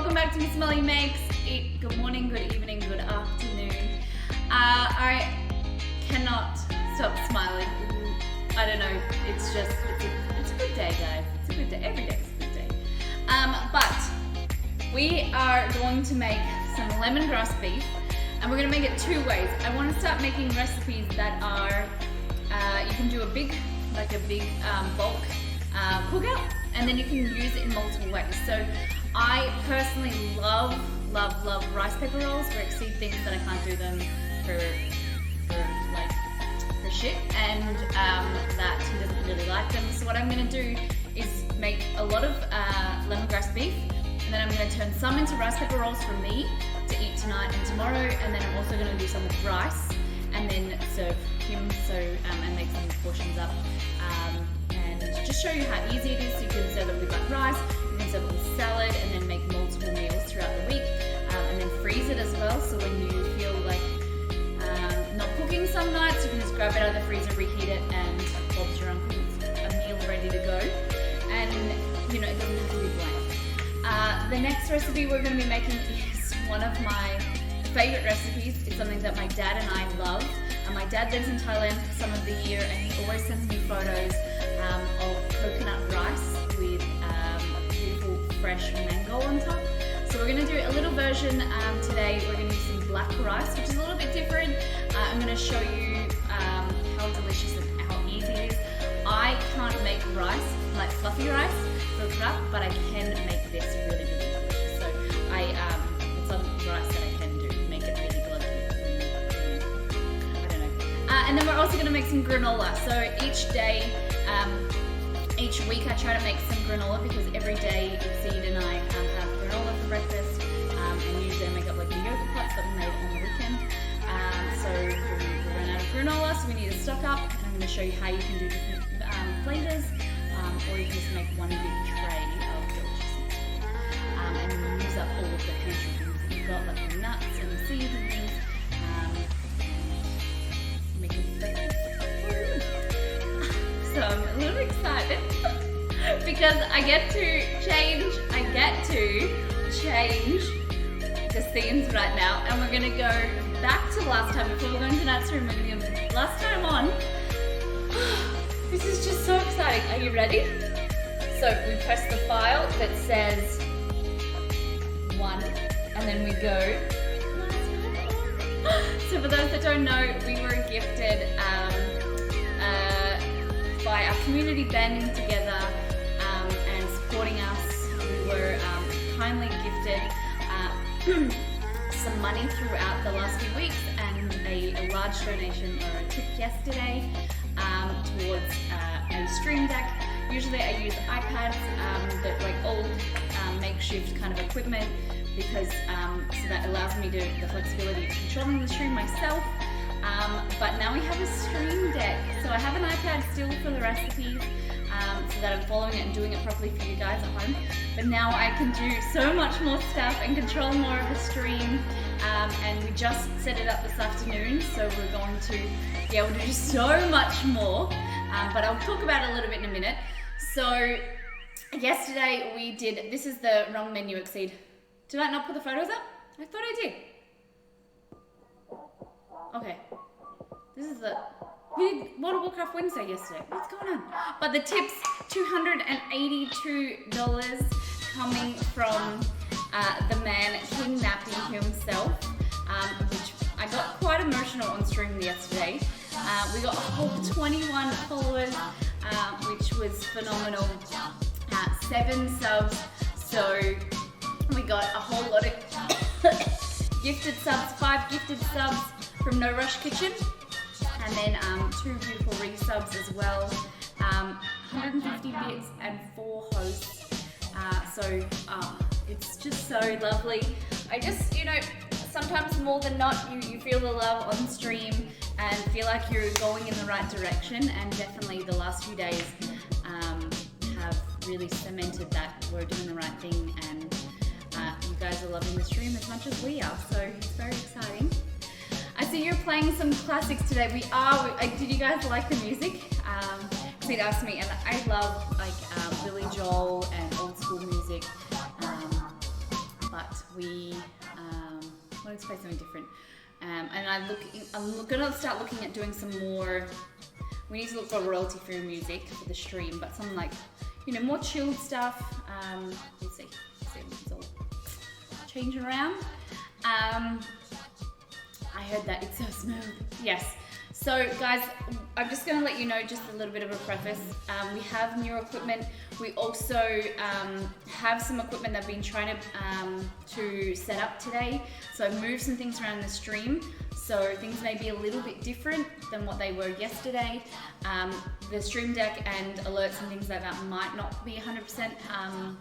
welcome back to Miss Molly Makes. Good morning, good evening, good afternoon. I cannot stop smiling. I don't know, it's a good day, guys. It's a good day, every day is a good day. But we are going to make some lemongrass beef, and we're gonna make it two ways. I wanna start making recipes that are, you can do a big bulk cookout, and then you can use it in multiple ways. So I personally love rice paper rolls where I see things that I can't do them for shit, and that he doesn't really like them. So what I'm gonna do is make a lot of lemongrass beef, and then I'm gonna turn some into rice paper rolls for me to eat tonight and tomorrow, and then I'm also gonna do some with rice and then serve him, and make some portions up. And just show you how easy it is. So you can serve it with like rice, you can serve it with salad, and then make multiple meals throughout the week, and then freeze it as well. So when you feel like not cooking some nights, you can just grab it out of the freezer, reheat it, and Bob's your uncle, a meal ready to go. And you know, it doesn't have to be bland. The next recipe we're going to be making is one of my favorite recipes. It's something that my dad and I love. My dad lives in Thailand for some of the year, and he always sends me photos of coconut rice with beautiful fresh mango on top. So we're going to do a little version today. We're going to use some black rice, which is a little bit different. I'm going to show you how delicious and how easy it is. I can't make rice, like fluffy rice, for crap, but I can make this really, really delicious. So it's some rice that I can do, make it really gluggy. I don't know. And then we're also going to make some granola. So each day, each week I try to make some granola, because every day Exceed and I have granola for breakfast, and usually I make up like the yogurt pots that we made on the weekend. So we run out of granola, so we need to stock up, and I'm going to show you how you can do different flavors, or you can just make one big tray of deliciousness. And then you use up all of the pantry things that you've got, like the nuts and the seeds and things. Make it breakfast. So I'm a little excited because I get to change the scenes right now, and we're gonna go back to last time. Before we're going to Nat's room, we're gonna go last time on. This is just so exciting. Are you ready? So we press the file that says 1, and then we go. So for those that don't know, we were gifted by our community banding together and supporting us. We were kindly gifted some money throughout the last few weeks, and a large donation or a tip yesterday towards a stream deck. Usually I use iPads, but like old makeshift kind of equipment, because so that allows me the flexibility of controlling the stream myself. But now we have a stream deck, so I have an iPad still for the recipes, so that I'm following it and doing it properly for you guys at home. But now I can do so much more stuff and control more of the stream, and we just set it up this afternoon, so we're going to be able to do so much more, but I'll talk about it a little bit in a minute. So yesterday we did, this is the wrong menu, Exceed. Did I not put the photos up? I thought I did. Okay, this is we did World of Warcraft Wednesday yesterday. What's going on? But the tips, $282 coming from the man, King Nappy himself, which I got quite emotional on stream yesterday. We got a whole 21 followers, which was phenomenal. 7 subs, so we got a whole lot of gifted subs, 5 gifted subs from No Rush Kitchen, and then 2 beautiful resubs as well, 150 bits and 4 hosts, so it's just so lovely. I just, you know, sometimes more than not, you feel the love on stream and feel like you're going in the right direction, and definitely the last few days have really cemented that we're doing the right thing, and you guys are loving the stream as much as we are, so it's very exciting. I see you're playing some classics today. We are. Did you guys like the music? He'd asked me, and I love like Billy Joel and old school music. but we wanted to play something different. And I'm gonna start looking at doing some more. We need to look for royalty-free music for the stream, but some like, you know, more chilled stuff. Let's see, it's all changing around. I heard that it's so smooth. Yes. So guys, I'm just going to let you know just a little bit of a preface. We have new equipment. We also have some equipment that I've been trying to set up today. So I've moved some things around the stream. So things may be a little bit different than what they were yesterday. The stream deck and alerts and things like that might not be 100%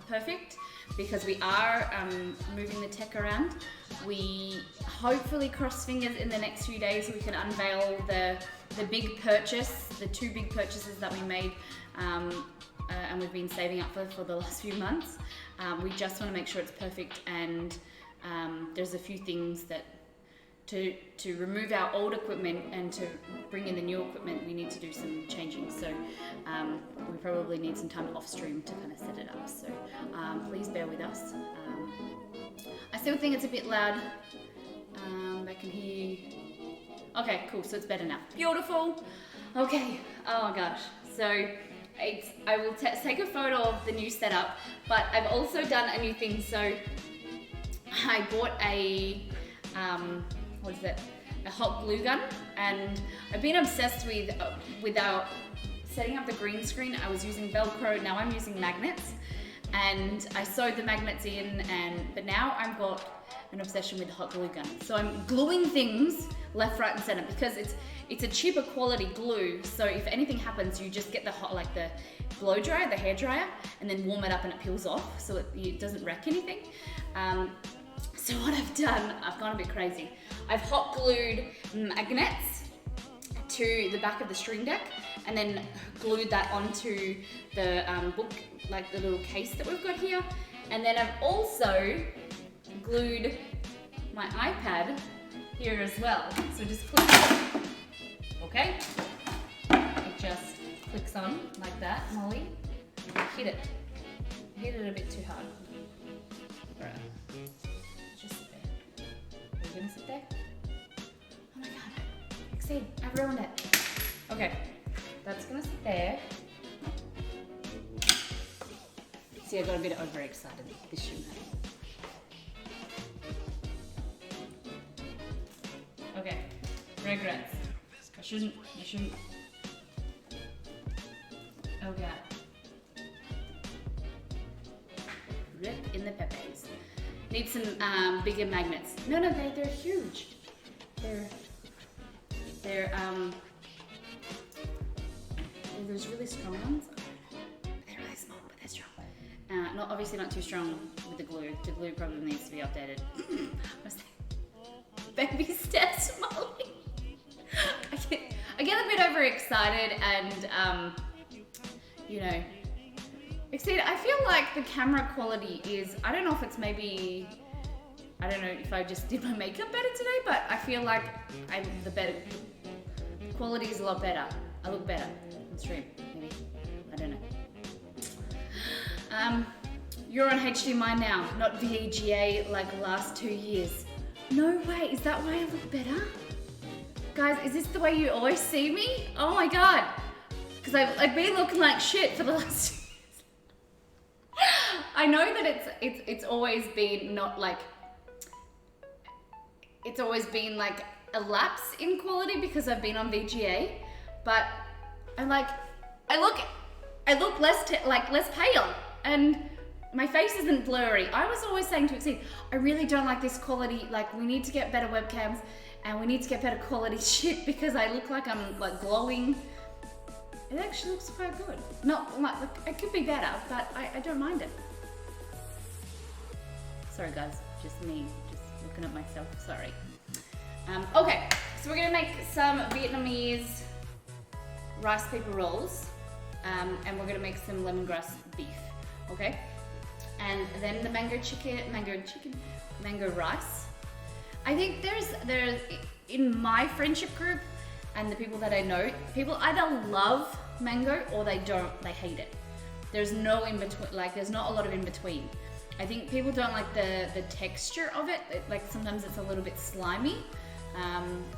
perfect because we are moving the tech around. We hopefully, cross fingers, in the next few days we can unveil the big purchase, the 2 big purchases that we made and we've been saving up for the last few months. We just want to make sure it's perfect, and there's a few things that to remove our old equipment and to bring in the new equipment, we need to do some changing. So we probably need some time off stream to kind of set it up. So please bear with us. I still think it's a bit loud. I can hear. Okay, cool. So it's better now. Beautiful. Okay. Oh my gosh. So I will take a photo of the new setup, but I've also done a new thing. So I bought a what is it? A hot glue gun, and I've been obsessed with our setting up the green screen. I was using Velcro. Now I'm using magnets, and I sewed the magnets in, but now I've got an obsession with the hot glue gun. So I'm gluing things left, right, and center because it's a cheaper quality glue. So if anything happens, you just get the blow dryer, the hair dryer, and then warm it up and it peels off, so it doesn't wreck anything. So what I've done, I've gone a bit crazy. I've hot glued magnets to the back of the stream deck and then glued that onto the book, like the little case that we've got here. And then I've also glued my iPad here as well. So just click on, okay? It just clicks on like that, Molly. Hit it. Hit it a bit too hard. All right. Just sit there. Are you gonna sit there? Oh my God. Exceed, I've ruined it. Okay, that's gonna sit there. See, I got a bit overexcited. This shouldn't happen. Okay, regrets. You shouldn't. Oh God. Rip in the pepes. Need some bigger magnets. No, they're huge. They're those really strong ones. They're really small, but they're strong. Obviously not too strong with the glue. The glue probably needs to be updated. What's that? Baby steps, Molly. I get a bit overexcited and you know, I feel like the camera quality is, I don't know if it's maybe, I don't know if I just did my makeup better today, but I feel like the quality is a lot better. I look better on stream, maybe. I don't know. You're on HDMI now, not VGA like the last 2 years. No way, is that why I look better? Guys, is this the way you always see me? Oh my God. Because I've been looking like shit for the last 2 years. I know that it's always been not like, it's always been like a lapse in quality because I've been on VGA, but I look less pale and my face isn't blurry. I was always saying to Exceed, I really don't like this quality. Like, we need to get better webcams and we need to get better quality shit because I look like I'm like glowing. It actually looks quite good. Not like, it could be better, but I don't mind it. Sorry guys, just me, just looking at myself, sorry. Okay, so we're gonna make some Vietnamese rice paper rolls, and we're gonna make some lemongrass beef, okay? And then the mango rice. I think there's in my friendship group and the people that I know, people either love mango or they hate it. There's no in between, like there's not a lot of in between. I think people don't like the texture of it. Like sometimes it's a little bit slimy.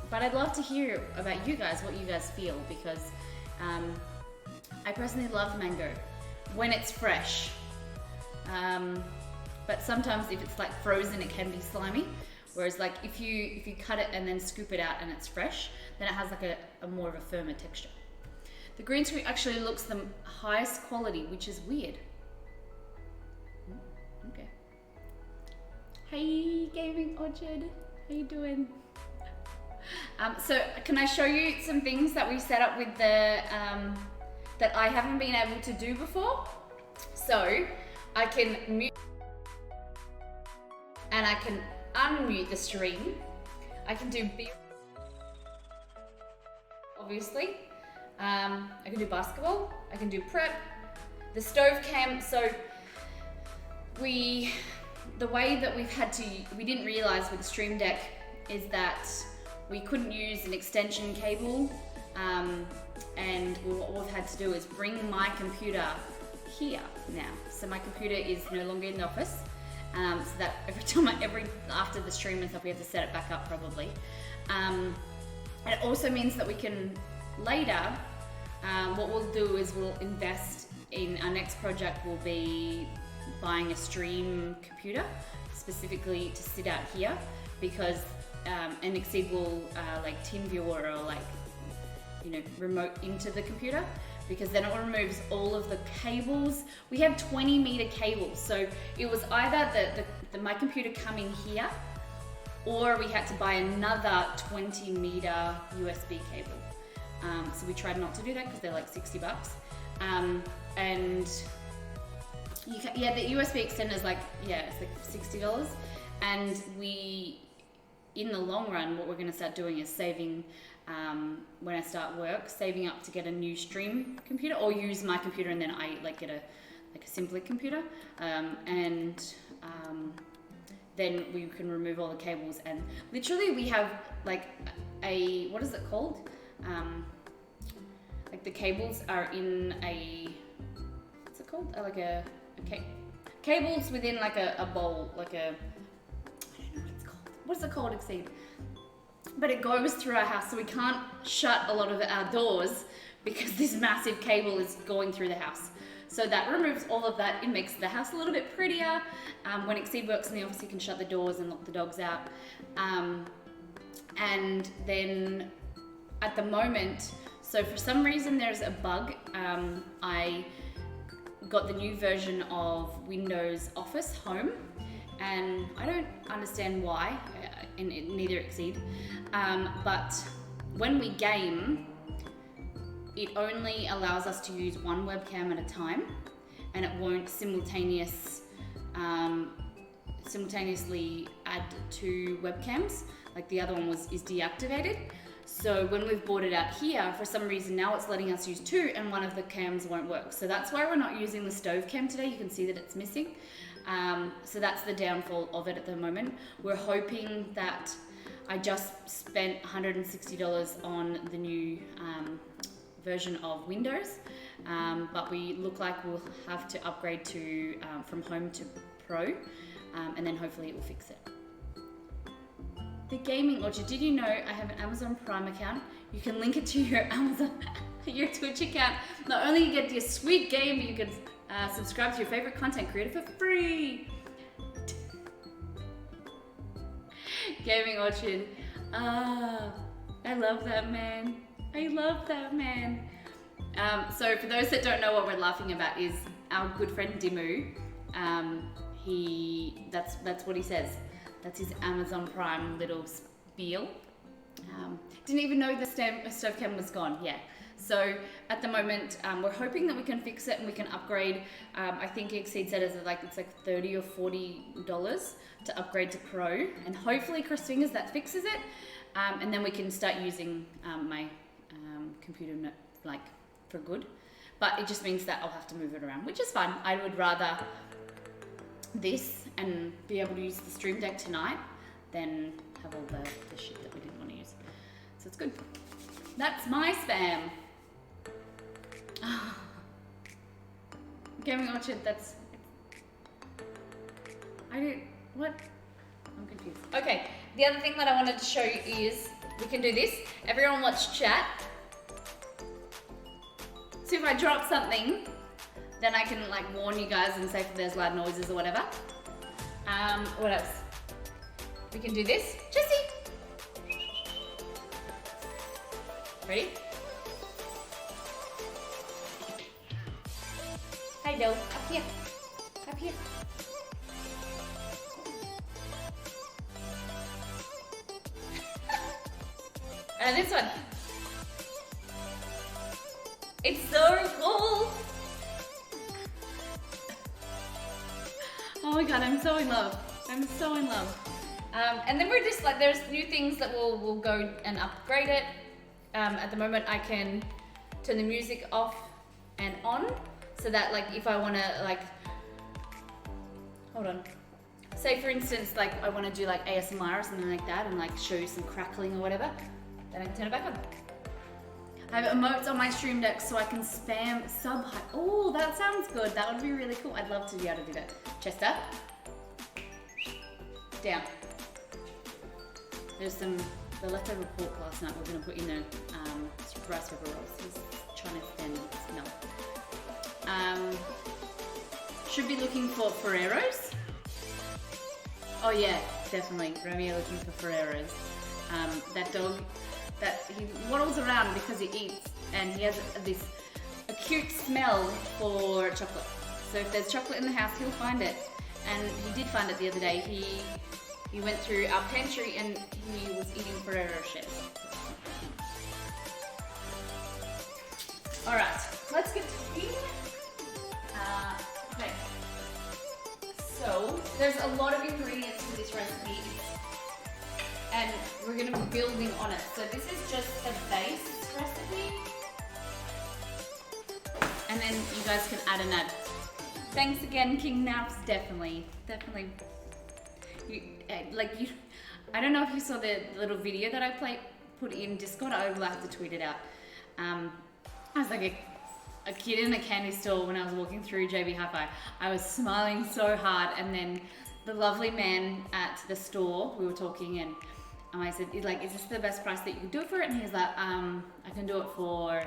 But I'd love to hear about you guys, what you guys feel, because I personally love mango when it's fresh. But sometimes if it's like frozen, it can be slimy. Whereas like if you cut it and then scoop it out and it's fresh, then it has like a more of a firmer texture. The green screen actually looks the highest quality, which is weird. Okay. Hey, Gaming Orchard, how you doing? So can I show you some things that we set up with the that I haven't been able to do before? So I can mute and I can unmute the stream. I can do obviously. I can do basketball. I can do prep. The stove cam. So the way that we didn't realize with the Stream Deck is that we couldn't use an extension cable, and what we've had to do is bring my computer here now. So my computer is no longer in the office, so that after the stream and stuff, we have to set it back up probably. And it also means that we can later, what we'll do is we'll invest in our next project. Will be buying a stream computer specifically to sit out here, because and Exceed will like TeamViewer or like, you know, remote into the computer, because then it removes all of the cables. We have 20-meter cables, so it was either my computer coming here, or we had to buy another 20-meter USB cable. So we tried not to do that because they're like $60. And the USB extender is like, it's like $60. And in the long run, what we're going to start doing is saving, when I start work, saving up to get a new stream computer, or use my computer and then I like get a simpler computer, and then we can remove all the cables, and literally we have like what is it called? Like the cables are in what's it called? Cables within like a bowl, like I don't know what it's called. What's it called, Exceed? But it goes through our house, so we can't shut a lot of our doors because this massive cable is going through the house. So that removes all of that. It makes the house a little bit prettier. When Exceed works in the office, you can shut the doors and lock the dogs out. And then at the moment, so for some reason there's a bug. I got the new version of Windows Office Home, and I don't understand why, and neither Exceed. But when we game, it only allows us to use one webcam at a time, and it won't simultaneously add two webcams. Like the other one is deactivated. So when we've bought it out here, for some reason now it's letting us use two, and one of the cams won't work. So that's why we're not using the stove cam today. You can see that it's missing. So that's the downfall of it at the moment. We're hoping that I just spent $160 on the new version of Windows, but we look like we'll have to upgrade to from Home to Pro, and then hopefully it will fix it. The Gaming Orchard, did you know I have an Amazon Prime account? You can link it to your your Twitch account. Not only you get your sweet game, you can subscribe to your favorite content creator for free. Gaming Orchard, I love that man. I love that man. So for those that don't know, what we're laughing about is our good friend Dimu. That's what he says. That's his Amazon Prime little spiel. Didn't even know the stove cam was gone. Yeah. So at the moment, we're hoping that we can fix it and we can upgrade. I think Exceed said it's like $30 or $40 to upgrade to Pro, and hopefully, cross fingers, that fixes it, and then we can start using my computer like for good. But it just means that I'll have to move it around, which is fun. I would rather this and be able to use the Stream Deck tonight than have all the shit that we didn't want to use. So it's good. That's my spam. Gaming Orchard, what? I'm confused. Okay, the other thing that I wanted to show you is, we can do this. Everyone watch chat. So if I drop something, then I can like warn you guys and say if there's loud noises or whatever. What else? We can do this. Jessie! Ready? Hey, Doe. Up here. Up here. And this one. It's so cool. Oh my god, I'm so in love. I'm so in love. And then we're just like, there's new things that we'll go and upgrade it. At the moment I can turn the music off and on so that like if I want to like, hold on. Say for instance, like I want to do like ASMR or something like that and like show you some crackling or whatever, then I can turn it back on. I have emotes on my stream deck so I can spam sub. Oh, that sounds good. That would be really cool. I'd love to be able to do that. Chest up. Down. There's the leftover pork last night we're going to put in the rice pepper rolls. He's trying to stand smell. Should be looking for Ferreros. Oh yeah, definitely. Romeo looking for Ferreros. That dog, that he waddles around because he eats and he has this acute smell for chocolate. So if there's chocolate in the house, he'll find it. And he did find it the other day. He went through our pantry and he was eating Ferrero Rochers. Alright, let's get talking. Okay. So, there's a lot of ingredients for this recipe. And we're going to be building on it. So this is just the base recipe. And then you guys can add and add. Thanks again, King Naps. Definitely. I don't know if you saw the little video that I put in Discord. I will have to tweet it out. I was like a kid in a candy store when I was walking through JB Hi-Fi. I was smiling so hard, and then the lovely man at the store, we were talking, and I said, like, is this the best price that you can do it for it? And he's like, I can do it for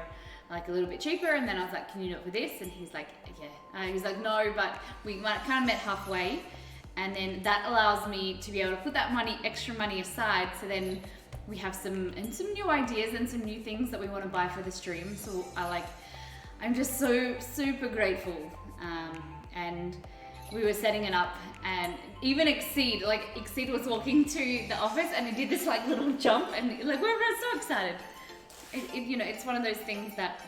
like a little bit cheaper. And then I was like, can you do it for this? And he's like, yeah. He's like, no, but we kind of met halfway. And then that allows me to be able to put that extra money aside. So then we have some new ideas and some new things that we want to buy for the stream. So I'm just so super grateful. And we were setting it up, and even Exceed was walking to the office and he did this like little jump, and like we were so excited. It's one of those things that,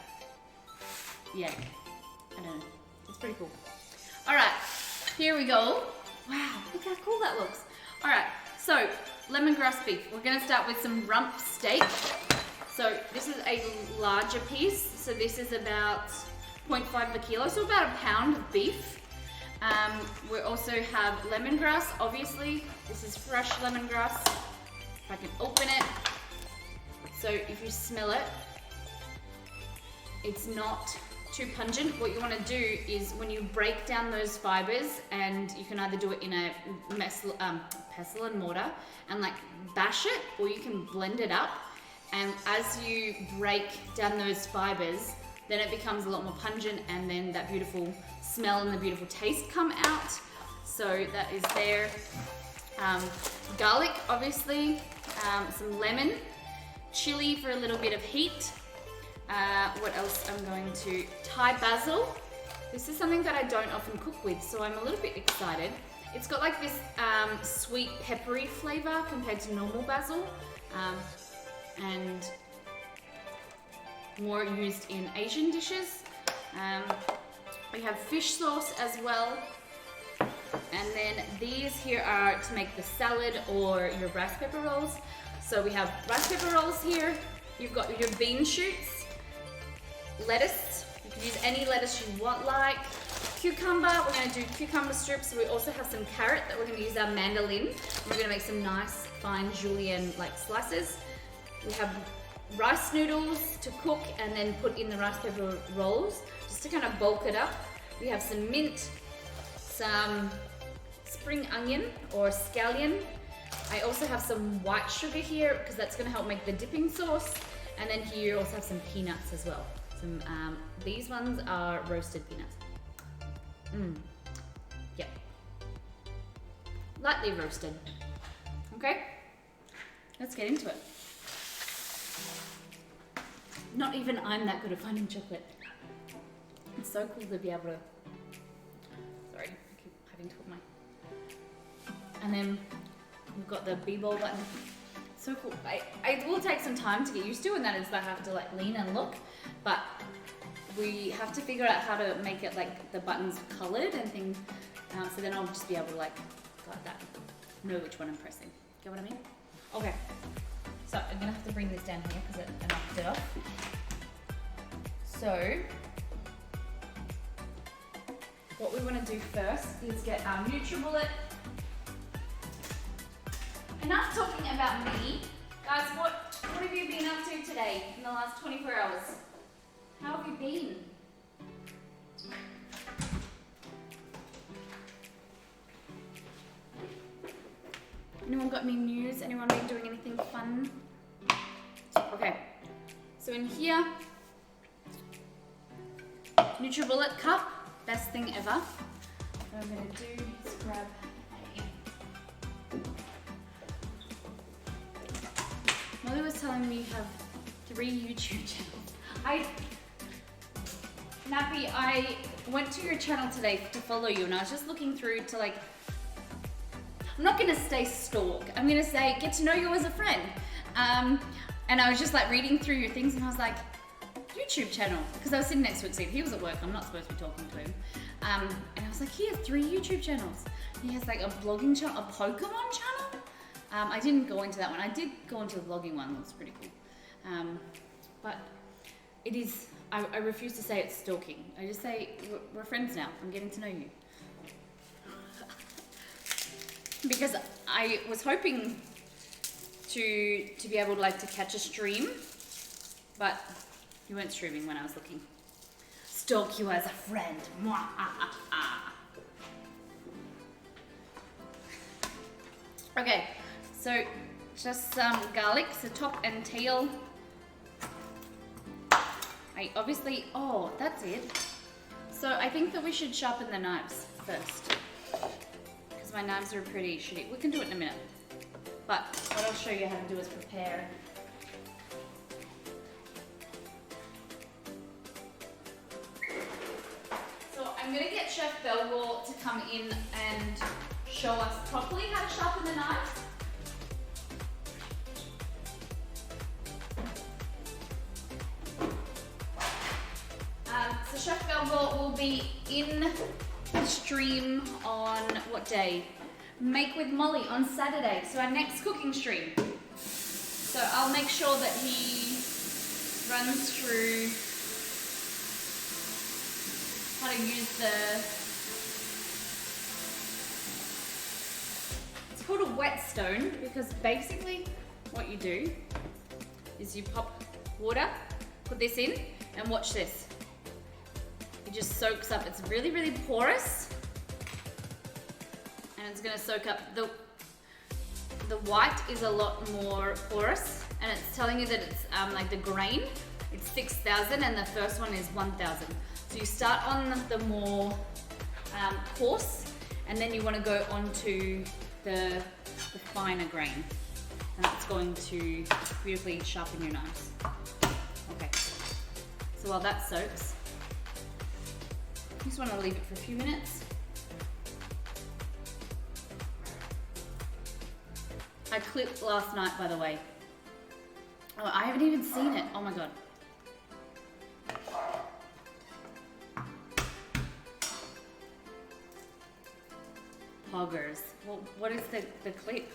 yeah, I don't know, it's pretty cool. All right, here we go. Wow, look how cool that looks. All right, so lemongrass beef. We're gonna start with some rump steak. So this is a larger piece. So this is about 0.5 of a kilo, so about a pound of beef. We also have lemongrass, obviously. This is fresh lemongrass. If I can open it. So if you smell it, it's not too pungent. What you want to do is when you break down those fibers, and you can either do it in a pestle and mortar and like bash it, or you can blend it up. And as you break down those fibers, then it becomes a lot more pungent, and then that beautiful smell and the beautiful taste come out. So that is there. Garlic, obviously, some lemon, chili for a little bit of heat. What else I'm going to, Thai basil. This is something that I don't often cook with, so I'm a little bit excited. It's got like this sweet peppery flavor compared to normal basil. And more used in Asian dishes. We have fish sauce as well. And then these here are to make the salad or your rice pepper rolls. So we have rice pepper rolls here. You've got your bean shoots, lettuce. You can use any lettuce you want, like cucumber. We're going to do cucumber strips. We also have some carrot that we're going to use our mandolin. We're going to make some nice fine julienne like slices. We have rice noodles to cook and then put in the rice pepper rolls just to kind of bulk it up. We have some mint, some spring onion or scallion. I also have some white sugar here because that's going to help make the dipping sauce. And then here you also have some peanuts as well. Some these ones are roasted peanuts. Yeah. Lightly roasted. Okay, let's get into it. Not even I'm that good at finding chocolate. It's so cool to be able to. Sorry, I keep having to put my. And then we've got the B-ball button. So cool. It will take some time to get used to, and that is I have to like lean and look, but we have to figure out how to make it like the buttons colored and things. So then I'll just be able to like that, know which one I'm pressing. Get what I mean? Okay. So I'm gonna have to bring this down here because I knocked it off. So what we want to do first is get our NutriBullet. Enough talking about me. Guys, what have you been up to today in the last 24 hours? How have you been? Anyone got any news? Anyone been doing anything fun? Okay, so in here, NutriBullet cup, best thing ever. What I'm gonna do is grab Molly was telling me you have 3 YouTube channels. Nappy, I went to your channel today to follow you, and I was just looking through to like, I'm not gonna say stalk, I'm gonna say get to know you as a friend. And I was just like reading through your things, and I was like, YouTube channel, because I was sitting next to Exceed. He was at work, I'm not supposed to be talking to him. And I was like, he has 3 YouTube channels. He has like a vlogging channel, a Pokemon channel. I didn't go into that one. I did go into the vlogging one, that was pretty cool. But it is, I refuse to say it's stalking. I just say, we're friends now, I'm getting to know you. Because I was hoping to be able to like to catch a stream, but you weren't streaming when I was looking. Stalk you as a friend. Okay, so just some garlic, so top and tail. Oh, that's it. So I think that we should sharpen the knives first, because my knives are pretty shitty. We can do it in a minute, but what I'll show you how to do is prepare. So I'm gonna get Chef Belgor to come in and show us properly how to sharpen the knives. So Chef Belgor will be in the stream on what day? Make with Molly on Saturday, so our next cooking stream. So I'll make sure that he runs through how to use it's called a whetstone, because basically what you do is you pop water, put this in, and watch this. It just soaks up. It's really, really porous, and it's gonna soak up. The white is a lot more porous, and it's telling you that it's like the grain, it's 6,000 and the first one is 1,000. So you start on the more coarse, and then you want to go on to the finer grain, and that's going to beautifully sharpen your knives. Okay, so while that soaks, I just want to leave it for a few minutes. I clipped last night, by the way. Oh, I haven't even seen it. Oh my god. Poggers. Well, what is the clip?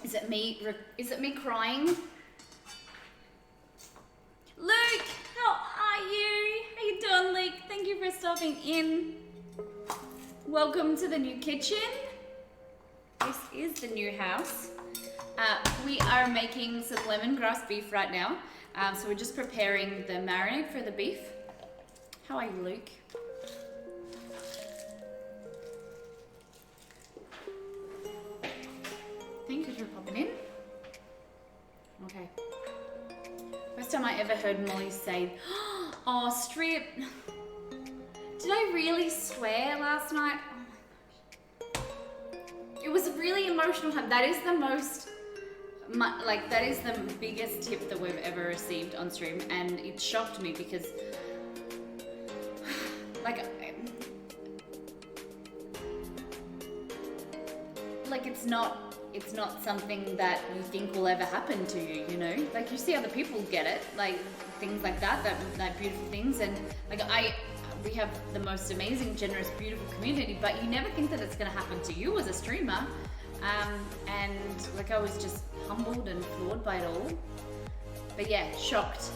Is it me? Is it me crying? Luke, how are you? How you doing, Luke? Thank you for stopping in. Welcome to the new kitchen. This is the new house. We are making some lemongrass beef right now. So we're just preparing the marinade for the beef. How are you, Luke? Thank you for popping in. Okay. First time I ever heard Molly say, oh, strip. Did I really swear last night? Oh my gosh. It was a really emotional time. That is the most, that is the biggest tip that we've ever received on stream. And it shocked me because, it's not something that you think will ever happen to you, you know? Like, you see other people get it, like things like that beautiful things, and we have the most amazing, generous, beautiful community, but you never think that it's gonna happen to you as a streamer. And like, I was just humbled and floored by it all. But yeah, shocked.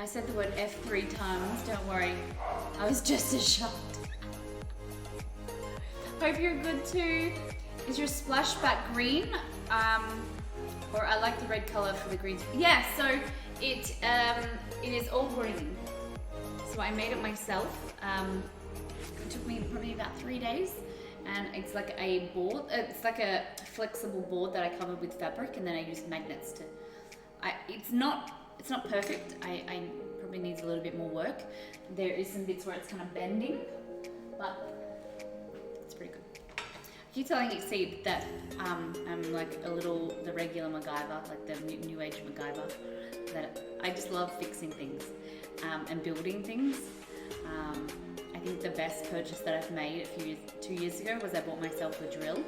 I said the word F 3 times, don't worry. I was just as shocked. Hope you're good too. Is your splashback green? Or I like the red color for the greens. Yeah, so it is all green. So I made it myself. It took me probably about 3 days, and it's like a board. It's like a flexible board that I covered with fabric, and then I used magnets to. It's not perfect. I probably needs a little bit more work. There is some bits where it's kind of bending, but it's pretty good. I keep telling Exceed that I'm like the regular MacGyver, like the new age MacGyver, that I just love fixing things and building things. I think the best purchase that I've made 2 years ago was I bought myself a drill,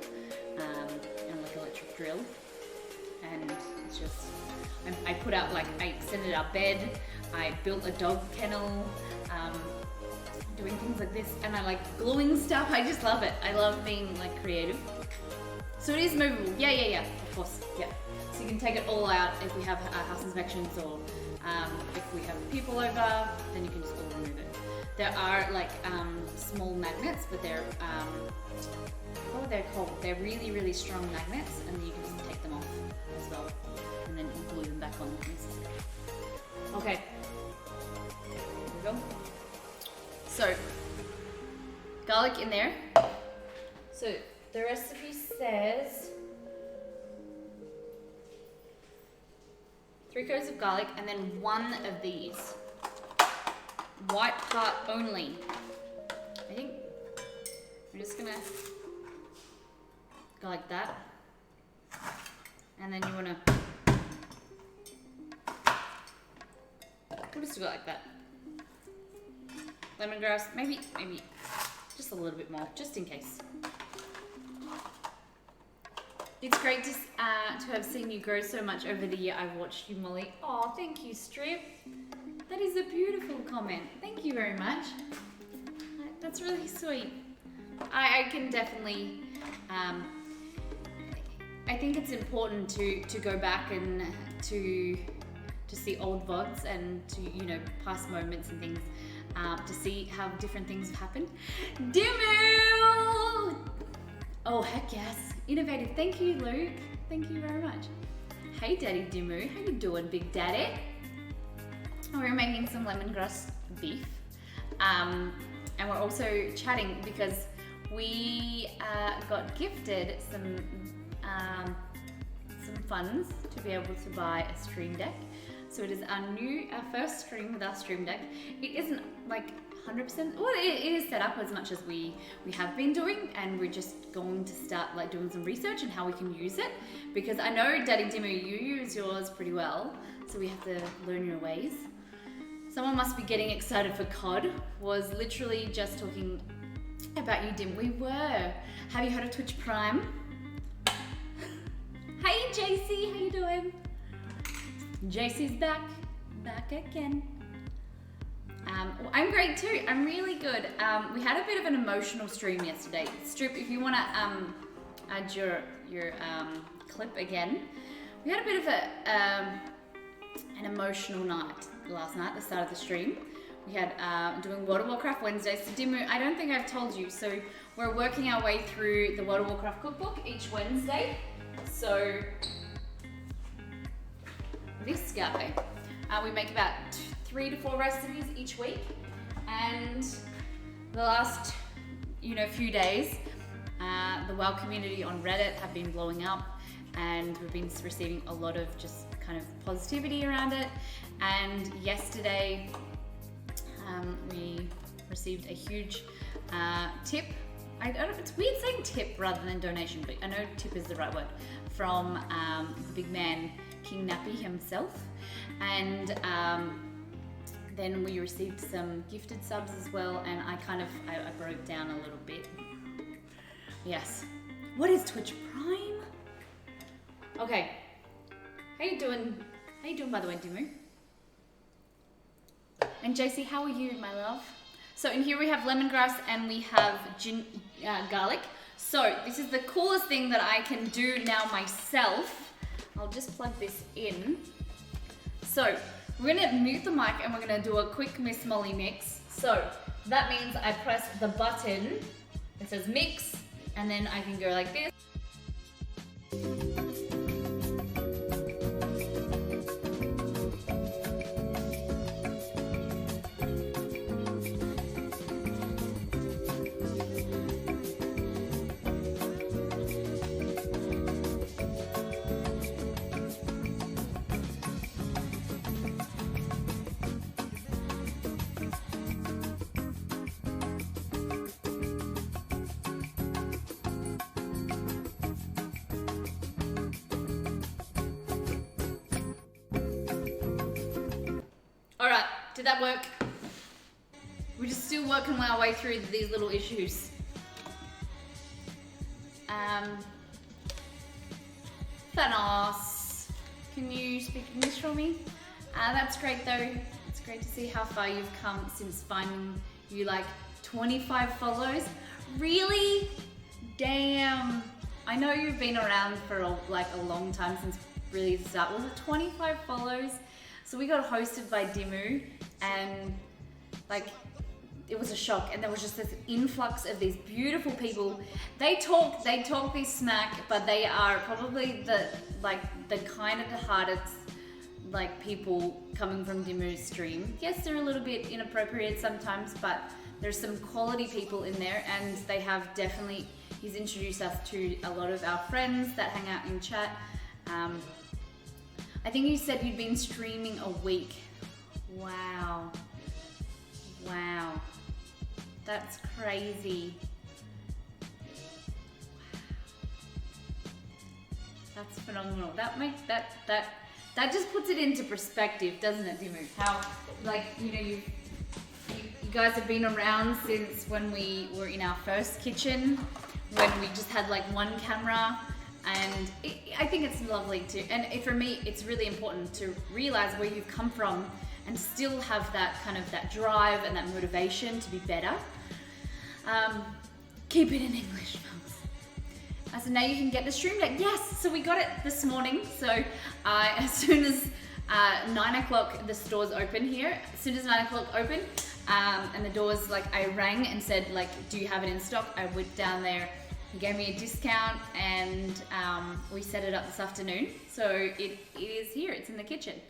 and like electric drill, and it's just, I put out, like, I extended our bed, I built a dog kennel, doing things like this, and I like gluing stuff. I just love it. I love being like creative. So it is movable. Yeah, of course, yeah. So you can take it all out if we have house inspections, or if we have people over, then you can just all remove it. There are like small magnets, but they're, what are they called? They're really, really strong magnets, and you can just take them off as well, and then glue them back on if necessary. Okay, here we go. So, garlic in there. So the recipe says 3 cloves of garlic, and then 1 of these. White part only. I think I'm just gonna go like that. And then you wanna, we'll just go like that. Lemongrass, maybe just a little bit more, just in case. It's great to have seen you grow so much over the year. I've watched you, Molly. Oh, thank you, Strip. That is a beautiful comment. Thank you very much. That's really sweet. I can definitely, I think it's important to go back and to see old VODs and to, you know, past moments and things. To see how different things have happened. Dimu! Oh, heck yes. Innovative. Thank you, Luke. Thank you very much. Hey, Daddy Dimu. How you doing, Big Daddy? We're making some lemongrass beef. And we're also chatting because we got gifted some funds to be able to buy a stream deck. So it is our first stream with our stream deck. It isn't like 100%, well, it is set up as much as we have been doing, and we're just going to start like doing some research on how we can use it, because I know, Daddy Dimmu, you use yours pretty well, so we have to learn your ways. Someone must be getting excited for COD, was literally just talking about you, Dim. We were. Have you heard of Twitch Prime? Hey, JC, how you doing? JC's back again. I'm great too. I'm really good. We had a bit of an emotional stream yesterday. Strip, if you want to add your clip again, we had a bit of an emotional night last night. The start of the stream, we had doing World of Warcraft Wednesdays. So Dimmu, I don't think I've told you. So we're working our way through the World of Warcraft cookbook each Wednesday. So this guy, we make about 3 to 4 recipes each week, and the last few days The WoW community on Reddit have been blowing up, and we've been receiving a lot of just kind of positivity around it. And yesterday we received a huge tip. I don't know, it's weird saying tip rather than donation, but I know tip is the right word, from the big man King Nappy himself. And then we received some gifted subs as well, and I broke down a little bit. Yes. What is Twitch Prime? Okay. How you doing? How you doing, by the way, Dimu? And JC, how are you, my love? So in here we have lemongrass and we have garlic. So this is the coolest thing that I can do now myself. I'll just plug this in. So we're gonna mute the mic and we're gonna do a quick Miss Molly mix. So that means I press the button, it says mix, and then I can go like this. Alright, did that work? We're just still working our way through these little issues. Thanos, can you speak English for me? That's great though. It's great to see how far you've come since finding you like 25 follows. Really? Damn. I know you've been around for a long time, since really the start. Was it 25 follows? So we got hosted by Dimu, and like it was a shock, and there was just this influx of these beautiful people. They talk this smack, but they are probably the kind of the hardest like people coming from Dimu's stream. Yes, they're a little bit inappropriate sometimes, but there's some quality people in there, and they have definitely, he's introduced us to a lot of our friends that hang out in chat. I think you said you'd been streaming a week. Wow. Wow. That's crazy. That's phenomenal. That just puts it into perspective, doesn't it, Dimu? How, like, you know, you guys have been around since when we were in our first kitchen, when we just had like one camera. And I think it's lovely to, and for me, it's really important to realize where you've come from and still have that kind of that drive and that motivation to be better. Keep it in English, folks. So now you can get the stream deck. Yes, so we got it this morning. So as soon as 9 o'clock, the stores open here. As soon as 9 o'clock open, and the doors, like I rang and said, like, do you have it in stock? I went down there. He gave me a discount, and we set it up this afternoon. So it is here. It's in the kitchen.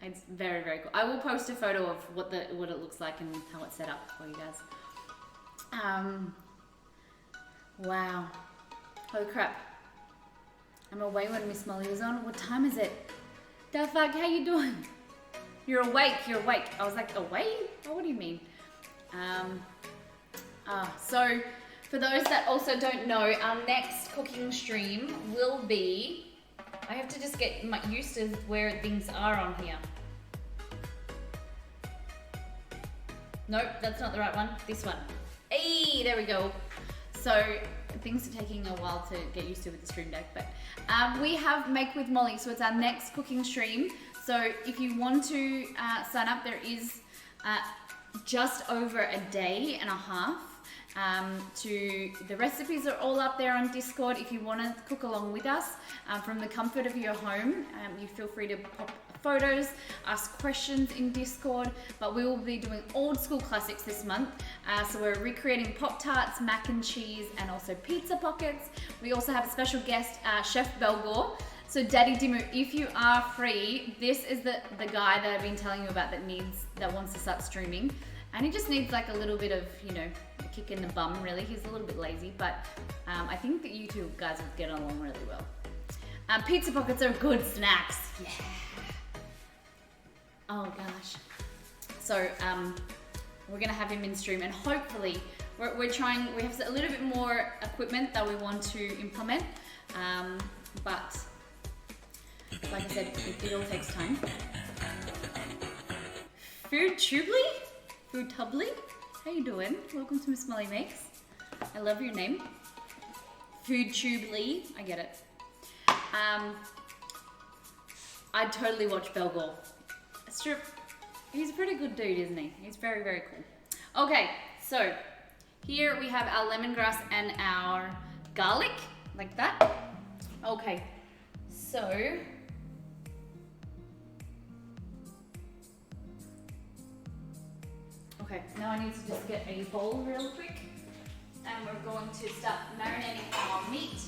It's very, very cool. I will post a photo of what it looks like and how it's set up for you guys. Wow. Holy crap. I'm away when Miss Molly was on. What time is it? The fuck? How you doing? You're awake. You're awake. I was like, awake? Oh, what do you mean? So. For those that also don't know, our next cooking stream will be, I have to just get used to where things are on here. Nope, that's not the right one. This one. Hey, there we go. So things are taking a while to get used to with the stream deck, but we have Make with Molly, so it's our next cooking stream. So if you want to sign up, there is just over a day and a half. The recipes are all up there on Discord. If you want to cook along with us from the comfort of your home, you feel free to pop photos, ask questions in Discord, but we will be doing old school classics this month. So we're recreating Pop-Tarts, mac and cheese, and also pizza pockets. We also have a special guest, Chef Belgore. So Daddy Dimu, if you are free, this is the guy that I've been telling you about that wants to start streaming. And he just needs like a little bit of, you know, a kick in the bum really. He's a little bit lazy, but I think that you two guys would get along really well. Pizza pockets are good snacks. Yeah. Oh gosh. So we're gonna have him in stream, and hopefully we're trying, we have a little bit more equipment that we want to implement, but like I said, it all takes time. Food Tubly? How you doing? Welcome to Miss Molly Makes. I love your name. Food Tubely, I get it. I'd totally watch Belgor. Strip, he's a pretty good dude, isn't he? He's very, very cool. Okay, so here we have our lemongrass and our garlic, like that. Okay, so okay, now I need to just get a bowl real quick, and we're going to start marinating our meat.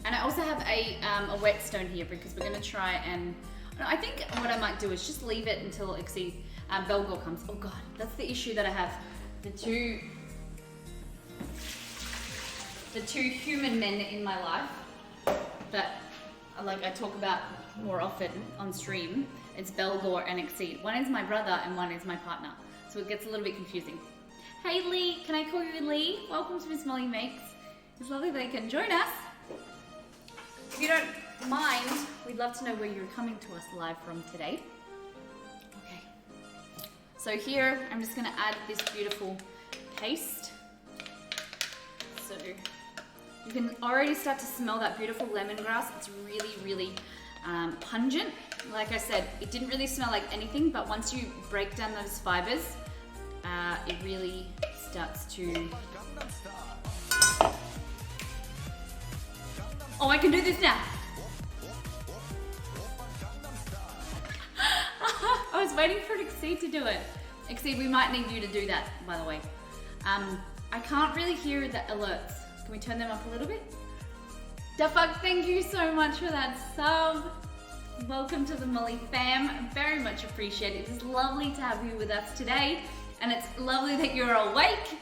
And I also have a whetstone here because we're gonna try and, I think what I might do is just leave it until Belgor comes. Oh God, that's the issue that I have. The two human men in my life that I talk about more often on stream. It's Belgor and Exceed. One is my brother and one is my partner. So it gets a little bit confusing. Hey Lee, can I call you Lee? Welcome to Miss Molly Makes. It's lovely that you can join us. If you don't mind, we'd love to know where you're coming to us live from today. Okay. So here, I'm just gonna add this beautiful paste. So you can already start to smell that beautiful lemongrass. It's really, really pungent. Like I said, it didn't really smell like anything, but once you break down those fibers, it really starts to... Oh, I can do this now. I was waiting for Exceed to do it. Exceed, we might need you to do that, by the way. I can't really hear the alerts. Can we turn them up a little bit? Dafuck, thank you so much for that sub. Welcome to the Molly fam. Very much appreciated. It's lovely to have you with us today, and it's lovely that you're awake.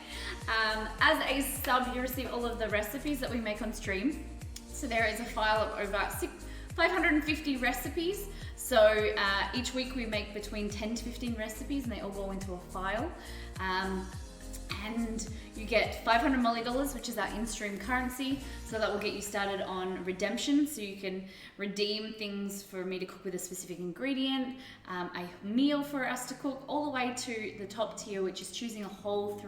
As a sub, you receive all of the recipes that we make on stream. So there is a file of over 550 recipes. So each week we make between 10 to 15 recipes, and they all go into a file. And you get $500 Molly, which is our in-stream currency. So that will get you started on redemption. So you can redeem things for me to cook with a specific ingredient, a meal for us to cook, all the way to the top tier, which is choosing a whole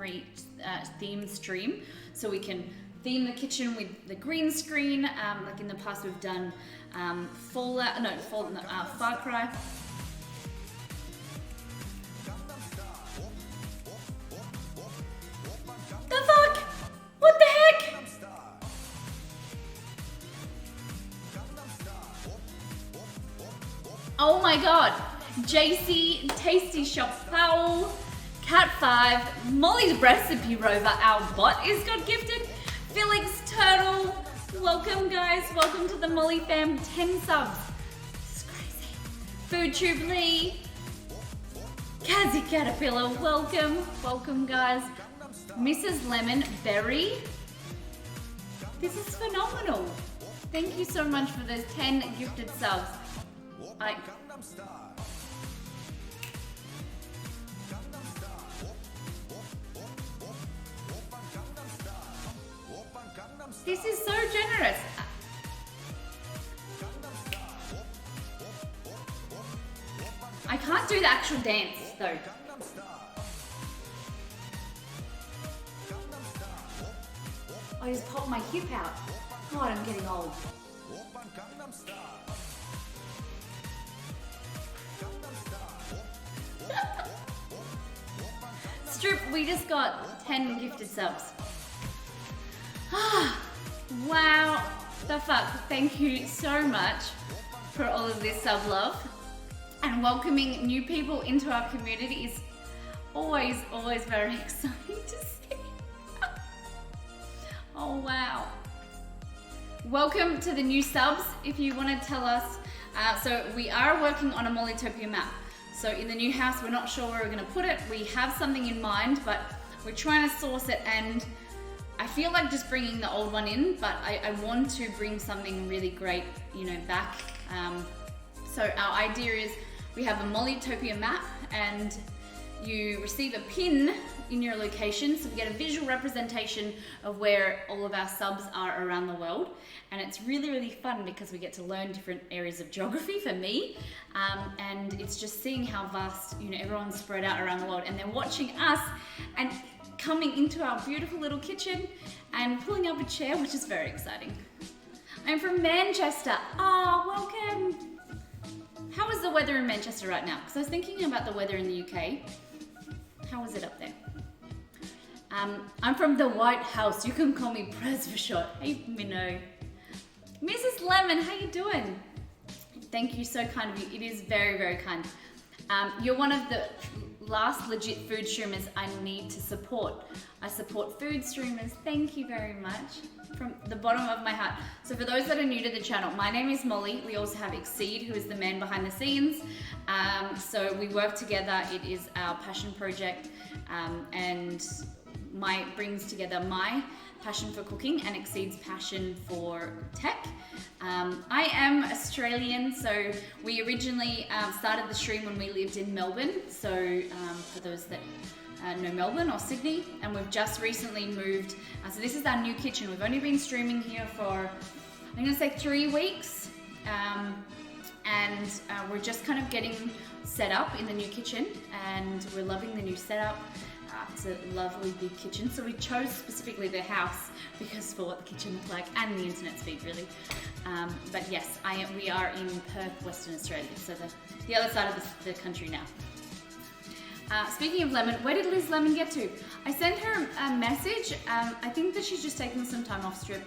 theme stream. So we can theme the kitchen with the green screen. Like in the past we've done Far Cry. The fuck? What the heck? Oh my god. JC, Tasty Shop Fowl, Cat 5, Molly's Recipe Rover, our bot is got gifted. Felix Turtle, welcome guys, welcome to the Molly fam, 10 subs. This is crazy. Food Tube Lee, Kazi Caterpillar, welcome guys. Mrs. Lemon Berry, this is phenomenal. Thank you so much for those 10 gifted subs. This is so generous. I can't do the actual dance though. I just popped my hip out. God, I'm getting old. Strip, we just got 10 gifted subs. Wow, the fuck. Thank you so much for all of this sub love. And welcoming new people into our community is always very exciting to see. Oh wow. Welcome to the new subs. If you want to tell us So we are working on a Mollytopia map. So in the new house, we're not sure where we're gonna put it. We have something in mind, but we're trying to source it, and I feel like just bringing the old one in, but I want to bring something really great, you know, back. So our idea is we have a Mollytopia map, and you receive a pin in your location, so we get a visual representation of where all of our subs are around the world. And it's really, really fun because we get to learn different areas of geography for me. And it's just seeing how vast, you know, everyone's spread out around the world, and they're watching us and coming into our beautiful little kitchen and pulling up a chair, which is very exciting. I'm from Manchester. Ah, welcome. How is the weather in Manchester right now? Because I was thinking about the weather in the UK. How is it up there? I'm from the White House. You can call me Prez for short. Hey, Minnow. Mrs. Lemon, how you doing? Thank you, so kind of you. It is very, very kind. You're one of the last legit food streamers I need to support. I support food streamers. Thank you very much from the bottom of my heart. So for those that are new to the channel, my name is Molly. We also have Exceed, who is the man behind the scenes. So we work together. It is our passion project, and brings together my passion for cooking and Exceed's passion for tech. I am Australian, so we originally started the stream when we lived in Melbourne. So for those that know Melbourne or Sydney, and we've just recently moved. So this is our new kitchen. We've only been streaming here for, I'm gonna say 3 weeks. And we're just kind of getting set up in the new kitchen, and we're loving the new setup. It's a lovely big kitchen, so we chose specifically the house because for what the kitchen looked like and the internet speed, really. But yes, we are in Perth, Western Australia, so the other side of the country now. Speaking of Lemon, where did Liz Lemon get to? I sent her a message. I think that she's just taking some time off strip,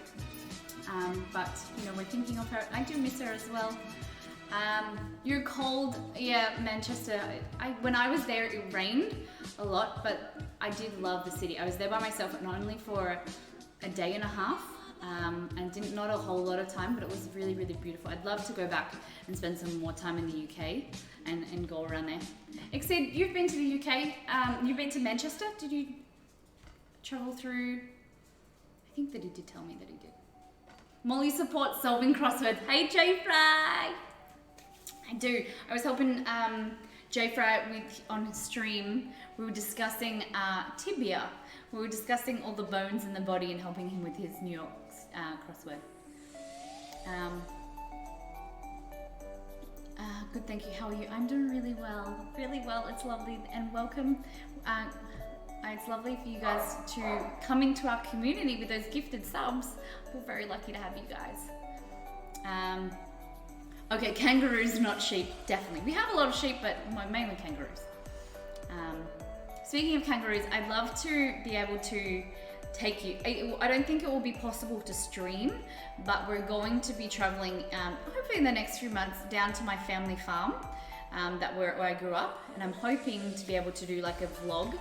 but you know, we're thinking of her. I do miss her as well. You're cold, yeah, Manchester. When I was there, it rained a lot, but I did love the city. I was there by myself, and only for a day and a half, and not a whole lot of time, but it was really, really beautiful. I'd love to go back and spend some more time in the UK and go around there. Exceed, you've been to the UK. You've been to Manchester. Did you travel through? I think that he did tell me that he did. Molly supports solving crosswords. Hey, Jay Fry. I do. I was helping Jay Fry on his stream. We were discussing tibia. We were discussing all the bones in the body and helping him with his New York crossword. Good, thank you. How are you? I'm doing really well. Really well. It's lovely, and welcome. It's lovely for you guys to come into our community with those gifted subs. We're very lucky to have you guys. Okay, kangaroos, not sheep, definitely. We have a lot of sheep, but mainly kangaroos. Speaking of kangaroos, I'd love to be able to take you. I don't think it will be possible to stream, but we're going to be traveling, hopefully in the next few months, down to my family farm, where I grew up, and I'm hoping to be able to do like a vlog,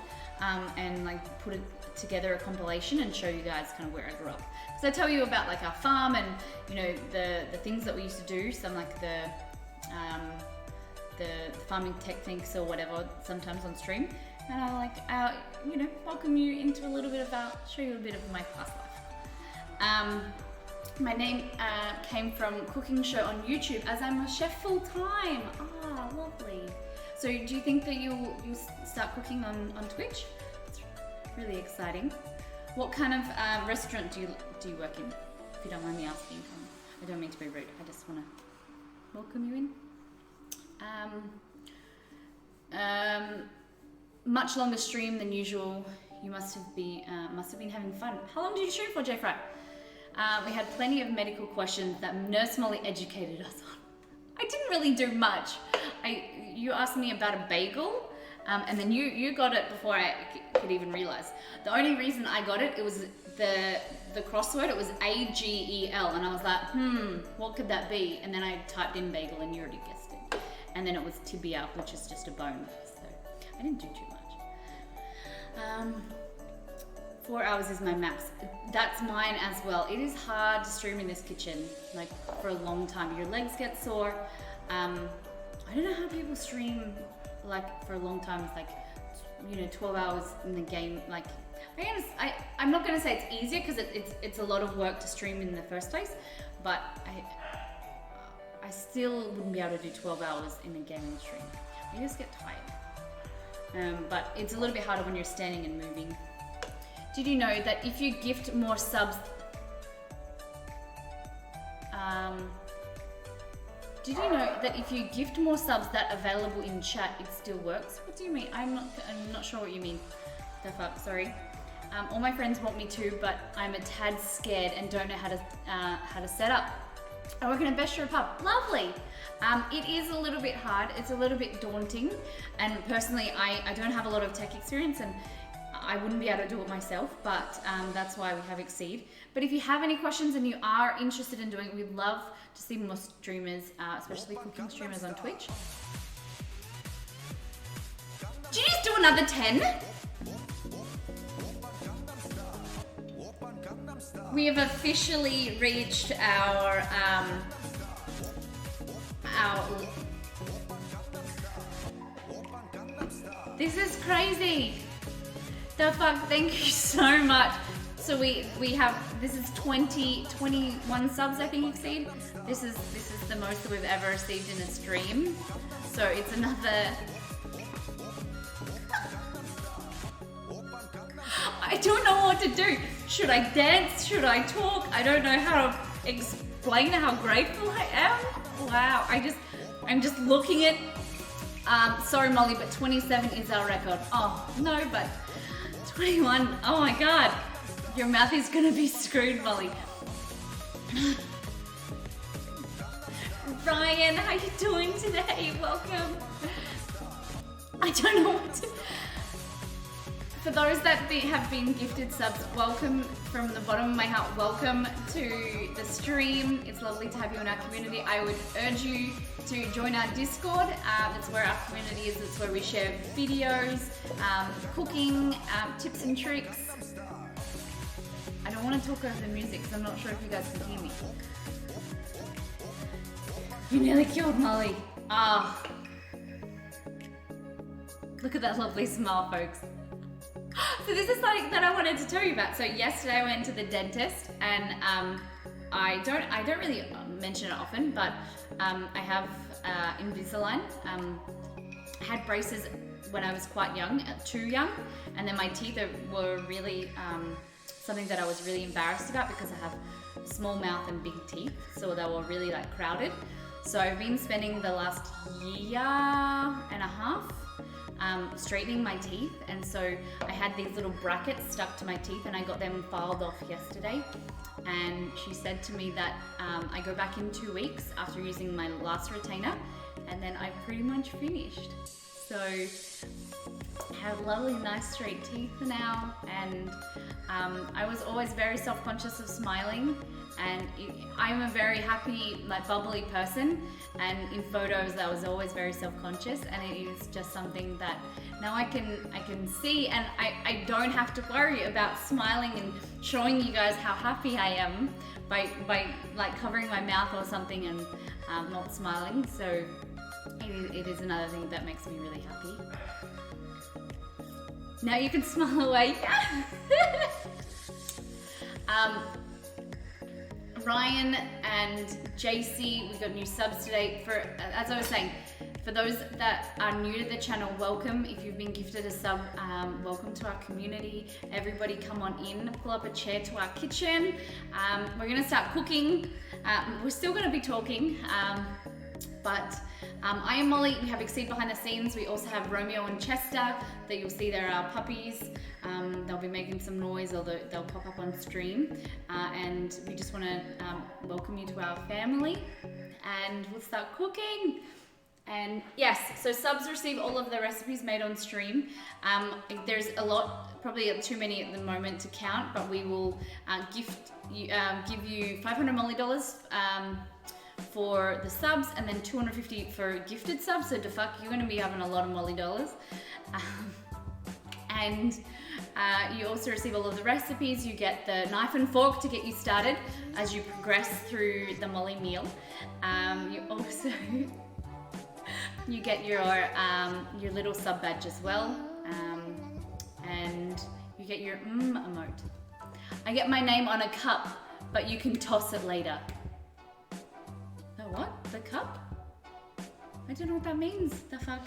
and like put it together, a compilation, and show you guys kind of where I grew up. So I tell you about like our farm and, you know, the things that we used to do, some like the farming techniques or whatever, sometimes on stream. And I like, you know, welcome you into a little bit of show you a bit of my past life. My name came from cooking show on YouTube, as I'm a chef full time. Ah, lovely. So do you think that you'll start cooking on Twitch? It's really exciting. What kind of restaurant do you work in, if you don't mind me asking? I don't mean to be rude. I just want to welcome you in. Much longer stream than usual. You must have been having fun. How long did you stream for, Jay Fry? We had plenty of medical questions that Nurse Molly educated us on. I didn't really do much. You asked me about a bagel, and then you got it before I could even realize. The only reason I got it, it was the crossword. It was AGEL, and I was like, what could that be? And then I typed in bagel, and you already guessed it. And then it was tibia, which is just a bone. So I didn't do too much. 4 hours is my max. That's mine as well. It is hard to stream in this kitchen, like for a long time. Your legs get sore. I don't know how people stream like for a long time. It's like, you know, 12 hours in the game. Like, I'm not gonna say it's easier because it's a lot of work to stream in the first place, but I still wouldn't be able to do 12 hours in a gaming stream. You just get tired. But it's a little bit harder when you're standing and moving. Did you know that if you gift more subs, that available in chat, it still works? What do you mean? I'm not sure what you mean. The fuck, sorry. All my friends want me to, but I'm a tad scared and don't know how to set up. I work in a bistro pub. Lovely. It is a little bit hard. It's a little bit daunting. And personally, I don't have a lot of tech experience and I wouldn't be able to do it myself, but that's why we have Exceed. But if you have any questions and you are interested in doing it, we'd love to see more streamers, especially cooking streamers on Twitch. Did you just do another 10? We have officially reached our this is crazy. The fuck, thank you so much. So we have, this is 21 subs I think Exceed. This is the most that we've ever received in a stream. So it's another. I don't know what to do. Should I dance? Should I talk? I don't know how to explain how grateful I am. Wow, I'm just looking at, sorry Molly, but 27 is our record. Oh, no, but 21, oh my God. Your mouth is gonna be screwed, Molly. Ryan, how you doing today? Welcome. I don't know what to... For those that have been gifted subs, welcome from the bottom of my heart. Welcome to the stream. It's lovely to have you in our community. I would urge you to join our Discord. That's where our community is. That's where we share videos, cooking, tips and tricks. I don't want to talk over the music because I'm not sure if you guys can hear me. You nearly killed Molly. Ah. Look at that lovely smile, folks. So this is something that I wanted to tell you about. So yesterday I went to the dentist and I don't really mention it often, but I have Invisalign. I had braces when I was quite young, too young, and then my teeth were really something that I was really embarrassed about because I have small mouth and big teeth, so they were really like crowded. So I've been spending the last year and a half straightening my teeth, and so I had these little brackets stuck to my teeth and I got them filed off yesterday, and she said to me that I go back in 2 weeks after using my last retainer and then I've pretty much finished. So I have lovely nice straight teeth now, and I was always very self-conscious of smiling, and I'm a very happy, like bubbly person, and in photos I was always very self-conscious, and it is just something that now I can see, and I don't have to worry about smiling and showing you guys how happy I am by like covering my mouth or something and not smiling. So it is another thing that makes me really happy. Now you can smile away. Ryan and JC, we got new subs today. For as I was saying, for those that are new to the channel, welcome. If you've been gifted a sub, welcome to our community. Everybody come on in, pull up a chair to our kitchen. We're gonna start cooking. We're still gonna be talking, but I am Molly. We have Exceed behind the scenes. We also have Romeo and Chester that you'll see there are puppies. They'll be making some noise, although they'll pop up on stream. And we just want to welcome you to our family, and we'll start cooking. And yes, so subs receive all of the recipes made on stream. There's a lot, probably too many at the moment to count, but we will give you 500 Molly dollars for the subs, and then 250 for gifted subs. So fuck, you're going to be having a lot of Molly dollars. And you also receive all of the recipes. You get the knife and fork to get you started as you progress through the Molly meal. You also you get your little sub badge as well, and you get your emote. I get my name on a cup, but you can toss it later. The what? The cup? I don't know what that means. The fuck?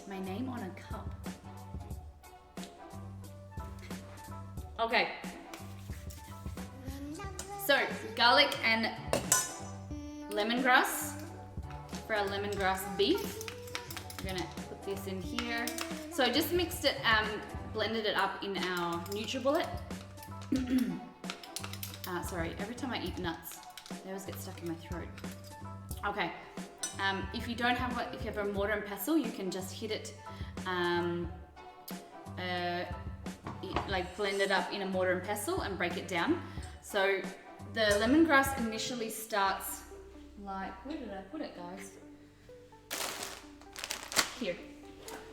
My name on a cup. Okay. So, garlic and lemongrass for our lemongrass beef. We're gonna put this in here. So I just mixed it, blended it up in our NutriBullet. Sorry, every time I eat nuts, they always get stuck in my throat. Okay, if you don't have if you have a mortar and pestle, you can just hit it, like blend it up in a mortar and pestle and break it down. So the lemongrass initially starts like, where did I put it, guys? Here.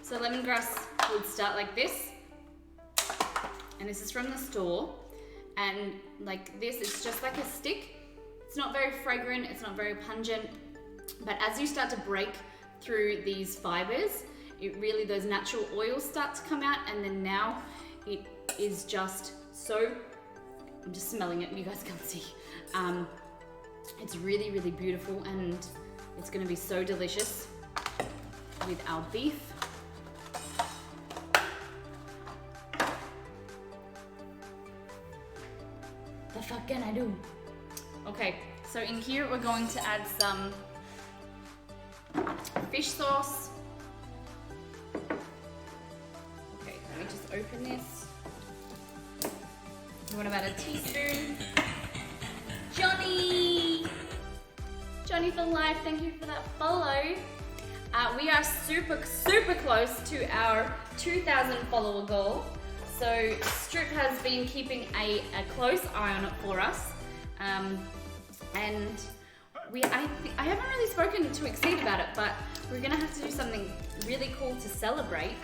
So lemongrass would start like this, and this is from the store, and like this, it's just like a stick. It's not very fragrant, it's not very pungent, but as you start to break through these fibers, it really, those natural oils start to come out, and then now it is just so, I'm just smelling it and you guys can't see. It's really, really beautiful, and it's gonna be so delicious with our beef. The fuck can I do? Okay, so in here we're going to add some fish sauce. Okay, let me just open this. You want about a teaspoon? Johnny! Johnny for life, thank you for that follow. We are super, super close to our 2,000 follower goal. So Strip has been keeping a close eye on it for us. And I haven't really spoken to Exceed about it, but we're gonna have to do something really cool to celebrate.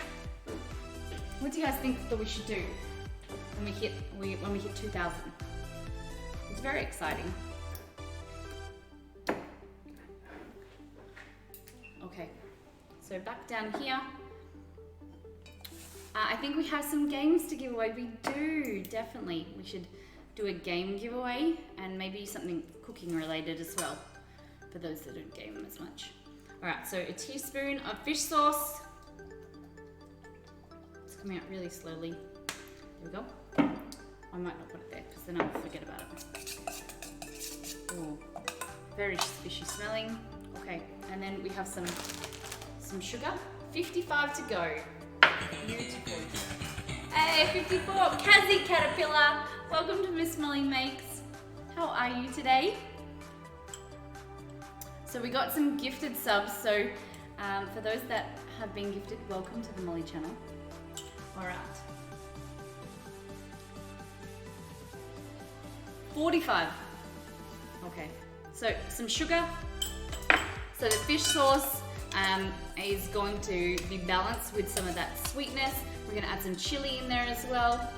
What do you guys think that we should do when we hit 2,000? It's very exciting. Okay, so back down here. I think we have some games to give away. We do, definitely. We should do a game giveaway and maybe something cooking related as well for those that don't game as much. All right, so a teaspoon of fish sauce. It's coming out really slowly. There we go. I might not put it there because then I'll forget about it. Ooh, very fishy smelling. Okay, and then we have some sugar. 55 to go. Beautiful. Hey, 54. Kazzy Caterpillar. Welcome to Miss Molly Makes. How are you today? So we got some gifted subs. So for those that have been gifted, welcome to the Molly channel. All right. 45. Okay. So some sugar. So the fish sauce is going to be balanced with some of that sweetness. We're going to add some chili in there as well.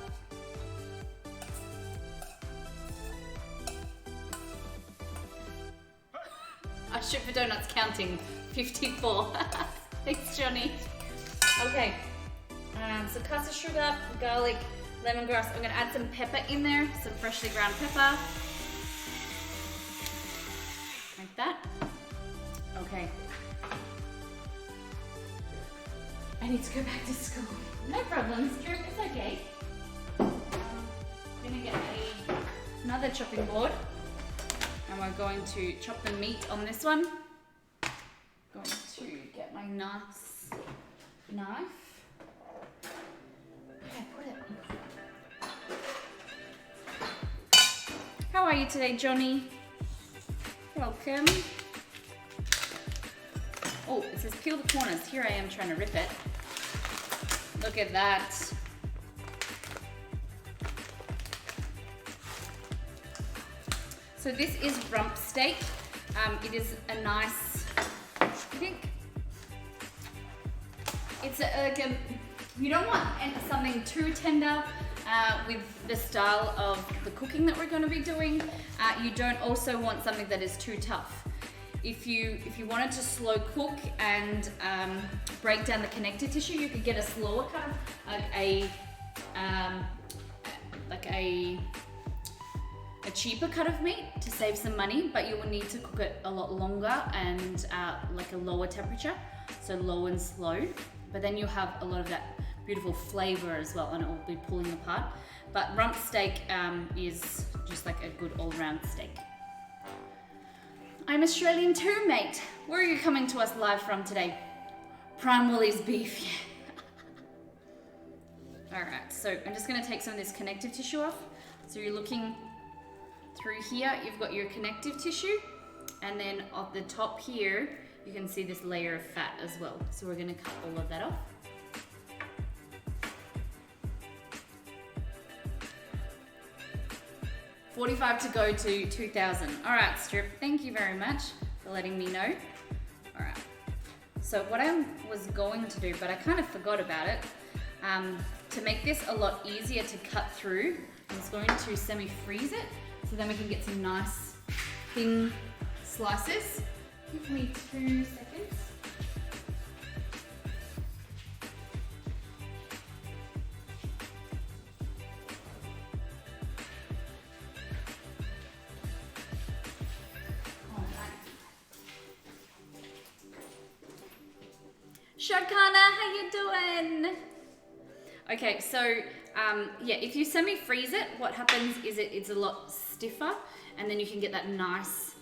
I shoot for donuts counting 54. Thanks, Johnny. Okay, so cuts of sugar, garlic, lemongrass. I'm going to add some pepper in there, some freshly ground pepper. Like that. Okay. I need to go back to school. No problem, Strip, it's okay. I'm gonna get another chopping board, and we're going to chop the meat on this one. Going to get my nice knife. Okay, put it. How are you today, Johnny? Welcome. Oh, it says peel the corners. Here I am trying to rip it. Look at that. So this is rump steak. It is a nice, I think, it's you don't want something too tender with the style of the cooking that we're going to be doing. You don't also want something that is too tough. if you wanted to slow cook and break down the connective tissue, you could get a slower cut, like a cheaper cut of meat to save some money, but you will need to cook it a lot longer and like a lower temperature, so low and slow. But then you'll have a lot of that beautiful flavor as well, and it will be pulling apart. But rump steak is just like a good all-round steak. I'm Australian too, mate. Where are you coming to us live from today? Prime Woolies beef. All right, so I'm just gonna take some of this connective tissue off. So you're looking through here, you've got your connective tissue, and then at the top here, you can see this layer of fat as well. So we're gonna cut all of that off. $45 to go to 2,000. All right, Strip, thank you very much for letting me know. All right, so what I was going to do, but I kind of forgot about it, to make this a lot easier to cut through, I'm just going to semi-freeze it, so then we can get some nice thin slices. Give me 2 seconds. Shadkana, how you doing? Okay, so yeah, if you semi-freeze it, what happens is it's a lot stiffer, and then you can get that nice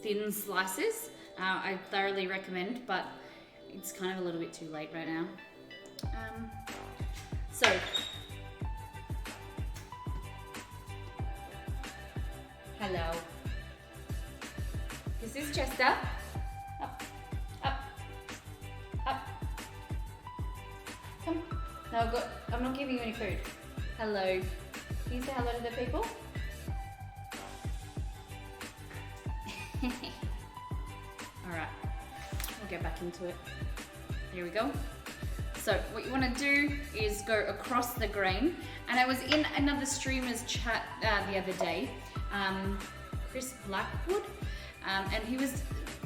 thin slices. I thoroughly recommend, but it's kind of a little bit too late right now. So hello. This is Chester. Up, up, up. Come. No, I'm not giving you any food. Hello. Can you say hello to the people? Alright, we'll get back into it. Here we go. So what you want to do is go across the grain. And I was in another streamer's chat the other day, Chris Blackwood, and he was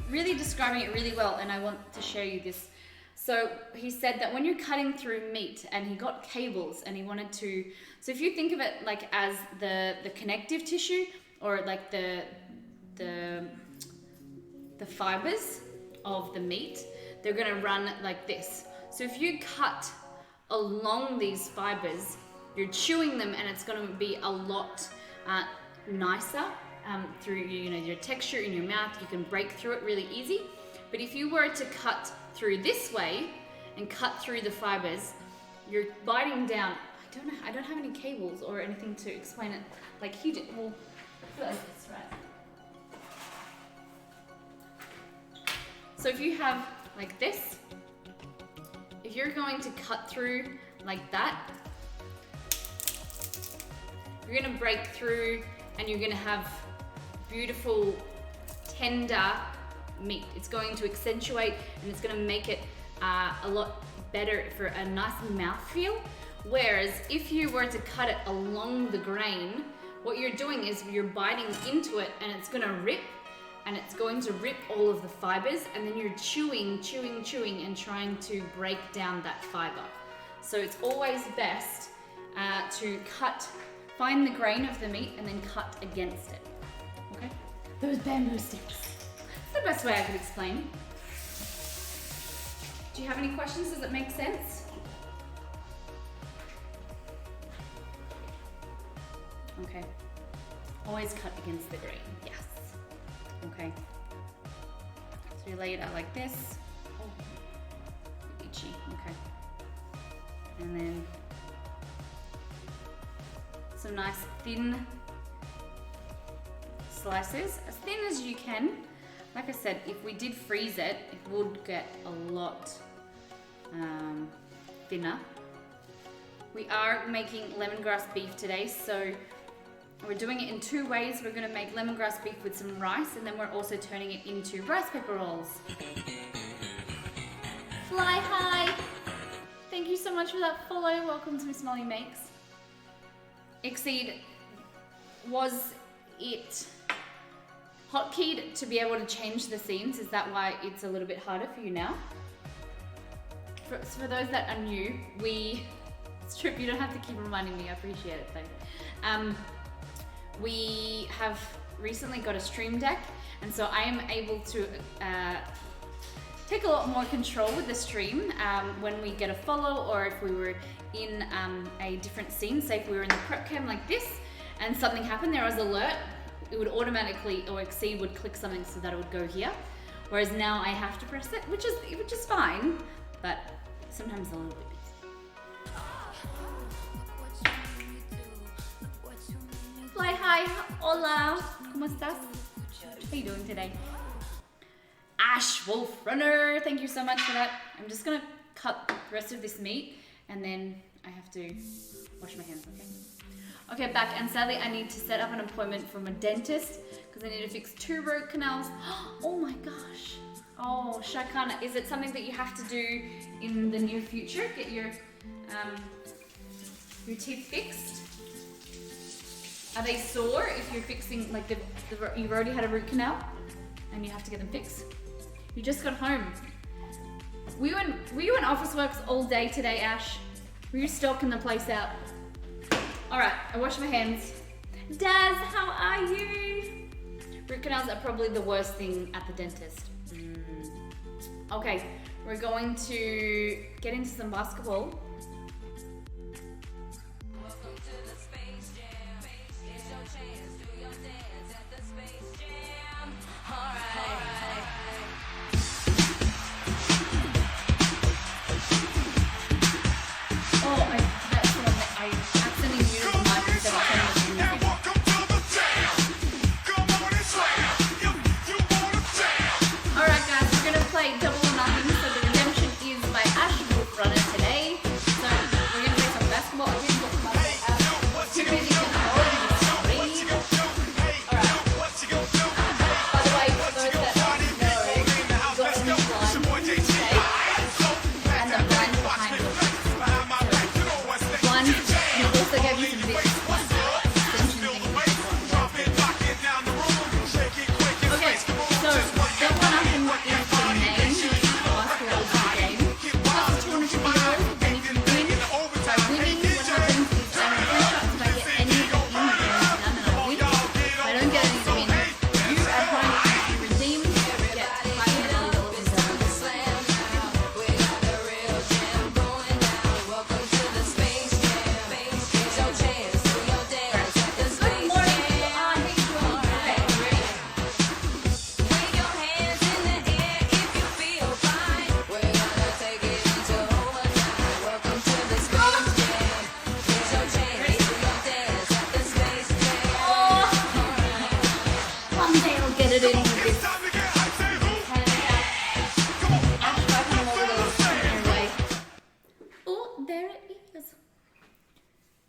really describing it really well, and I want to show you this. So he said that when you're cutting through meat, and he got cables, and he wanted to, so if you think of it like as the connective tissue, or like the fibers of the meat, they're gonna run like this. So if you cut along these fibers, you're chewing them, and it's gonna be a lot nicer through your texture in your mouth. You can break through it really easy. But if you were to cut through this way and cut through the fibers, you're biting down. I don't have any cables or anything to explain it like he did. Well, like this, right? So if you have like this, if you're going to cut through like that, you're gonna break through, and you're gonna have beautiful, tender meat. It's going to accentuate, and it's going to make it a lot better for a nice mouthfeel. Whereas if you were to cut it along the grain, what you're doing is you're biting into it, and it's going to rip, and it's going to rip all of the fibers, and then you're chewing, and trying to break down that fiber. So it's always best to find the grain of the meat and then cut against it. Okay? Those bamboo sticks. That's the best way I could explain. Do you have any questions? Does it make sense? Okay. Always cut against the grain. Yes. Okay. So you lay it out like this. Oh, itchy. Okay. And then some nice thin slices, as thin as you can. Like I said, if we did freeze it, it would get a lot thinner. We are making lemongrass beef today, so we're doing it in 2 ways. We're going to make lemongrass beef with some rice, and then we're also turning it into rice paper rolls. Fly high! Thank you so much for that follow. Welcome to Miss Molly Makes. Exceed, was it hotkeyed to be able to change the scenes. Is that why it's a little bit harder for you now? For those that are new, Strip, you don't have to keep reminding me, I appreciate it though. We have recently got a stream deck, and so I am able to take a lot more control with the stream when we get a follow, or if we were in a different scene, say if we were in the prep cam like this, and something happened, there was an alert, it would automatically, or Exceed would click something so that it would go here. Whereas now I have to press it, which is fine, but sometimes a little bit busy. Fly hi, hola, ¿cómo estás? How are you doing today? Ash Wolf Runner, thank you so much for that. I'm just gonna cut the rest of this meat and then I have to wash my hands, okay? Okay, back, and sadly I need to set up an appointment from a dentist because I need to fix 2 root canals. Oh my gosh. Oh, Shakana, is it something that you have to do in the near future? Get your teeth fixed? Are they sore if you're fixing, like you've already had a root canal and you have to get them fixed? You just got home. Were you in Officeworks all day today, Ash? Were you stalking the place out? All right, I washed my hands. Daz, how are you? Root canals are probably the worst thing at the dentist. Okay, we're going to get into some basketball.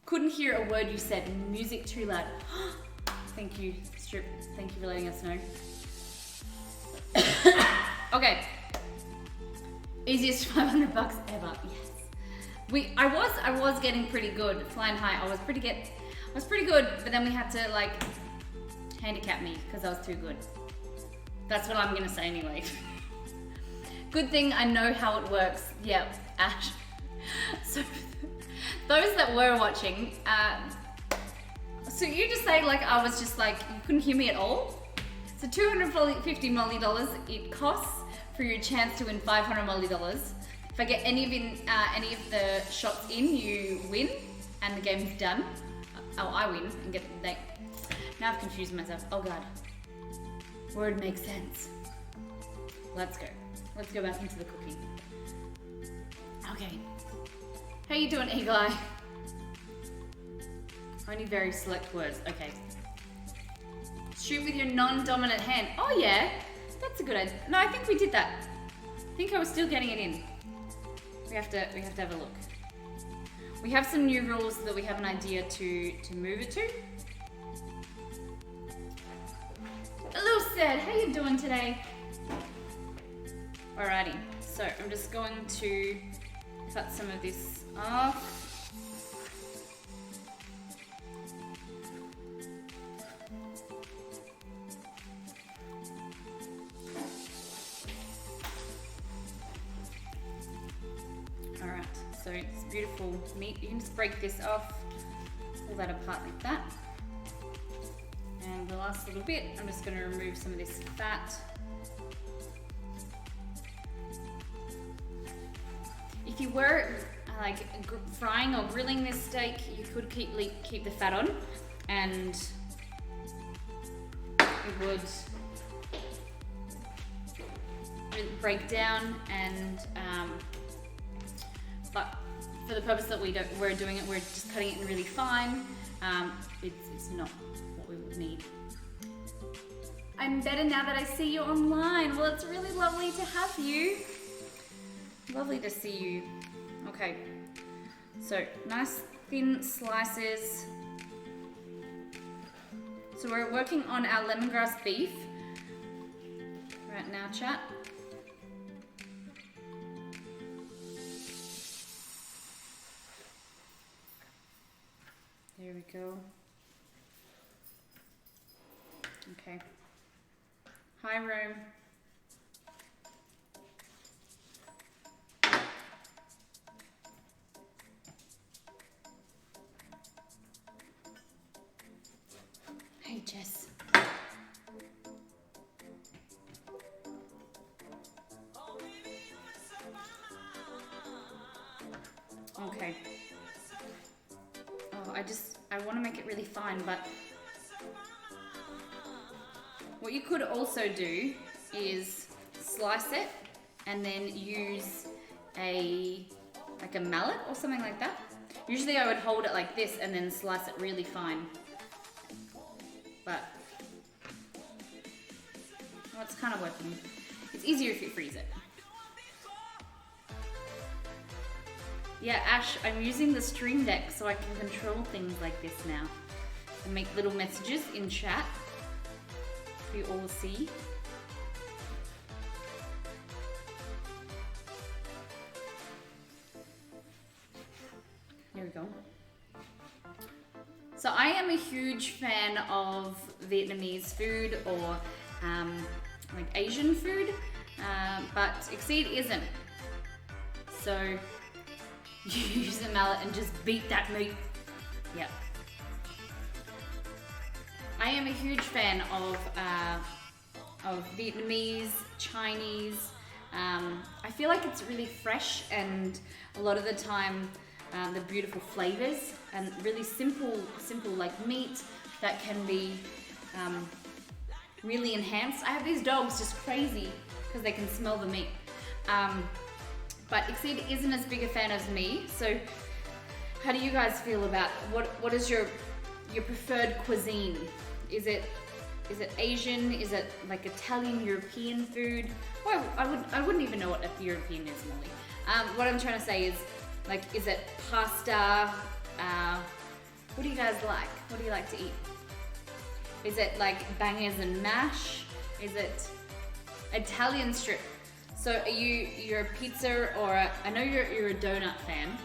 Couldn't hear a word you said. Music too loud. Thank you, Strip. Thank you for letting us know. Okay. Easiest 500 bucks ever. Yes. I was getting pretty good. Flying high. I was pretty good, but then we had to like handicap me because I was too good. That's what I'm gonna say anyway. Good thing I know how it works. Yeah, Ash. So those that were watching, so you just say like I was just like, you couldn't hear me at all? So $250 Molly it costs for your chance to win $500 Molly. If I get any of the shots in, you win and the game's done. Oh, I win and get the now I've confused myself. Oh God. Word makes sense. Let's go. Let's go back into the cooking. Okay. How you doing, Eagle Eye? Only very select words. Okay. Shoot with your non-dominant hand. Oh yeah, that's a good idea. No, I think we did that. I think I was still getting it in. We have to have a look. We have some new rules so that we have an idea to move it to. Hello, Sid. How you doing today? Alrighty. So I'm just going to cut some of this off. So it's beautiful meat. You can just break this off, pull that apart like that. And the last little bit, I'm just going to remove some of this fat. If you were like frying or grilling this steak, you could keep the fat on, and it would really break down. And but for the purpose that we're doing it, we're just cutting it in really fine. It's not what we would need. I'm better now that I see you online. Well, it's really lovely to have you. Lovely to see you. Okay, so nice thin slices. So we're working on our lemongrass beef right now, chat. There we go. Okay. Hi, Rome. Hey, Jess. Okay. Oh, I want to make it really fine, but what you could also do is slice it and then use like a mallet or something like that. Usually I would hold it like this and then slice it really fine. But well, it's kind of working. It's easier if you freeze it. Yeah, Ash, I'm using the Stream Deck so I can control things like this now. And make little messages in chat for you all to see. There we go. So I am a huge fan of Vietnamese food or like Asian food, but Exceed isn't. So you use a mallet and just beat that meat. Yep. I am a huge fan of Vietnamese, Chinese. I feel like it's really fresh, and a lot of the time the beautiful flavors and really simple like meat that can be really enhanced. I have these dogs just crazy because they can smell the meat. But Exceed isn't as big a fan as me. So how do you guys feel about what is your preferred cuisine? Is it Asian? Is it like Italian, European food? Well, I wouldn't even know what a European is, Molly. What I'm trying to say is, like, is it pasta? What do you guys like? What do you like to eat? Is it like bangers and mash? Is it Italian strip? So are you're a pizza or I know you're a donut fan.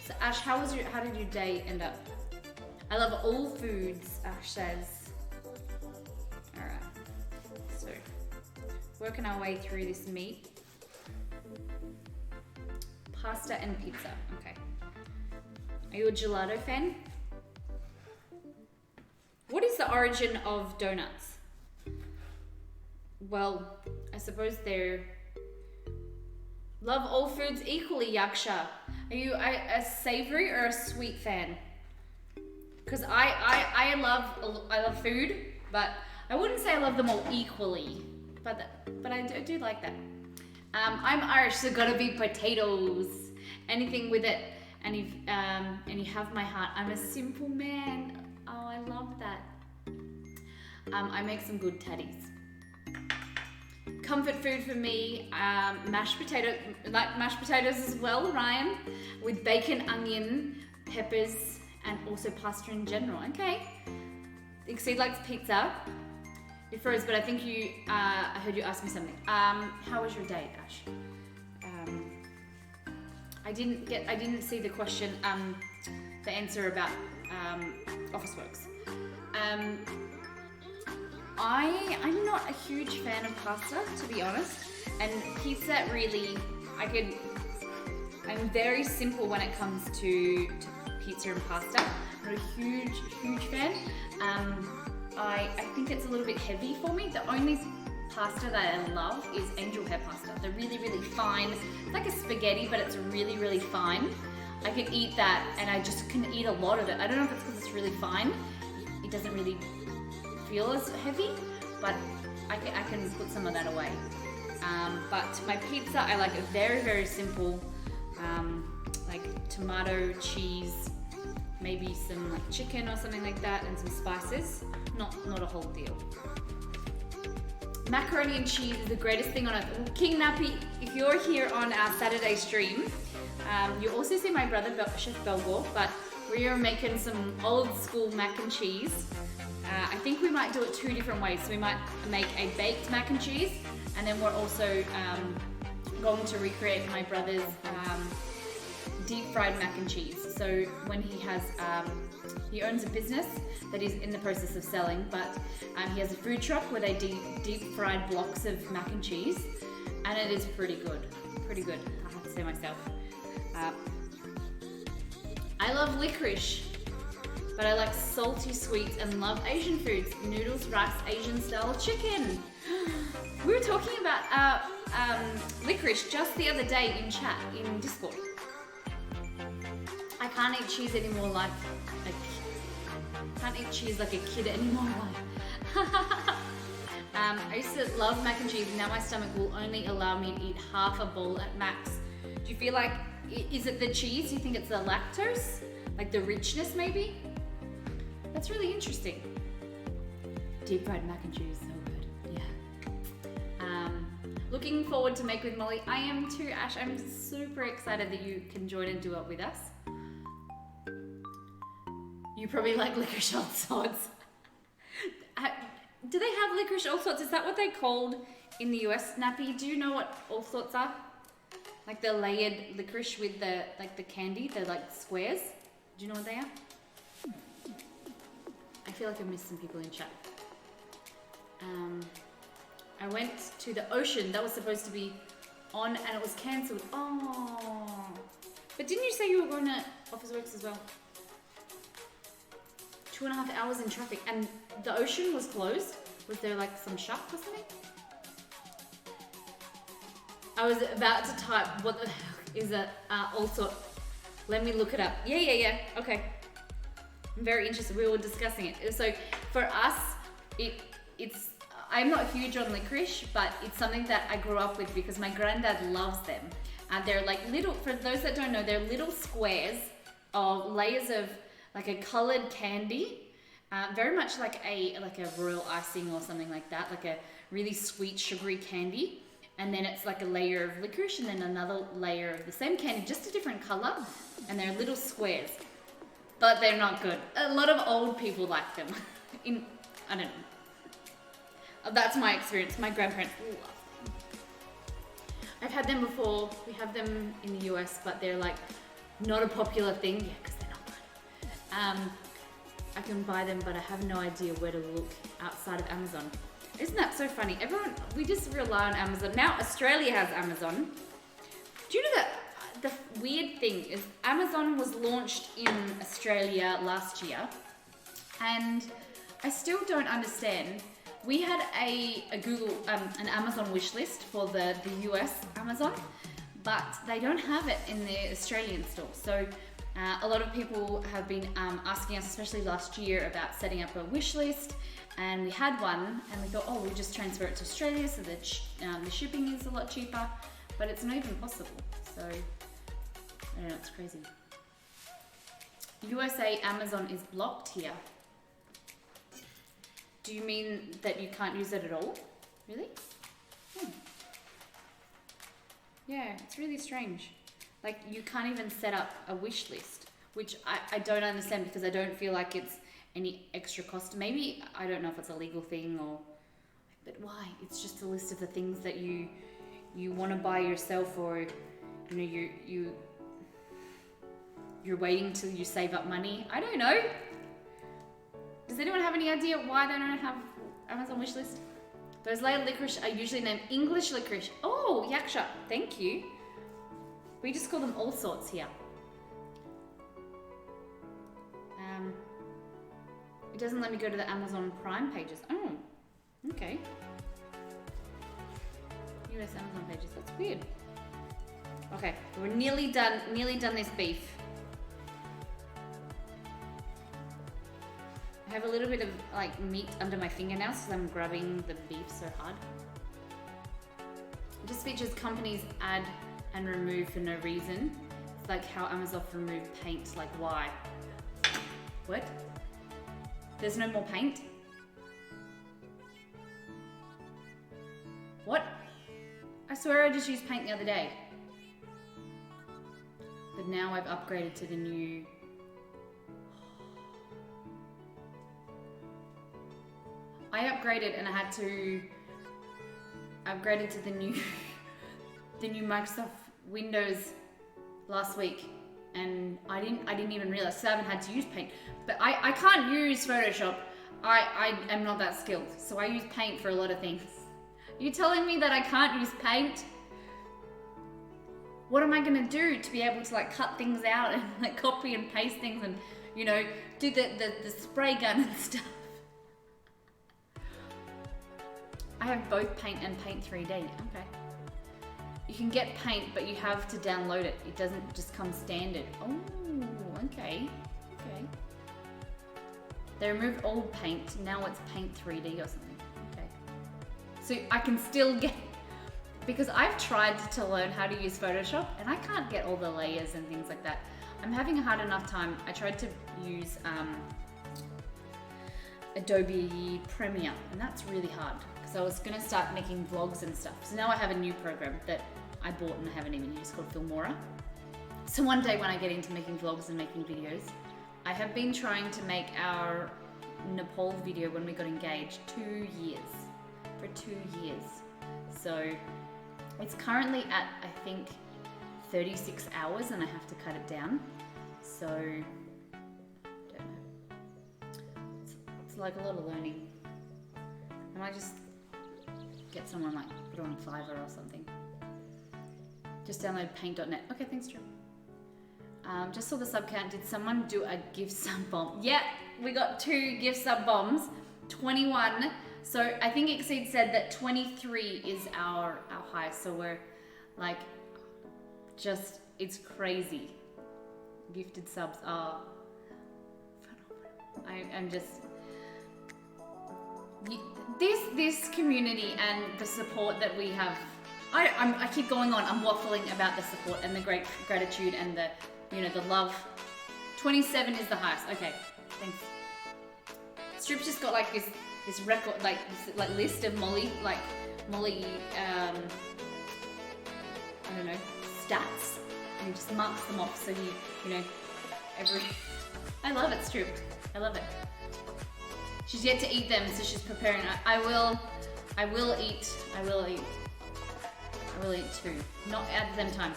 So Ash, how did your day end up? I love all foods, Ash says. Alright. So working our way through this meat. Pasta and pizza. Okay. Are you a gelato fan? What is the origin of donuts? Well, I suppose they're... Love all foods equally, Yaksha. Are you a savory or a sweet fan? Because I love food, but I wouldn't say I love them all equally. But I do like that. I'm Irish, so gotta be potatoes. Anything with it. And you have my heart. I'm a simple man. Oh, I love that. I make some good tatties. Comfort food for me, mashed potato, like mashed potatoes as well, Ryan, with bacon, onion, peppers, and also pasta in general. Okay. Exceed likes pizza. You froze, but I think I heard you ask me something. How was your day, Ash? I didn't see the question, the answer about Officeworks. I'm not a huge fan of pasta, to be honest, and pizza really, I'm very simple when it comes to pizza and pasta. I'm not a huge fan. I think it's a little bit heavy for me. The only pasta that I love is angel hair pasta. They're really fine. It's like a spaghetti, but it's really fine. I can eat that, and I just can eat a lot of it. I don't know if it's because it's really fine. It doesn't really feel as heavy, but I can put some of that away. But my pizza, I like it very simple, like tomato, cheese, maybe some like chicken or something like that, and some spices. Not a whole deal. Macaroni and cheese is the greatest thing on earth. Well, King Nappy, if you're here on our Saturday stream, you also see my brother, Chef Belgor, but we are making some old school mac and cheese. I think we might do it 2 different ways. So we might make a baked mac and cheese, and then we're also going to recreate my brother's deep fried mac and cheese. So when he owns a business that he's in the process of selling, but he has a food truck where they deep fried blocks of mac and cheese, and it is pretty good, I have to say myself. I love licorice, but I like salty sweets and love Asian foods. Noodles, rice, Asian style chicken. We were talking about licorice just the other day in chat, in Discord. I can't eat cheese anymore like can't eat cheese like a kid anymore. I used to love mac and cheese, and now my stomach will only allow me to eat half a bowl at max. Do you feel like, is it the cheese? Do you think it's the lactose? Like the richness maybe? That's really interesting. Deep fried mac and cheese, so good, yeah. Looking forward to Make with Molly. I am too, Ash. I'm super excited that you can join and do it with us. You probably like licorice all sorts. Do they have licorice all sorts? Is that what they're called in the US? Nappy, do you know what all sorts are? Like the layered licorice with the candy, the like squares. Do you know what they are? I feel like I missed some people in chat. I went to the ocean. That was supposed to be on, and it was cancelled. Oh, but didn't you say you were going to Office Works as well? 2.5 hours in traffic, and the ocean was closed. Was there like some shark or something? I was about to type, what the heck is it? Also, let me look it up. Yeah. Okay. I'm very interested. We were discussing it. So for us, it's, I'm not huge on licorice, but it's something that I grew up with because my granddad loves them. And they're like little, for those that don't know, they're little squares of layers of like a colored candy, very much like a royal icing or something like that, like a really sweet sugary candy. And then it's like a layer of licorice and then another layer of the same candy, just a different color. And they're little squares, but they're not good. A lot of old people like them. I don't know. That's my experience. My grandparents love them. I've had them before. We have them in the US, but they're like not a popular thing. Yeah, because they're not good. I can buy them, but I have no idea where to look outside of Amazon. Isn't that so funny? We just rely on Amazon. Now Australia has Amazon. Do you know that the weird thing is Amazon was launched in Australia last year, and I still don't understand. We had a Google, an Amazon wish list for the US Amazon, but they don't have it in the Australian store. So a lot of people have been asking us, especially last year, about setting up a wish list. And we had one, and we thought, oh, we'll just transfer it to Australia so that the shipping is a lot cheaper, but it's not even possible. So, I don't know, it's crazy. USA Amazon is blocked here. Do you mean that you can't use it at all? Really? Yeah, it's really strange. Like, you can't even set up a wish list, which I don't understand because I don't feel like it's any extra cost. Maybe, I don't know if it's a legal thing or, but why? It's just a list of the things that you want to buy yourself, or you know, you're waiting till you save up money. I don't know. Does anyone have any idea why they don't have Amazon wish list. Those layered licorice are usually named English licorice. Oh, Yaksha, thank you. We just call them all sorts here. It doesn't let me go to the Amazon Prime pages. Oh, okay. US Amazon pages, that's weird. Okay, we're nearly done this beef. I have a little bit of like meat under my fingernails because I'm grabbing the beef so hard. It just features companies add and remove for no reason. It's like how Amazon removed paint, like why? What? There's no more paint? What? I swear I just used paint the other day. But now I've upgraded to the new... I upgraded and I had to upgrade to the new the new Microsoft Windows last week, and I didn't even realize, so I haven't had to use paint. But I can't use Photoshop. I am not that skilled, so I use paint for a lot of things. You're telling me that I can't use paint? What am I gonna do to be able to like cut things out and like copy and paste things and, you know, do the spray gun and stuff? I have both Paint and Paint 3D. Okay. You can get Paint, but you have to download it. It doesn't just come standard. Oh, okay. Okay. They removed old Paint. Now it's Paint 3D or something. Okay. So I can still get, because I've tried to learn how to use Photoshop and I can't get all the layers and things like that. I'm having a hard enough time. I tried to use Adobe Premiere, and that's really hard because I was gonna start making vlogs and stuff. So now I have a new program that I bought and I haven't even used called Filmora. So one day when I get into making vlogs and making videos, I have been trying to make our Nepal video when we got engaged 2 years, for 2 years. So it's currently at, I think, 36 hours and I have to cut it down. So, don't know. It's like a lot of learning. I might just get someone like put it on Fiverr or something. Just download paint.net. Okay, thanks, Drew. Just saw the sub count. Did someone do a gift sub bomb? Yeah, we got 2 gift sub bombs, 21. So I think Exceed said that 23 is our highest. So we're like, just, it's crazy. Gifted subs are phenomenal. I'm just, this community and the support that we have, I keep going on, I'm waffling about the support and the great gratitude and the, you know, the love. 27 is the highest. Okay, thanks. Strip's just got like this record, like this like list of Molly, I don't know, stats, and he just marks them off so he, you know, I love it, Strip. I love it. She's yet to eat them, so she's preparing. I will eat 2, not at the same time.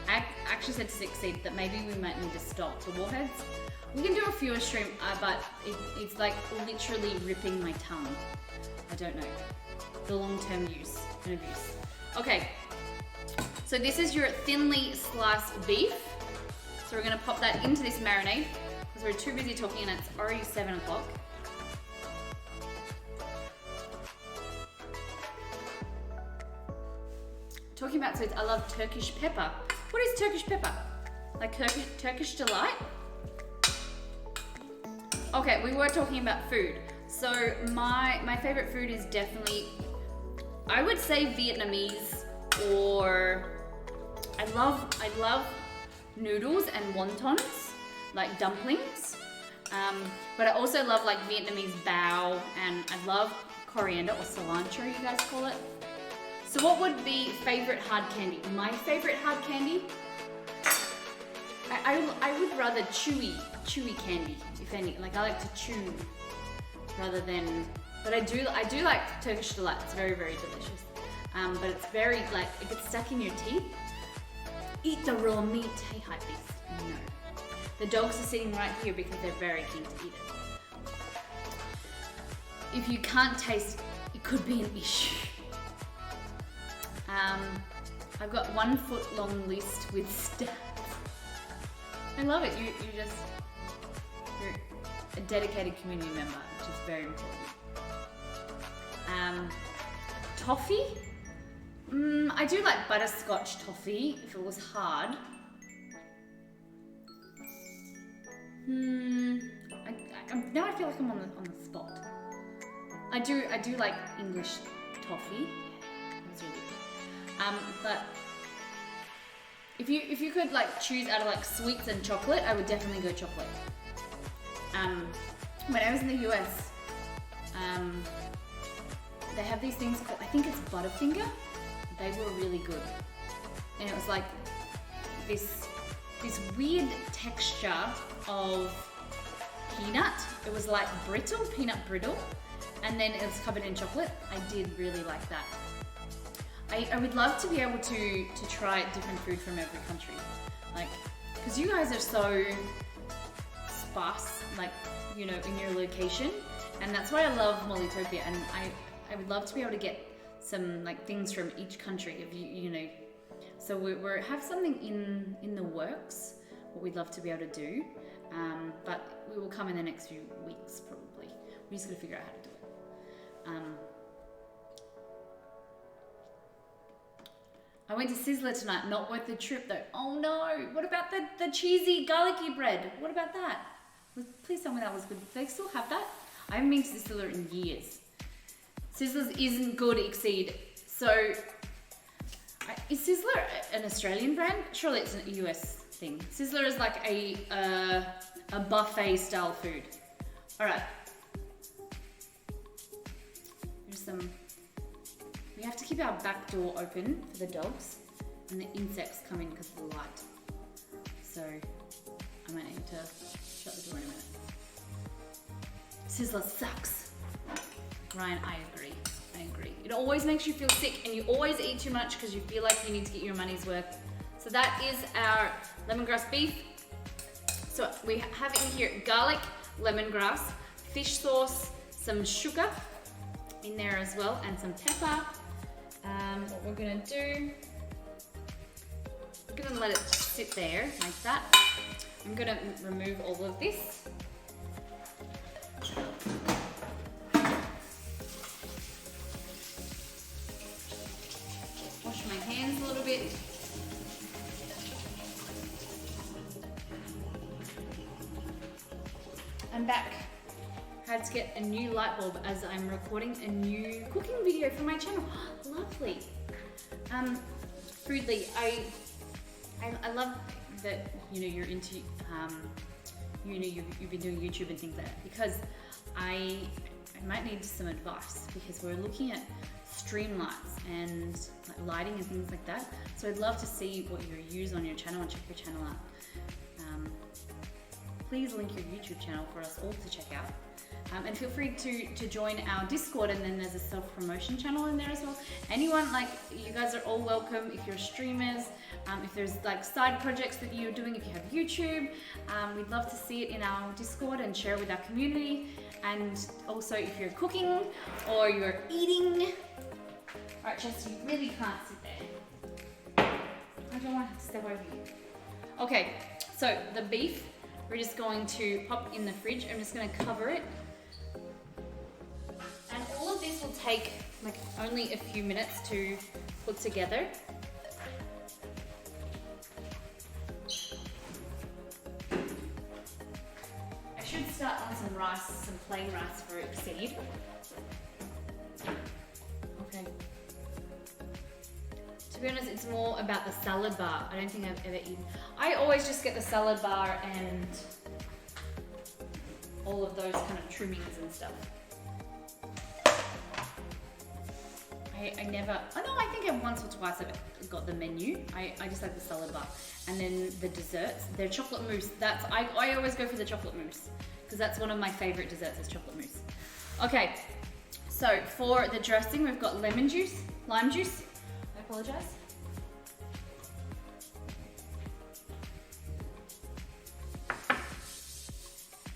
I actually said to Succeed that maybe we might need to stop the warheads. We can do a fewer shrimp, but it's like literally ripping my tongue. I don't know. The long-term use and abuse. Okay, so this is your thinly sliced beef. So we're gonna pop that into this marinade because we're too busy talking and it's already 7 o'clock. Talking about sweets, I love Turkish pepper. What is Turkish pepper? Like Turkish delight? Okay, we were talking about food. So my favorite food is definitely, I would say Vietnamese, or I love noodles and wontons, like dumplings. But I also love like Vietnamese bao, and I love coriander or cilantro, you guys call it. So what would be favorite hard candy? My favorite hard candy? I would rather chewy candy, if any. Like I like to chew rather than, but I do like Turkish delight. It's very, very delicious. But it's very like, it gets stuck in your teeth. Eat the raw meat, hey hype beast. No. The dogs are sitting right here because they're very keen to eat it. if you can't taste, it could be an issue. I've got 1 foot long list with stats. I love it. You're a dedicated community member, which is very important. Toffee. I do like butterscotch toffee if it was hard. Now I feel like I'm on the spot. I do like English toffee. That's really good. But if you could like choose out of like sweets and chocolate, I would definitely go chocolate. When I was in the US, they have these things called, I think it's Butterfinger. They were really good, and it was like this weird texture of peanut. It was like brittle, peanut brittle, and then it was covered in chocolate. I did really like that. I would love to be able to try different food from every country, like, because you guys are so sparse, like, you know, in your location, and that's why I love Mollytopia, and I would love to be able to get some like things from each country, if you know. So we have something in the works, what we'd love to be able to do, but we will come in the next few weeks probably. We're just gonna figure out how to do it. I went to Sizzler tonight, not worth the trip though. Oh no, what about the cheesy garlicky bread? What about that? Please tell me that was good. Do they still have that? I haven't been to Sizzler in years. Sizzler's isn't good, Exceed. So, is Sizzler an Australian brand? Surely it's a US thing. Sizzler is like a buffet style food. All right. Here's some. We have to keep our back door open for the dogs, and the insects come in because of the light. So, I might need to shut the door in a minute. Sizzler sucks. Ryan, I agree. It always makes you feel sick, and you always eat too much because you feel like you need to get your money's worth. So that is our lemongrass beef. So we have in here garlic, lemongrass, fish sauce, some sugar in there as well, and some pepper. What we're gonna do, we're gonna let it sit there like that. I'm gonna remove all of this. Wash my hands a little bit. I'm back. I had to get a new light bulb as I'm recording a new cooking video for my channel. Lovely. Foodly, I love that, you know, you're into you know, you've been doing YouTube and things like that, because I might need some advice, because we're looking at stream lights and like lighting and things like that. So I'd love to see what you use on your channel and check your channel out. Please link your YouTube channel for us all to check out. And feel free to join our Discord, and then there's a self-promotion channel in there as well. Anyone, like, you guys are all welcome if you're streamers, if there's like side projects that you're doing, if you have YouTube, we'd love to see it in our Discord and share it with our community. And also if you're cooking or you're eating. All right, Chester, you really can't sit there. I don't want to step over you. Okay, so the beef, we're just going to pop in the fridge. I'm just going to cover it. And all of this will take like only a few minutes to put together. I should start on some rice, some plain rice for Exceed. Okay. To be honest, it's more about the salad bar. I don't think I've ever eaten. I always just get the salad bar and all of those kind of trimmings and stuff. I never, oh no, I think once or twice I've got the menu. I just like the salad bar. And then the desserts, they're chocolate mousse. I always go for the chocolate mousse, because that's one of my favorite desserts is chocolate mousse. Okay, so for the dressing, we've got lime juice. I apologize.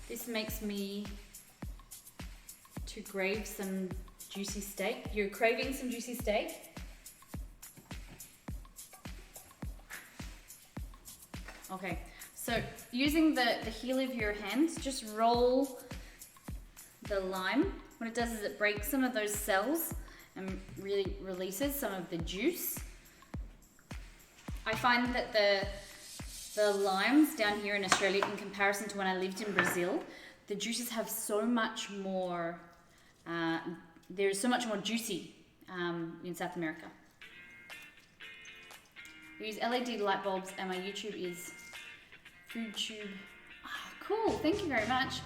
This makes me too crave some juicy steak? You're craving some juicy steak? Okay, so using the heel of your hands, just roll the lime. What it does is it breaks some of those cells and really releases some of the juice. I find that the limes down here in Australia, in comparison to when I lived in Brazil, the juices have so much more, they're so much more juicy in South America. I use LED light bulbs and my YouTube is FoodTube. Oh, cool, thank you very much.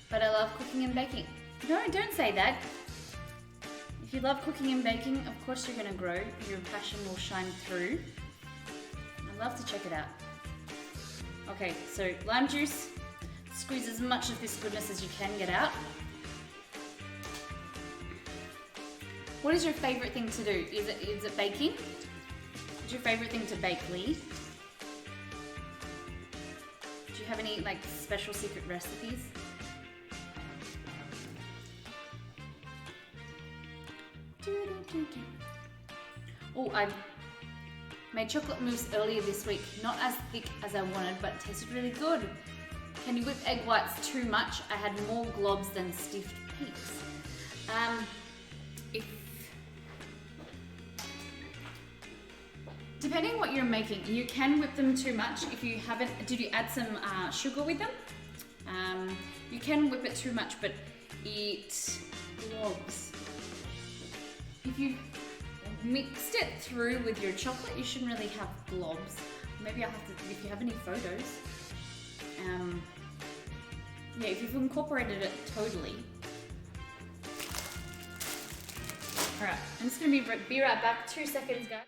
But I love cooking and baking. No, don't say that. If you love cooking and baking, of course you're gonna grow. Your passion will shine through. I'd love to check it out. Okay, so lime juice. Squeeze as much of this goodness as you can get out. What is your favorite thing to do? Is it baking? What's your favorite thing to bake, Lee? Do you have any like special secret recipes? Oh, I made chocolate mousse earlier this week. Not as thick as I wanted, but it tasted really good. Can you whip egg whites too much? I had more globs than stiff peaks. Depending what you're making, you can whip them too much. If you haven't, did you add some sugar with them? You can whip it too much, but it globs. If you mixed it through with your chocolate, you shouldn't really have globs. Maybe I'll have to, if you have any photos. Yeah, if you've incorporated it totally. All right, I'm just gonna be right back. 2 seconds, guys.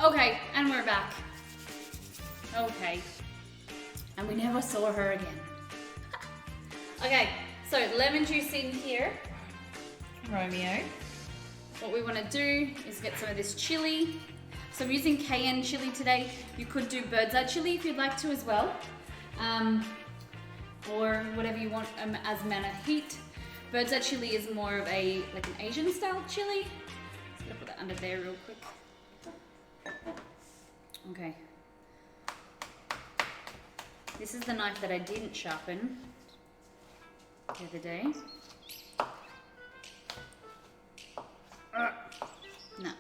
Okay, and we're back. Okay. And we never saw her again. Okay, so lemon juice in here. Romeo. What we want to do is get some of this chili. So I'm using cayenne chili today. You could do bird's eye chili if you'd like to as well. Or whatever you want as amount of heat. Bird's eye chili is more of a like an Asian style chili. Just gonna put that under there real quick. Okay. This is the knife that I didn't sharpen the other day. No.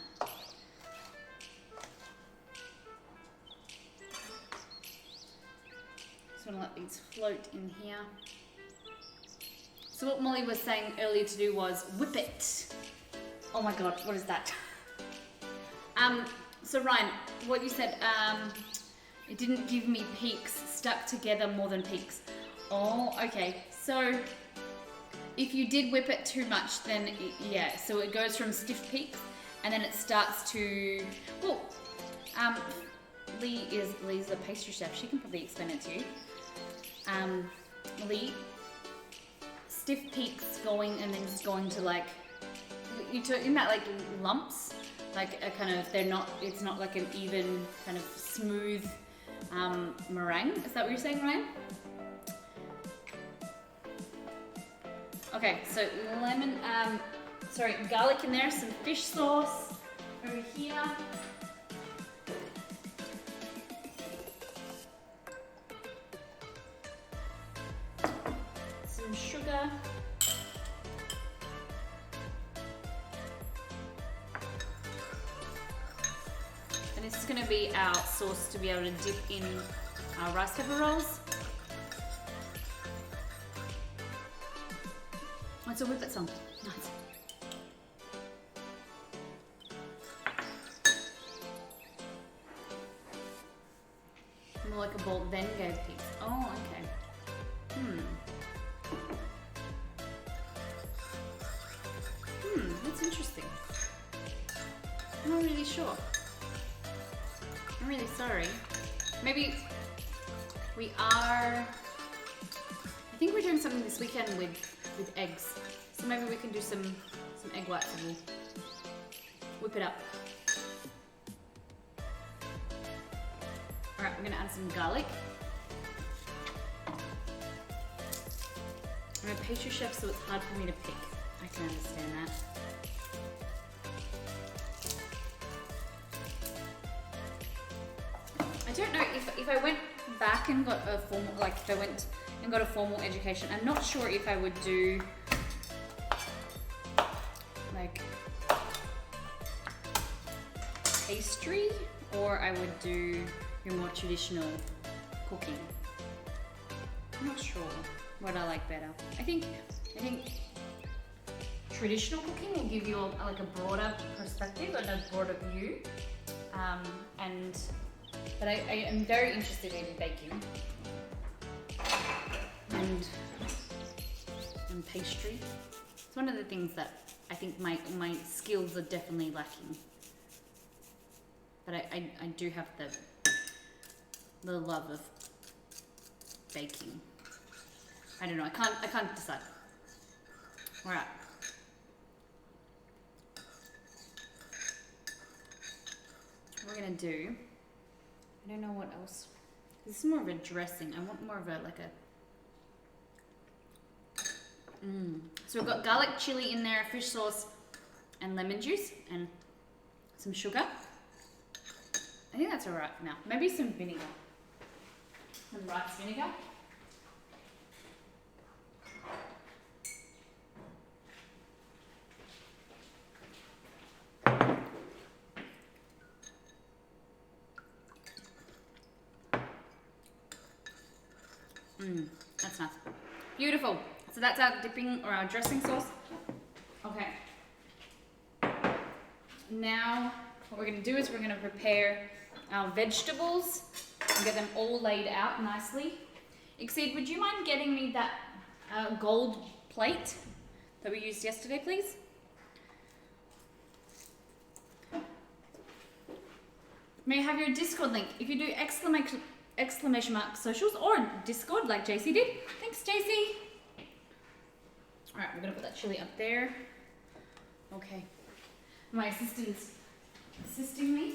Just want to let these float in here. So what Molly was saying earlier to do was whip it. Oh my god, what is that? So Ryan, what you said, it didn't give me peaks, stuck together more than peaks. Oh, okay. So if you did whip it too much, then yeah, so it goes from stiff peaks and then it starts to, well, Lee's a pastry chef. She can probably explain it to you. Lee, stiff peaks going and then just going to like, you're talking about like lumps, like a kind of, it's not like an even kind of smooth meringue. Is that what you're saying, Ryan? Okay, so garlic in there, some fish sauce over here. Some sugar. And this is going to be our sauce to be able to dip in our rice pepper rolls. It's a whippet song. Nice. More like a bowl, then go pigs. Oh, okay. That's interesting. I'm not really sure. I'm really sorry. Maybe we are... I think we're doing something this weekend with eggs. So maybe we can do some egg whites and we'll whip it up. Alright, we're gonna add some garlic. I'm a pastry chef, so it's hard for me to pick. I can understand that. I don't know if I went back and got a formal, like if I went and got a formal education, I'm not sure if I would do like pastry or I would do your more traditional cooking. I'm not sure what I like better. I think traditional cooking will give you like a broader perspective and a broader view. But I am very interested in baking and pastry. It's one of the things that I think my skills are definitely lacking. But I do have the love of baking. I don't know, I can't decide. All right. What we're gonna do, I don't know what else. This is more of a dressing. I want more of a So we've got garlic, chili in there, fish sauce, and lemon juice, and some sugar. I think that's all right for now. Maybe some vinegar, some rice vinegar. That's nice. Beautiful. So that's our dipping or our dressing sauce. Okay. Now what we're going to do is we're going to prepare our vegetables and get them all laid out nicely. Exceed, would you mind getting me that gold plate that we used yesterday, please? May I have your Discord link? If you do exclamation mark socials or Discord like JC did. Thanks, JC. All right, we're gonna put that chili up there. Okay. My assistant's assisting me.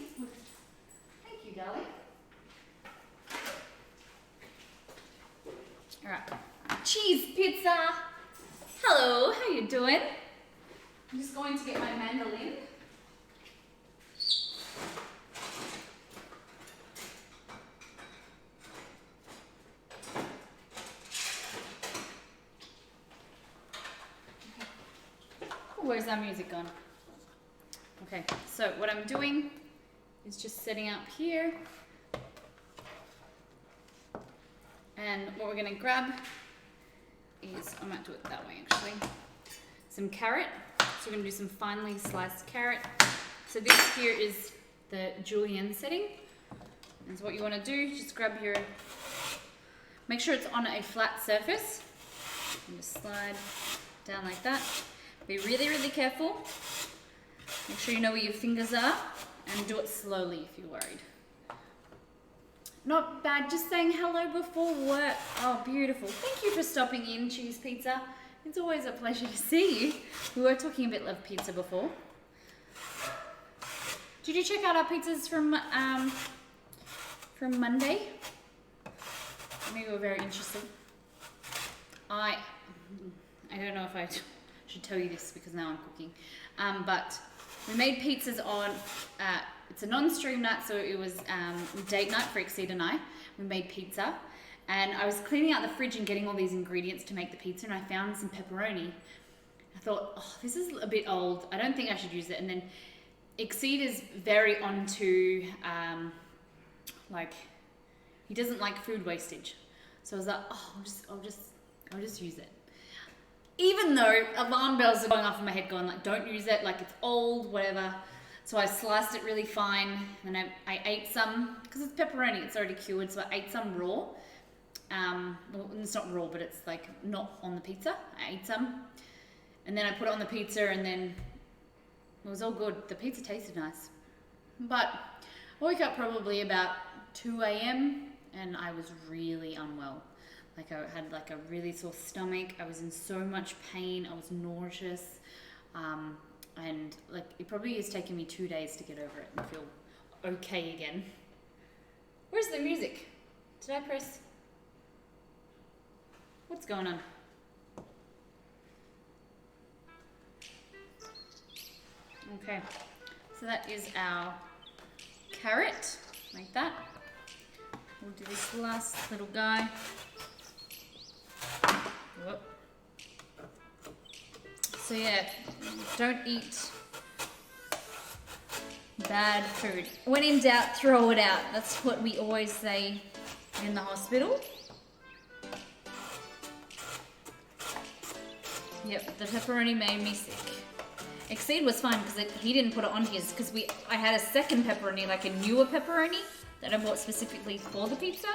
Thank you, darling. All right. Cheese pizza. Hello, how you doing? I'm just going to get my mandolin. Where's our music gone? Okay, so what I'm doing is just setting up here. And what we're gonna grab is, I might do it that way actually, some carrot. So we're gonna do some finely sliced carrot. So this here is the julienne setting. And so what you wanna do, just grab your, make sure it's on a flat surface. And just slide down like that. Be really, really careful Make sure you know where your fingers are and do it slowly if you're worried. Not bad, just saying hello before work. Oh, beautiful. Thank you for stopping in, Cheese Pizza. It's always a pleasure to see you. We were talking a bit of pizza before. Did you check out our pizzas from Monday? Maybe we're very interested. I don't know if I should tell you this because now I'm cooking. But we made pizzas on, it's a non-stream night, so it was date night for Exceed and I. We made pizza, and I was cleaning out the fridge and getting all these ingredients to make the pizza, and I found some pepperoni. I thought, oh, this is a bit old. I don't think I should use it. And then Exceed is very onto, like, he doesn't like food wastage. So I was like, oh, I'll just use it. Even though alarm bells are going off in my head going like, don't use it, like it's old, whatever. So I sliced it really fine, and I ate some, because it's pepperoni, it's already cured, so I ate some raw. Well, it's not raw, but it's like not on the pizza. I ate some, and then I put it on the pizza, and then it was all good. The pizza tasted nice. But I woke up probably about 2 a.m. and I was really unwell. Like I had like a really sore stomach. I was in so much pain. I was nauseous. And like it probably has taken me 2 days to get over it and feel okay again. Where's the music? Did I press? What's going on? Okay, so that is our carrot, like that. We'll do this last little guy. Whoop. So yeah, don't eat bad food. When in doubt, throw it out. That's what we always say in the hospital. Yep, the pepperoni made me sick. Exceed was fine because he didn't put it on his, because I had a second pepperoni, like a newer pepperoni that I bought specifically for the pizza.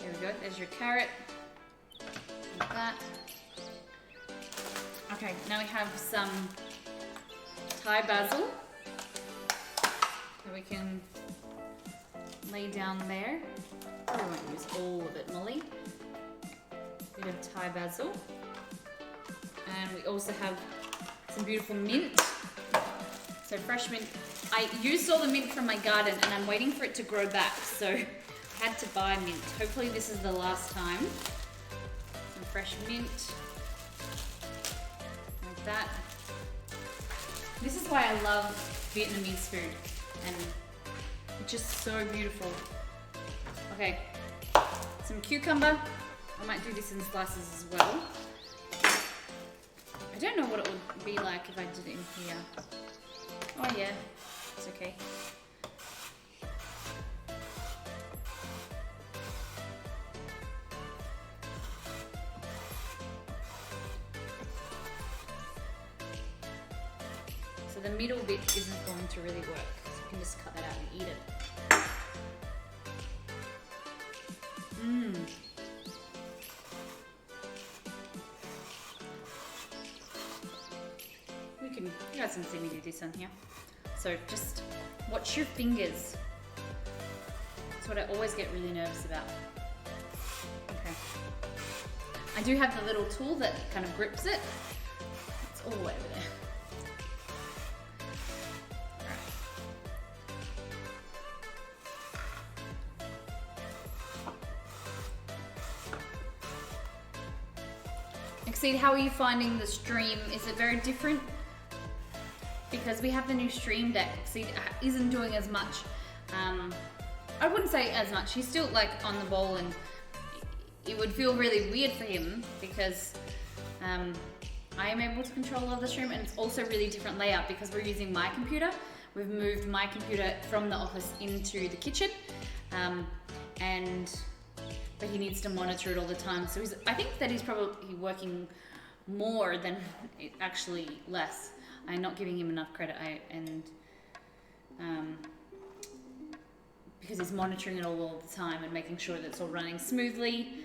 There we go, there's your carrot, like that. Okay, now we have some Thai basil that we can lay down there. I won't use all of it, Molly. Bit of Thai basil, and we also have some beautiful mint. So fresh mint. I used all the mint from my garden, and I'm waiting for it to grow back, so I had to buy mint. Hopefully this is the last time. Some fresh mint, like that. This is why I love Vietnamese food, and it's just so beautiful. Okay, some cucumber. I might do this in slices as well. I don't know what it would be like if I did it in here. Oh yeah, it's okay. So the middle bit isn't going to really work, so you can just cut that out and eat it. Mmm. You guys can see me do this on here. So just watch your fingers. That's what I always get really nervous about. Okay. I do have the little tool that kind of grips it. It's all the way over there. Alright. Exceed, how are you finding the stream? Is it very different? Because we have the new stream deck. Exceed isn't doing as much. I wouldn't say as much. He's still like on the ball, and it would feel really weird for him because I am able to control all of the stream, and it's also really different layout because we're using my computer. We've moved my computer from the office into the kitchen, but he needs to monitor it all the time. So I think that he's probably working more than actually less. I'm not giving him enough credit, because he's monitoring it all the time and making sure that it's all running smoothly.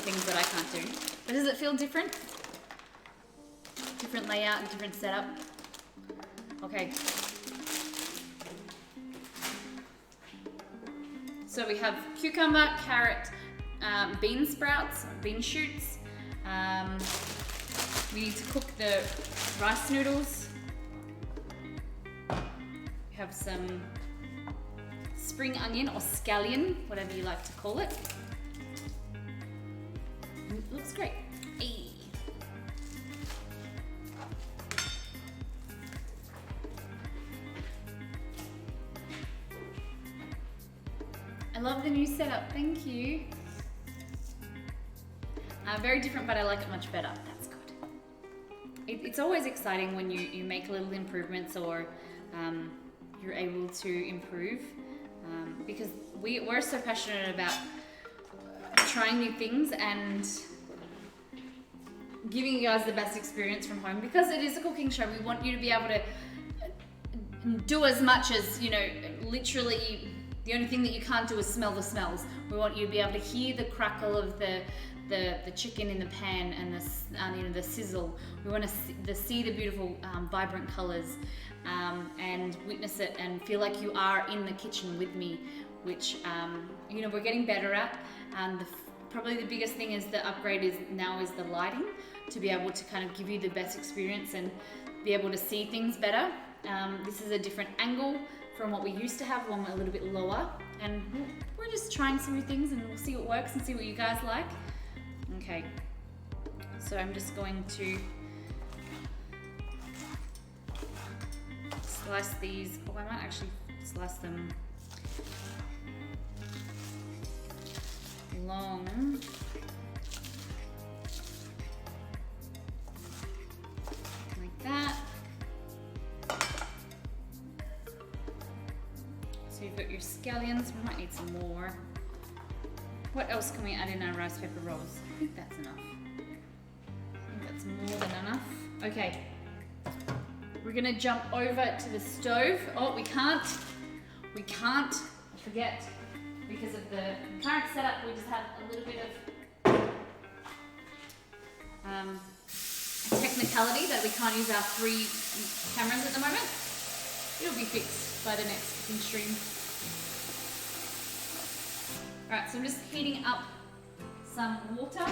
things that I can't do. But does it feel different? Different layout and different setup? Okay. So we have cucumber, carrot, bean sprouts, bean shoots. We need to cook the rice noodles. We have some spring onion or scallion, whatever you like to call it. It looks great. Hey. I love the new setup, thank you. Very different, but I like it much better. That's good. It's always exciting when you make little improvements or you're able to improve because we're so passionate about trying new things and giving you guys the best experience from home. Because it is a cooking show, we want you to be able to do as much as, you know, literally the only thing that you can't do is smell the smells. We want you to be able to hear the crackle of the chicken in the pan and the sizzle. We want to see the beautiful vibrant colors and witness it and feel like you are in the kitchen with me, which you know, we're getting better at. Probably the biggest thing is the upgrade is the lighting, to be able to kind of give you the best experience and be able to see things better. This is a different angle from what we used to have, one a little bit lower, and we're just trying some new things and we'll see what works and see what you guys like. Okay, so I'm just going to slice these. Oh, I might actually slice them long. Like that. So you've got your scallions. We might need some more. What else can we add in our rice paper rolls? I think that's enough. I think that's more than enough. Okay. We're gonna jump over to the stove. Oh, we can't forget, because of the current setup, we just have a little bit of a technicality that we can't use our 3 cameras at the moment. It'll be fixed by the next cooking stream. Alright, so I'm just heating up some water.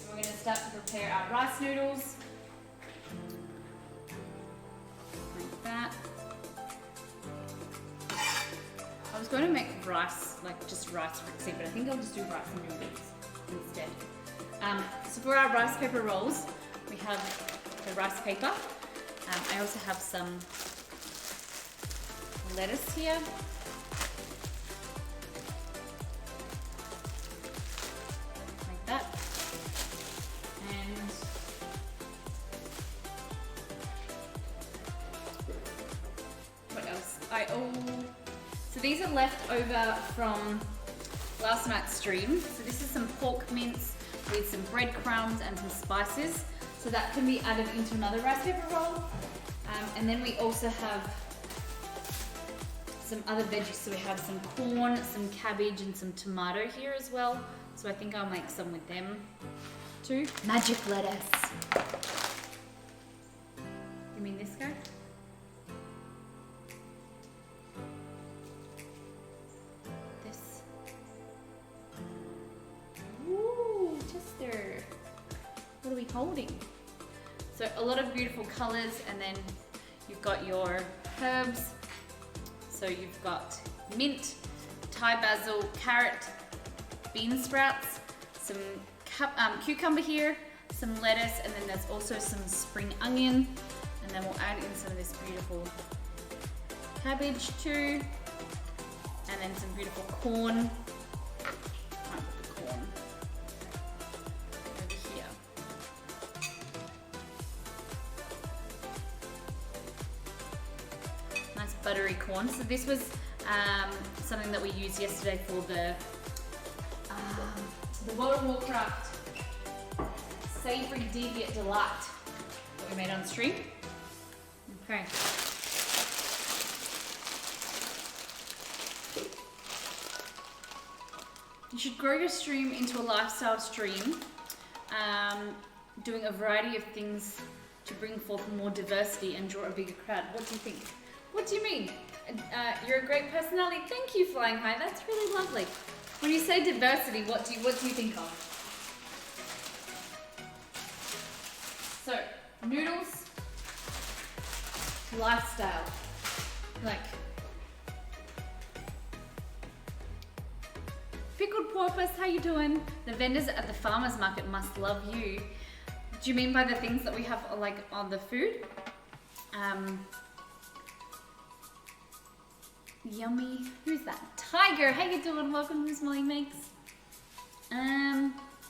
We're going to start to prepare our rice noodles. Like that. I was going to make rice, like just rice rixie, but I think I'll just do rice and noodles instead. So for our rice paper rolls, we have the rice paper. I also have some lettuce here. Like that. And what else? So these are left over from last night's stream. So this is some pork mince with some breadcrumbs and some spices. So that can be added into another rice paper roll. And then we also have some other veggies. So we have some corn, some cabbage, and some tomato here as well. So I think I'll make some with them too. Magic lettuce. You mean this guy? This. Ooh, Chester. What are we holding? So a lot of beautiful colors, and then you've got your herbs. So you've got mint, Thai basil, carrot, bean sprouts, some cucumber here, some lettuce, and then there's also some spring onion. And then we'll add in some of this beautiful cabbage too. And then some beautiful corn. I'll put the corn over here. Nice buttery corn. So this was something that we used yesterday for the World of Warcraft Savory Deviant Delight that we made on stream. Okay. You should grow your stream into a lifestyle stream, doing a variety of things to bring forth more diversity and draw a bigger crowd. What do you think? What do you mean? You're a great personality. Thank you, Flying High. That's really lovely. When you say diversity, what do you think of? So, noodles, lifestyle, like pickled porpoise. How you doing? The vendors at the farmers market must love you. Do you mean by the things that we have like on the food? Yummy. Who's that? Tiger. How you doing? Welcome to Molly Makes.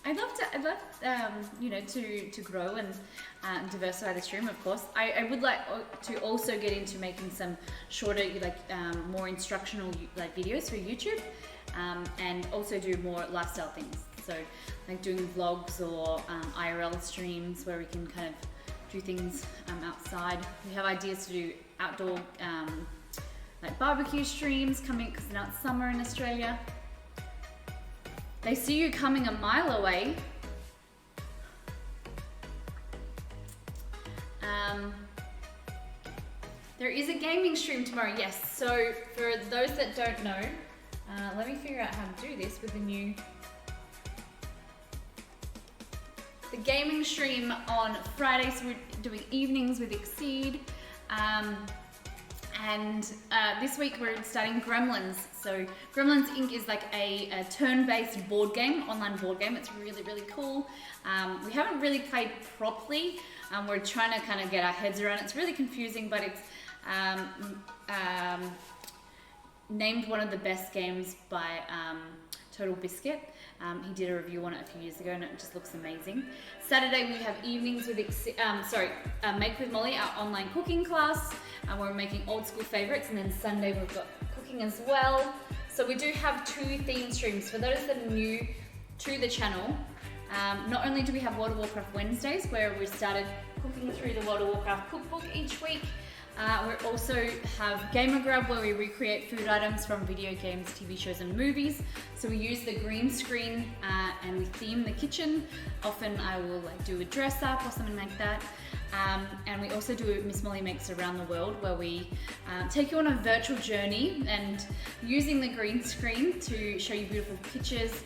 I'd love you know, to grow and diversify the stream, of course. I would like to also get into making some shorter, like more instructional like videos for YouTube, and also do more lifestyle things. So like doing vlogs or IRL streams where we can kind of do things outside. We have ideas to do outdoor like barbecue streams coming, because now it's summer in Australia. They see you coming a mile away. There is a gaming stream tomorrow, yes. So for those that don't know, let me figure out how to do this with the gaming stream on Fridays. We're doing evenings with Exceed. And this week we're starting Gremlins. So Gremlins Inc. is like a turn-based board game, online board game. It's really, really cool. We haven't really played properly. We're trying to kind of get our heads around it. It's really confusing, but it's named one of the best games by Total Biscuit. He did a review on it a few years ago and it just looks amazing. Saturday we have evenings with Make with Molly, our online cooking class. We're making old school favorites, and then Sunday we've got cooking as well. So we do have 2 theme streams. For those that are new to the channel, not only do we have World of Warcraft Wednesdays, where we started cooking through the World of Warcraft cookbook each week, we also have Gamer Grab, where we recreate food items from video games, TV shows and movies. So we use the green screen and we theme the kitchen. Often I will like do a dress up or something like that. And we also do Miss Molly Makes Around the World, where we take you on a virtual journey and using the green screen to show you beautiful pictures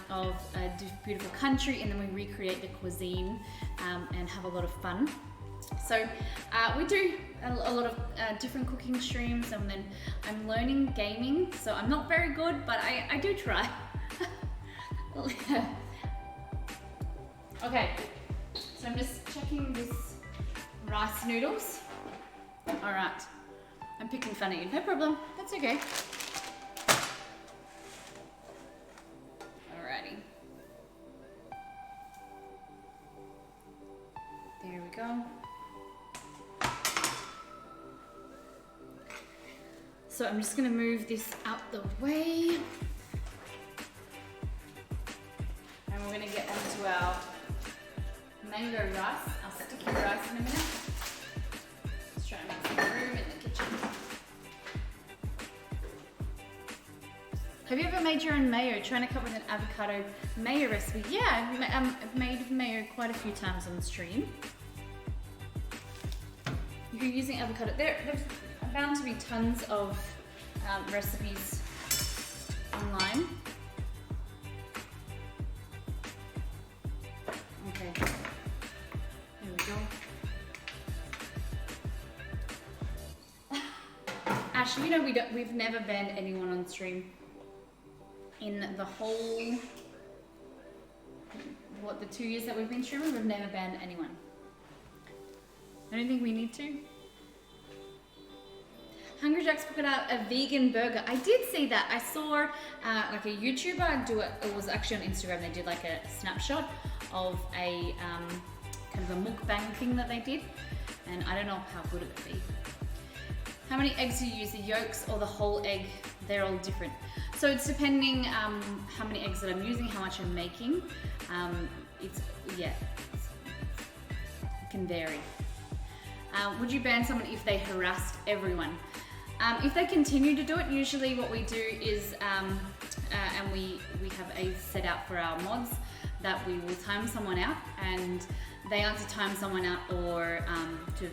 of a beautiful country, and then we recreate the cuisine and have a lot of fun. So we do a lot of different cooking streams, and then I'm learning gaming, so I'm not very good, but I do try. Okay, so I'm just checking this rice noodles. All right, I'm picking fun at you, no problem, that's okay. Alrighty. There we go. So I'm just gonna move this out the way. And we're gonna get onto our mango rice, our sticky rice in a minute. Let's try and make some room in the kitchen. Have you ever made your own mayo? Trying to come up with an avocado mayo recipe? Yeah, I've made mayo quite a few times on the stream. If you're using avocado, there's bound to be tons of recipes online. Okay, there we go. Ash, you know we've never banned anyone on stream in the whole, the 2 years that we've been streaming. We've never banned anyone. I don't think we need to. Hungry Jack's put out a vegan burger. I did see that. I saw like a YouTuber do it. It was actually on Instagram. They did like a snapshot of a kind of a mukbang thing that they did, and I don't know how good it would be. How many eggs do you use? The yolks or the whole egg? They're all different. So it's depending how many eggs that I'm using, how much I'm making. It can vary. Would you ban someone if they harassed everyone? If they continue to do it, usually what we do is and we have a set out for our mods that we will time someone out, and they aren't to time someone out or to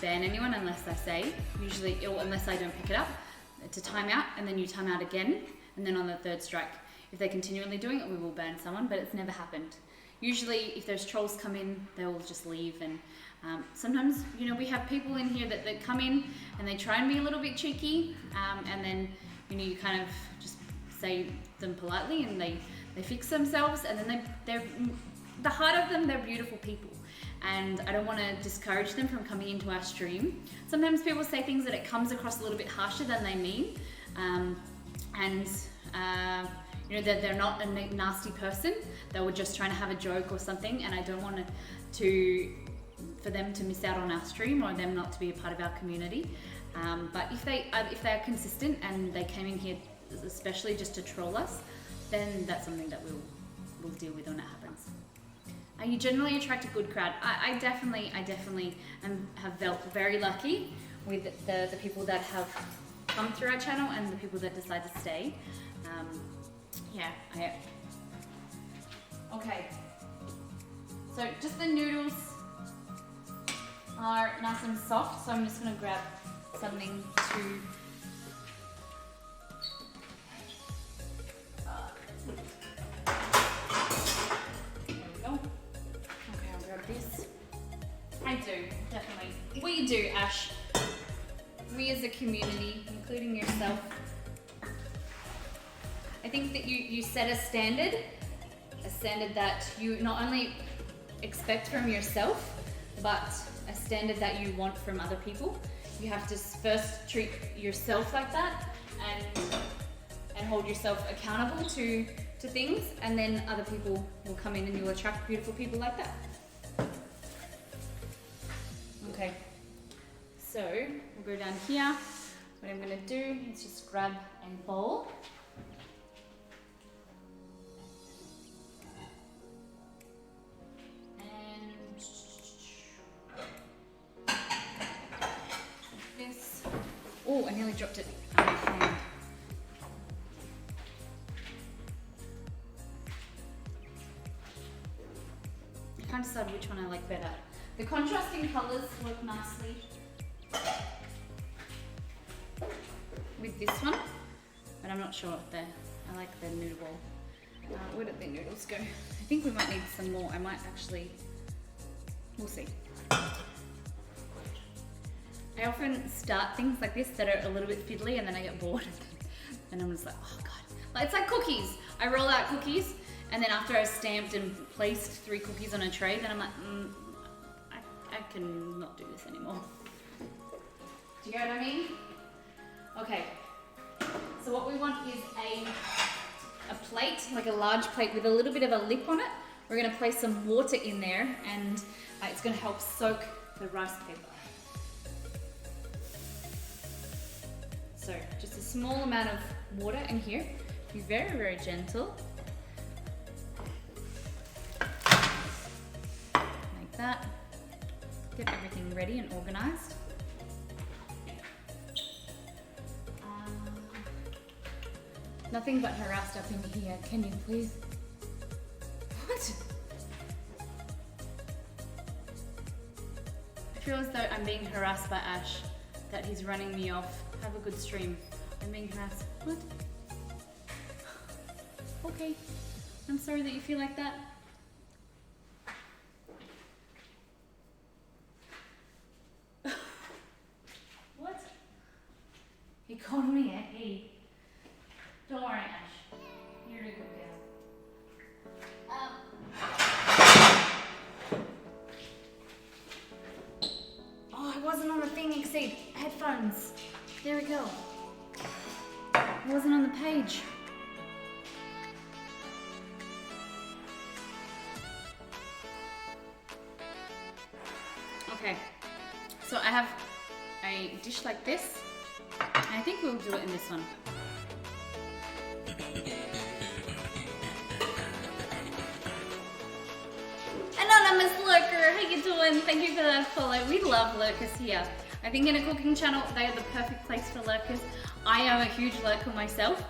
ban anyone unless I say, usually, or unless I don't pick it up, to time out, and then you time out again, and then on the third strike, if they're continually doing it, we will ban someone, but it's never happened. Usually, if those trolls come in, they will just leave, and sometimes, you know, we have people in here that come in and they try and be a little bit cheeky, and then, you know, you kind of just say them politely, and they fix themselves, and then they're the heart of them, they're beautiful people. And I don't want to discourage them from coming into our stream. Sometimes people say things that it comes across a little bit harsher than they mean. You know, that they're not a nasty person. They were just trying to have a joke or something, and I don't want for them to miss out on our stream or them not to be a part of our community. But if they are consistent and they came in here especially just to troll us, then that's something that we'll deal with when it happens. You generally attract a good crowd. I definitely have felt very lucky with the people that have come through our channel and the people that decide to stay. Okay. So just the noodles are nice and soft, so I'm just gonna grab something to we do, Ash. We as a community, including yourself. I think that you set a standard that you not only expect from yourself, but a standard that you want from other people. You have to first treat yourself like that and hold yourself accountable to things, and then other people will come in and you'll attract beautiful people like that. Okay, so we'll go down here. What I'm going to do is just grab a bowl. And this. Oh, I nearly dropped it out of my hand. I can't decide which one I like better. The contrasting colours work nicely with this one, but I'm not sure. I like the noodle bowl. Where did the noodles go? I think we might need some more. I might actually, we'll see. I often start things like this that are a little bit fiddly, and then I get bored and I'm just like, oh God. It's like cookies. I roll out cookies, and then after I've stamped and placed 3 cookies on a tray, then I'm like, I can not do this anymore. Do you know what I mean? Okay, so what we want is a plate, like a large plate with a little bit of a lip on it. We're gonna place some water in there, and it's gonna help soak the rice paper. So just a small amount of water in here. Be very, very gentle. Like that. Get everything ready and organized. Nothing but harassed up in here. Can you please? What? I feel as though I'm being harassed by Ash, that he's running me off. Have a good stream. I'm being harassed. What? Okay. I'm sorry that you feel like that. What? He called me a he. Don't worry, Ash. You're a good girl. Oh, it wasn't on the thing, exceed. Headphones. There we go. It wasn't on the page. Okay, so I have a dish like this, and I think we'll do it in this one. Anonymous Lurker, how you doing? Thank you for that follow. We love lurkers here. I think in a cooking channel, they are the perfect place for lurkers. I am a huge lurker myself,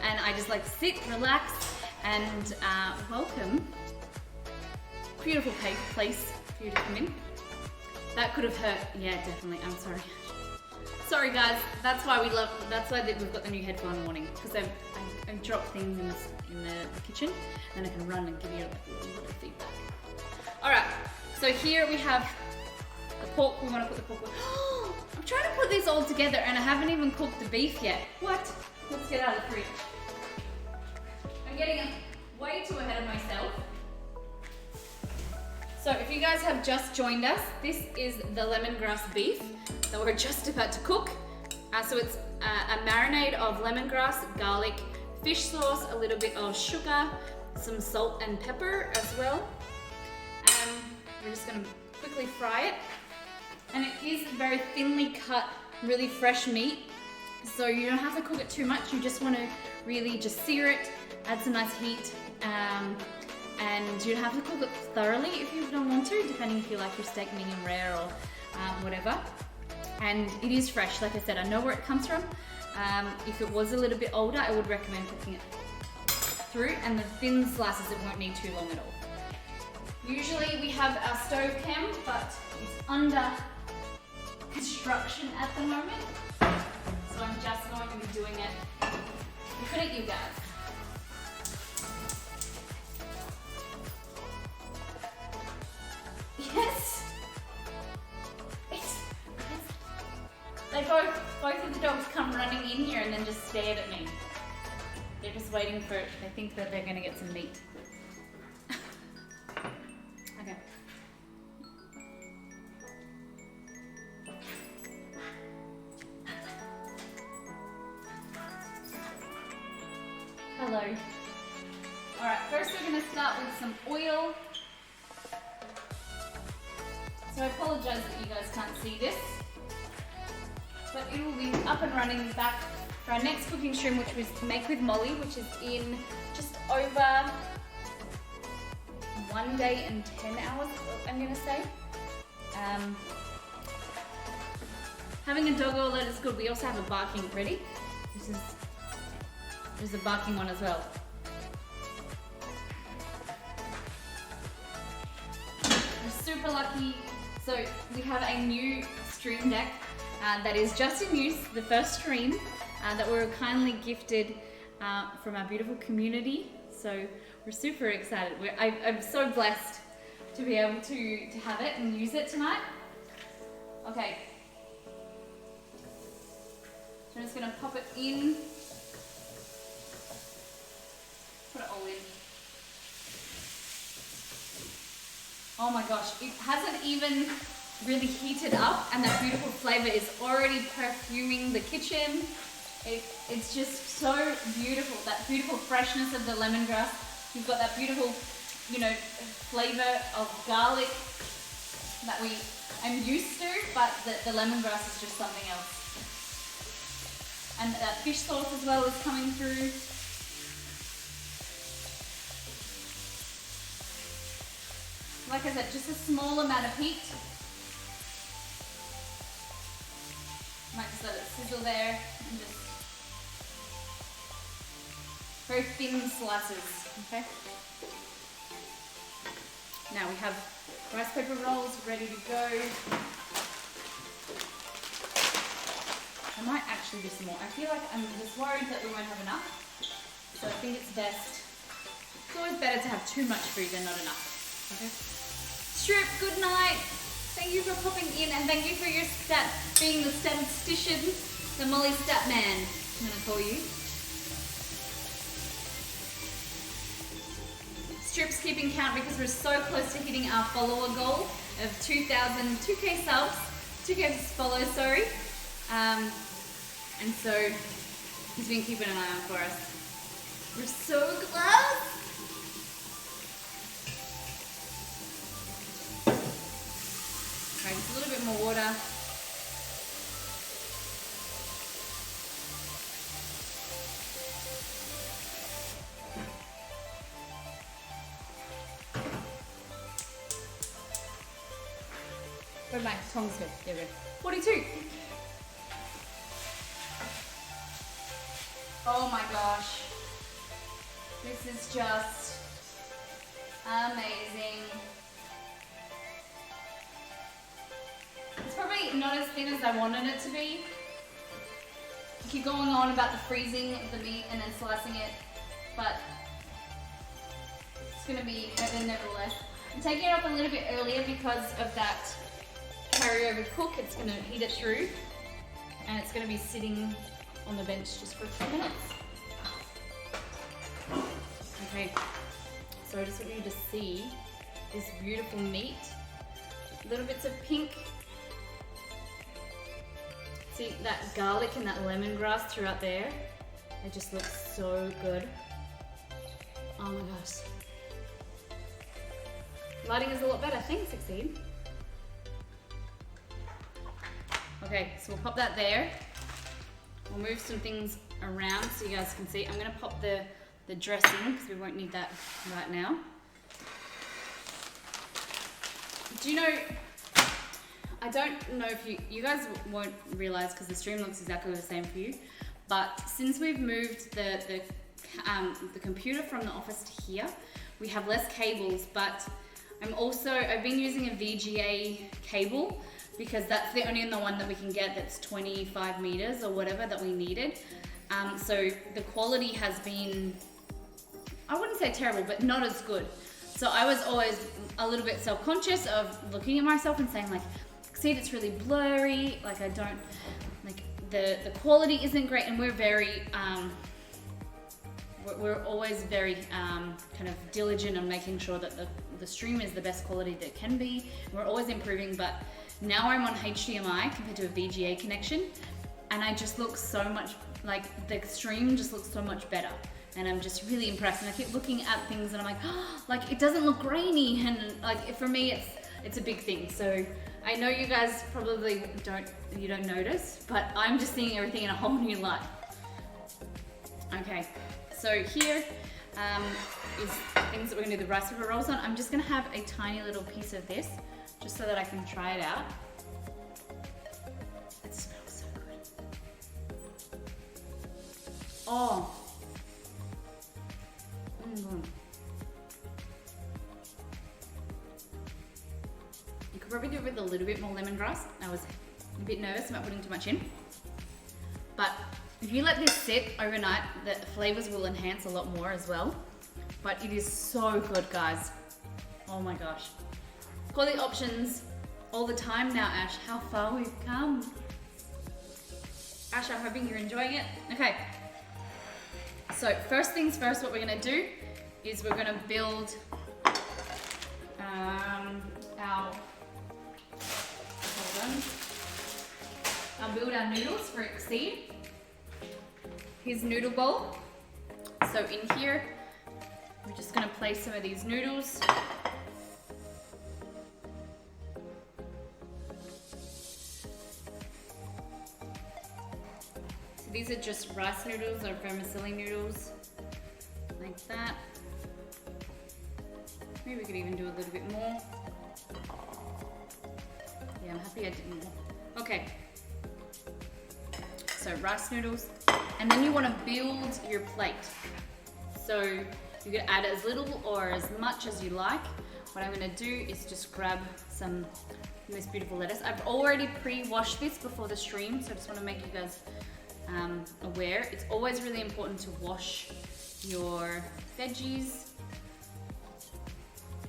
and I just like sit, relax, and welcome. Beautiful place for you to come in. That could have hurt. Yeah, definitely. I'm sorry. Sorry guys, that's why we've got the new headphone warning, because I drop things in the kitchen, and I can run and give you a little bit of feedback. Alright, so here we have the pork. We want to put the pork. I'm trying to put this all together and I haven't even cooked the beef yet. What? Let's get out of the fridge. I'm getting way too ahead of myself. So if you guys have just joined us, this is the lemongrass beef that we're just about to cook. So it's a marinade of lemongrass, garlic, fish sauce, a little bit of sugar, some salt and pepper as well. We're just gonna quickly fry it. And it is very thinly cut, really fresh meat. So you don't have to cook it too much. You just wanna really just sear it, add some nice heat. And you don't have to cook it thoroughly if you don't want to, depending if you like your steak medium rare or whatever. And it is fresh, like I said, I know where it comes from. If it was a little bit older, I would recommend cooking it through, and the thin slices, it won't need too long at all. Usually we have our stove cam, but it's under construction at the moment. So I'm just going to be doing it in front of you guys. Yes! They both of the dogs come running in here and then just stared at me. They're just waiting for it. They think that they're gonna get some meat. Okay. Hello. Alright, first we're gonna start with some oil. So I apologize that you guys can't see this, but it will be up and running back for our next cooking stream, which was Make with Molly, which is in just over 1 day and 10 hours, I'm gonna say. Having a dog alert is good. We also have a barking ready. There's a barking one as well. We're super lucky. So we have a new stream deck that is just in use, the first stream that we were kindly gifted from our beautiful community. So we're super excited. I'm so blessed to be able to have it and use it tonight. Okay. So I'm just gonna pop it in. Put it all in. Oh my gosh, it hasn't even really heated up, and that beautiful flavor is already perfuming the kitchen. It's just so beautiful, that beautiful freshness of the lemongrass. You've got that beautiful, flavor of garlic that I'm used to, but the lemongrass is just something else. And that fish sauce as well is coming through. Like I said, just a small amount of heat. Might just let it sizzle there and just very thin slices, okay? Now we have rice paper rolls ready to go. I might actually do some more. I feel like I'm just worried that we won't have enough. So I think it's best. It's always better to have too much food than not enough. Okay. Strip, good night. Thank you for popping in, and thank you for your being the statistician, the Molly Stat Man, I'm gonna call you. Strip's keeping count because we're so close to hitting our follower goal of 2K subs, 2K followers, sorry. And so he's been keeping an eye out for us. We're so close. Okay, just a little bit more water. We're did my tongs go? There we go. 42. Oh my gosh. This is just amazing. It's probably not as thin as I wanted it to be. I keep going on about the freezing of the meat and then slicing it, but it's gonna be better nevertheless. I'm taking it off a little bit earlier because of that carryover cook. It's gonna heat it through and it's gonna be sitting on the bench just for a few minutes. Okay, so I just want you to see this beautiful meat. Little bits of pink. See that garlic and that lemongrass throughout there? It just looks so good. Oh my gosh. Lighting is a lot better. Thanks, Succeed. Okay, so we'll pop that there. We'll move some things around so you guys can see. I'm gonna pop the dressing because we won't need that right now. Do you know, I don't know if you guys won't realize because the stream looks exactly the same for you, but since we've moved the computer from the office to here, we have less cables, but I've been using a VGA cable because that's the only one that we can get that's 25 meters or whatever that we needed. So the quality has been, I wouldn't say terrible, but not as good. So I was always a little bit self-conscious of looking at myself and saying like, see, it's really blurry, like I don't, like the quality isn't great, and we're very, we're always very kind of diligent on making sure that the stream is the best quality that it can be. We're always improving, but now I'm on HDMI compared to a VGA connection, and I just look so much, like the stream just looks so much better. And I'm just really impressed, and I keep looking at things and I'm like, oh, like it doesn't look grainy, and like for me it's a big thing. So I know you guys probably don't notice, but I'm just seeing everything in a whole new light. Okay, so here is things that we're gonna do the rice paper rolls on. I'm just gonna have a tiny little piece of this just so that I can try it out. It smells so good. Oh. You could probably do it with a little bit more lemongrass. I was a bit nervous about putting too much in. But if you let this sit overnight, the flavors will enhance a lot more as well. But it is so good, guys. Oh my gosh. Quality options all the time now, Ash. How far we've come. Ash, I'm hoping you're enjoying it. Okay. So first things first, what we're gonna do is we're gonna build our noodles for Exceed. His noodle bowl. So in here, we're just gonna place some of these noodles. So these are just rice noodles or vermicelli noodles, like that. Maybe we could even do a little bit more. Yeah, I'm happy I did more. Okay. So rice noodles. And then you want to build your plate. So you can add as little or as much as you like. What I'm going to do is just grab some of this beautiful lettuce. I've already pre-washed this before the stream, so I just want to make you guys aware. It's always really important to wash your veggies,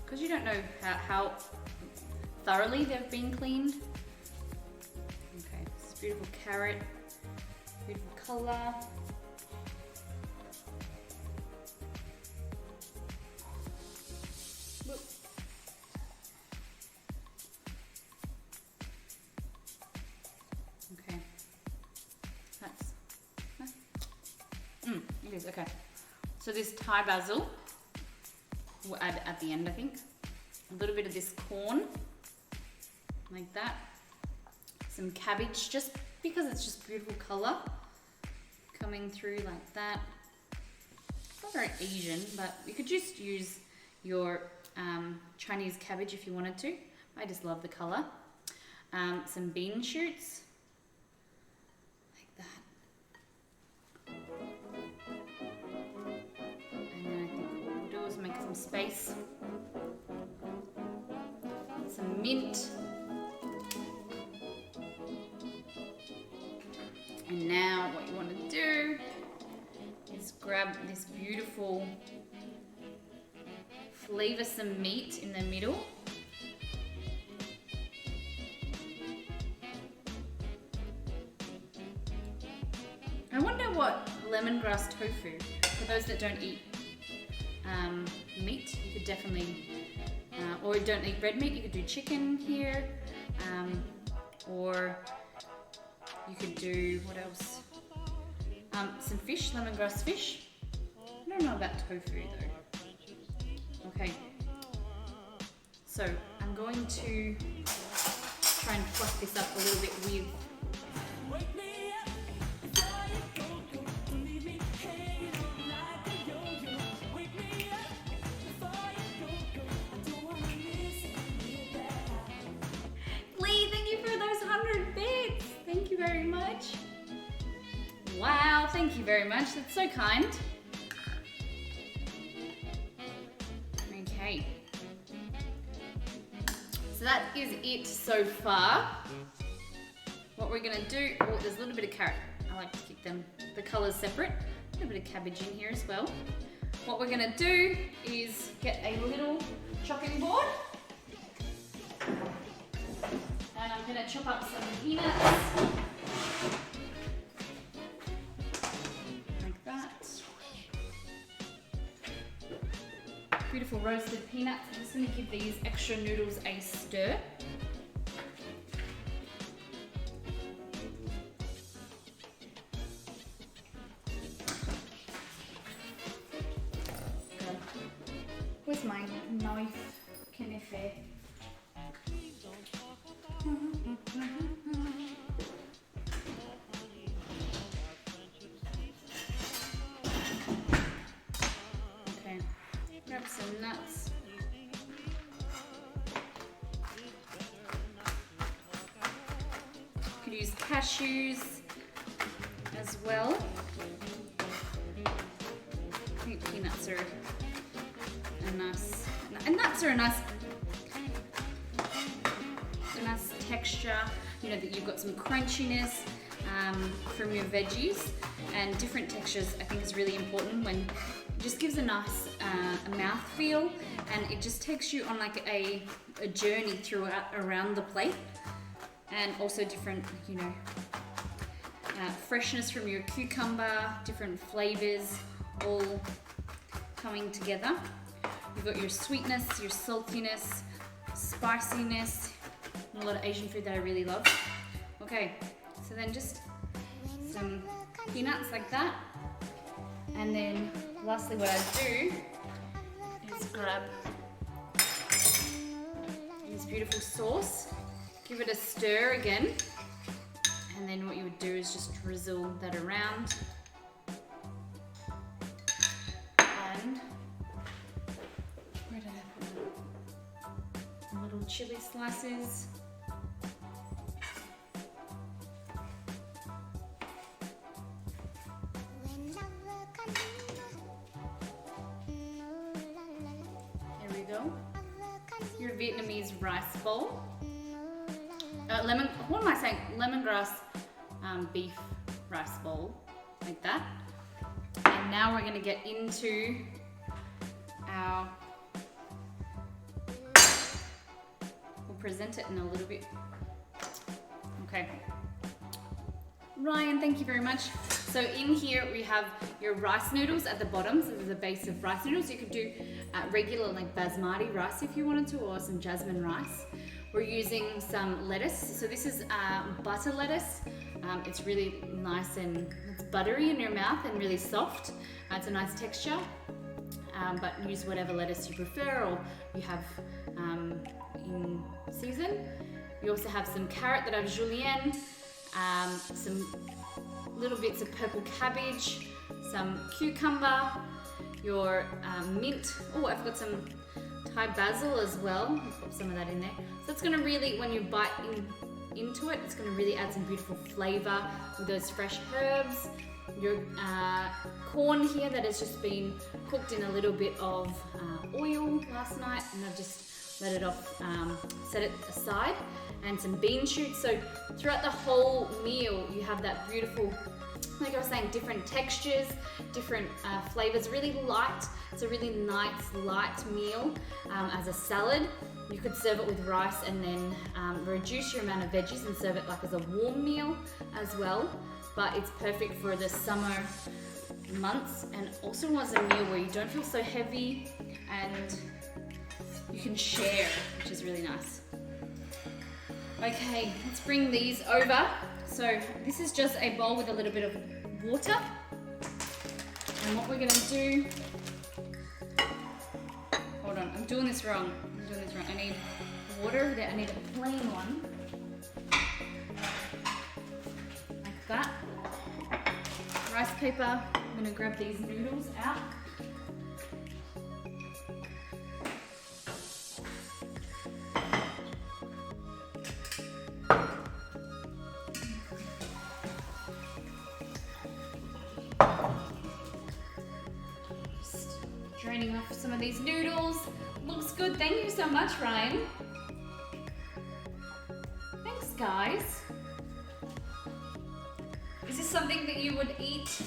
because you don't know how thoroughly they've been cleaned. Okay, this beautiful carrot, beautiful color. Whoop. Okay, that's, it is, okay. So this Thai basil, we'll add at the end, I think. A little bit of this corn, like that. Some cabbage, just because it's just beautiful color coming through like that. It's not very Asian, but you could just use your Chinese cabbage if you wanted to. I just love the color. some bean shoots, like that. And then I think what we'll do is make some space. Some mint. And now what you want to do is grab this beautiful flavoursome meat in the middle. I wonder what lemongrass tofu, for those that don't eat meat, you could definitely, or don't eat red meat, you could do chicken here, or you could do, what else? Some fish, lemongrass fish. I don't know about tofu though. Okay, so I'm going to try and fluff this up a little bit with Lee, thank you for those 100 bits. Thank you very much. Wow, thank you very much. That's so kind. Okay. So that is it so far. What we're gonna do, oh, there's a little bit of carrot. I like to keep them, the colors separate. A little bit of cabbage in here as well. What we're gonna do is get a little chopping board. And I'm gonna chop up some peanuts. Like that. Beautiful roasted peanuts. I'm just gonna give these extra noodles a stir. Where's my knife? Knife. Okay, grab some nuts. You could use cashews as well. I think peanuts are nuts are a nice texture, you know, that you've got some crunchiness from your veggies, and different textures I think is really important. When it just gives a nice mouth feel, and it just takes you on like a journey around the plate, and also different, you know, freshness from your cucumber, different flavors all coming together. You've got your sweetness, your saltiness, spiciness, and a lot of Asian food that I really love. Okay, so then just some peanuts like that. And then lastly what I do is grab this beautiful sauce, give it a stir again, and then what you would do is just drizzle that around. And where did I put it? Some little chili slices. There we go. Your Vietnamese rice bowl. What am I saying? Lemongrass beef rice bowl, like that. And now we're going to get into our, we'll present it in a little bit. Okay. Ryan, thank you very much. So in here we have your rice noodles at the bottom. So there's a base of rice noodles. You could do regular like basmati rice if you wanted to, or some jasmine rice. We're using some lettuce. So this is butter lettuce. It's really nice and it's buttery in your mouth and really soft. It's a nice texture, but use whatever lettuce you prefer or you have in season. We also have some carrot that I've julienne, some little bits of purple cabbage, some cucumber, your mint. Oh, I've got some Thai basil as well. I'll put some of that in there. So it's gonna really, when you bite into it. It's going to really add some beautiful flavor with those fresh herbs. Your corn here that has just been cooked in a little bit of oil last night, and I've just let it off, set it aside, and some bean shoots. So throughout the whole meal, you have that beautiful, like I was saying, different textures, different flavors, really light. It's a really nice light meal as a salad. You could serve it with rice and then reduce your amount of veggies and serve it like as a warm meal as well. But it's perfect for the summer months, and also was a meal where you don't feel so heavy and you can share, which is really nice. Okay, let's bring these over. So this is just a bowl with a little bit of water. And what we're gonna do, hold on, I'm doing this wrong. I need water, I need a plain one. Like that. Rice paper, I'm gonna grab these noodles out. Just draining off some of these noodles. Looks good, thank you so much, Ryan. Thanks, guys. Is this something that you would eat?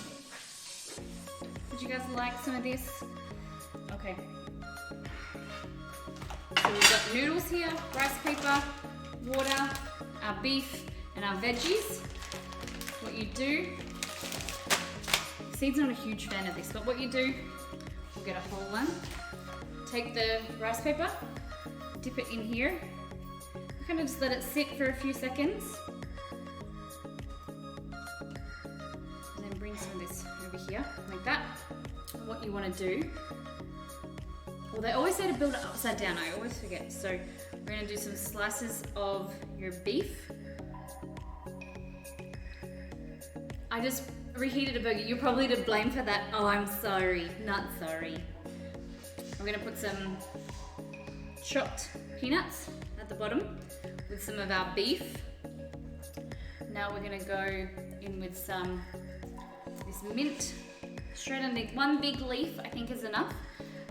Would you guys like some of this? Okay. So we've got noodles here, rice paper, water, our beef, and our veggies. What you do, Seed's not a huge fan of this, but what you do, we'll get a whole one. Take the rice paper, dip it in here, kind of just let it sit for a few seconds. And then bring some of this over here, like that. What you want to do, well, they always say to build it upside down, I always forget. So we're going to do some slices of your beef. I just reheated a burger. You're probably to blame for that. Oh, I'm sorry, not sorry. We're gonna put some chopped peanuts at the bottom with some of our beef. Now we're gonna go in with some this mint straight underneath. One big leaf I think is enough.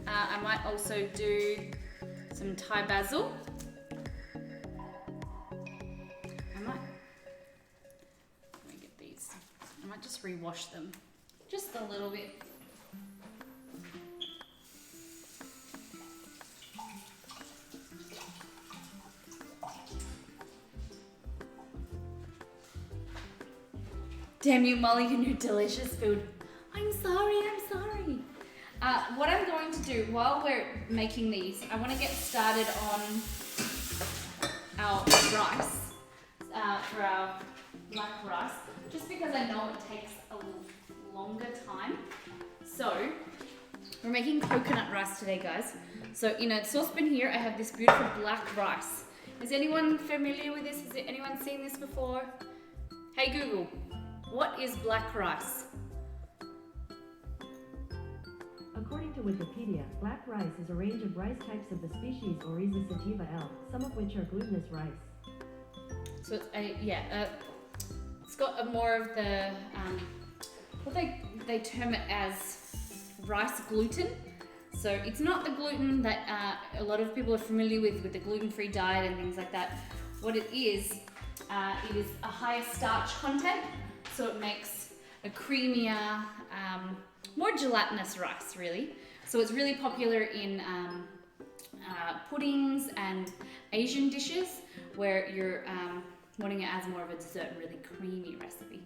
I might also do some Thai basil. Let me get these. I might just rewash them just a little bit. Damn you, Molly, and your delicious food. I'm sorry. What I'm going to do while we're making these, I want to get started on our rice, for our black rice, just because I know it takes a longer time. So, we're making coconut rice today, guys. So in a saucepan here, I have this beautiful black rice. Is anyone familiar with this? Has anyone seen this before? Hey Google. What is black rice? According to Wikipedia, black rice is a range of rice types of the species Oryza sativa L, some of which are glutinous rice. So, it's got a more of the, what they term it as rice gluten. So it's not the gluten that a lot of people are familiar with the gluten-free diet and things like that. What it is a higher starch content. So it makes a creamier, more gelatinous rice, really. So it's really popular in puddings and Asian dishes where you're wanting it as more of a dessert and really creamy recipe.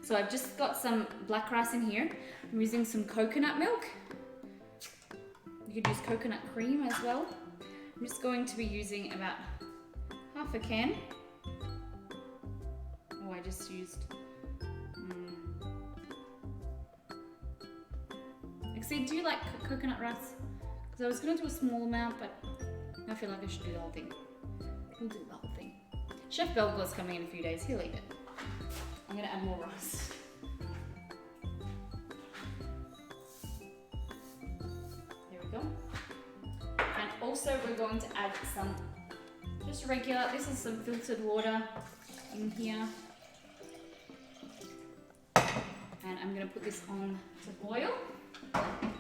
So I've just got some black rice in here. I'm using some coconut milk. You could use coconut cream as well. I'm just going to be using about half a can. Oh, I just used... See, do you like coconut rice? Because I was going to do a small amount, but I feel like I should do the whole thing. We'll do the whole thing. Chef Belgo's coming in a few days. He'll eat it. I'm going to add more rice. There we go. And also we're going to add some just regular, this is some filtered water. in here. And I'm gonna put this on to boil. And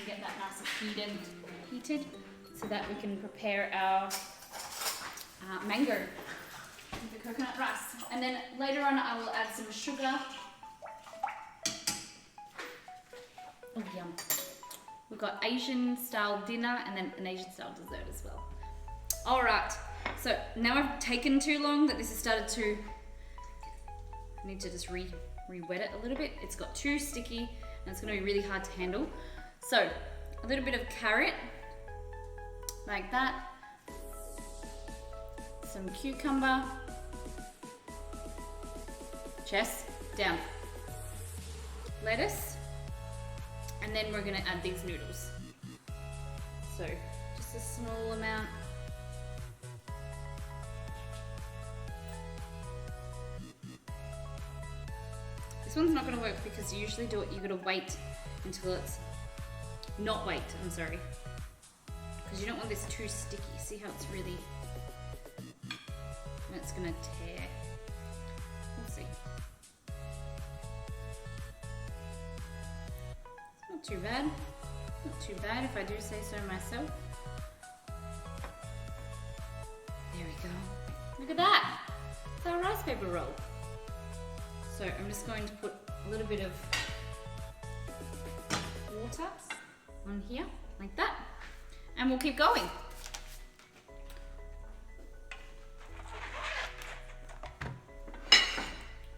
get that nice and heated so that we can prepare our mango with the coconut rice. And then later on I will add some sugar. Oh, yum. We've got Asian style dinner and then an Asian style dessert as well. All right, so now I've taken too long that this has started to, I need to just re-wet it a little bit. It's got too sticky and it's gonna be really hard to handle. So a little bit of carrot, like that. Some cucumber. Chess, down. Lettuce. And then we're gonna add these noodles. So just a small amount. This one's not gonna work because you usually do it, you gotta wait until it's, not wait, I'm sorry. Because you don't want this too sticky. See how it's really, and it's gonna tear. We'll see. It's not too bad. Not too bad if I do say so myself. There we go. Look at that. It's our rice paper roll. So I'm just going to put a little bit of water on here, like that. And we'll keep going.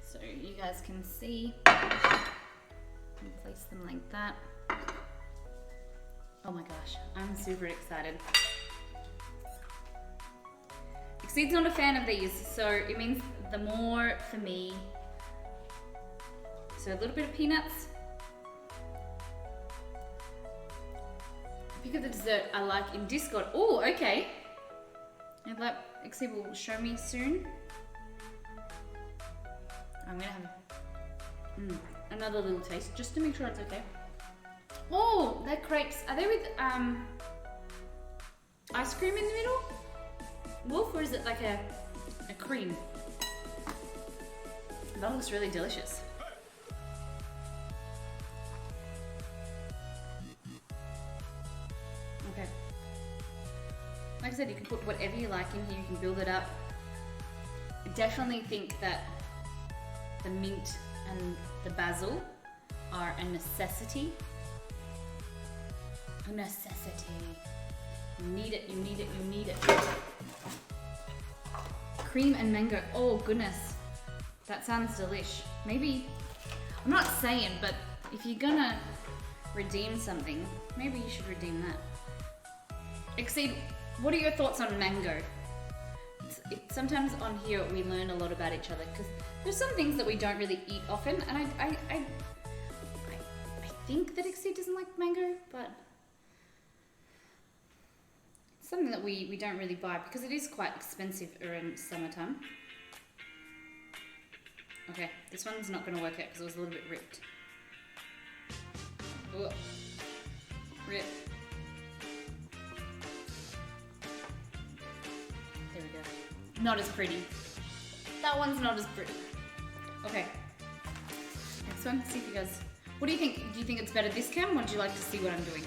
So you guys can see, and place them like that. Oh my gosh, I'm super excited. Exceed's not a fan of these, so it means the more for me. So a little bit of peanuts. Pick of the dessert I like in Discord. Oh, okay. And like Exceed will show me soon. I'm gonna have another little taste just to make sure it's okay. Oh, they're crepes. Are they with ice cream in the middle? Wolf, or is it like a cream? That looks really delicious. Okay. Like I said, you can put whatever you like in here, you can build it up. I definitely think that the mint and the basil are a necessity. A necessity. You need it, you need it, you need it. Cream and mango, oh goodness. That sounds delish. Maybe, I'm not saying, but if you're gonna redeem something, maybe you should redeem that. Exceed, what are your thoughts on mango? Sometimes on here we learn a lot about each other because there's some things that we don't really eat often, and I think that Exceed doesn't like mango, but it's something that we don't really buy because it is quite expensive around summertime. Okay, this one's not going to work out because it was a little bit ripped. Ooh. Rip. There we go. Not as pretty. That one's not as pretty. Okay. Next one, see if you guys... What do you think? Do you think it's better this cam, or would you like to see what I'm doing?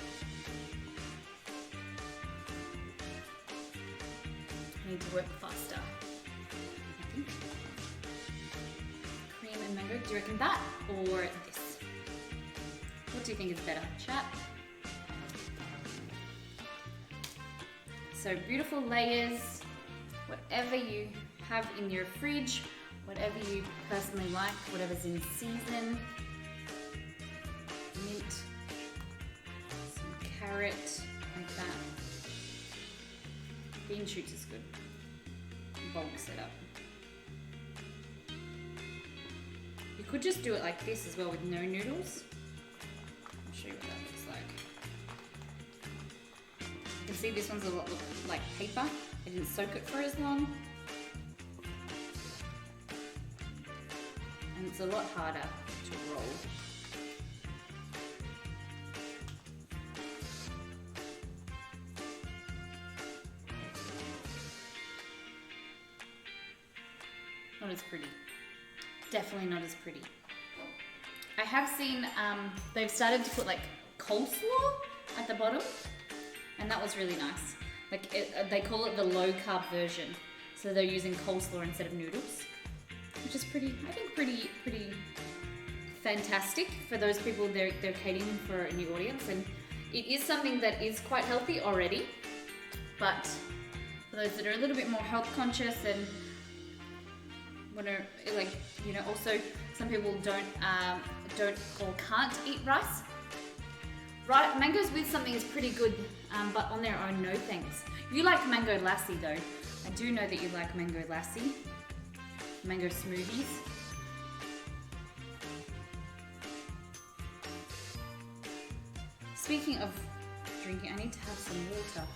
I need to work faster, I think. Cream and mango, do you reckon that or this? What do you think is better? Chat. So beautiful layers, whatever you have in your fridge, whatever you personally like, whatever's in season. Mint, some carrot, like that. Bean shoots is good. Bulk setup. You could just do it like this as well with no noodles. I'll show you what that looks like. You can see this one's a lot like paper. I didn't soak it for as long. And it's a lot harder to roll. as pretty. Definitely not as pretty. I have seen they've started to put like coleslaw at the bottom, and that was really nice. Like they call it the low carb version, so they're using coleslaw instead of noodles, which is pretty. I think pretty fantastic for those people they're catering for a new audience, and it is something that is quite healthy already. But for those that are a little bit more health conscious and want to, like, you know, also some people don't or can't eat rice. Right, mangoes with something is pretty good, but on their own, no thanks. You like mango lassi though. I do know that you like mango lassi, mango smoothies. Speaking of drinking, I need to have some water.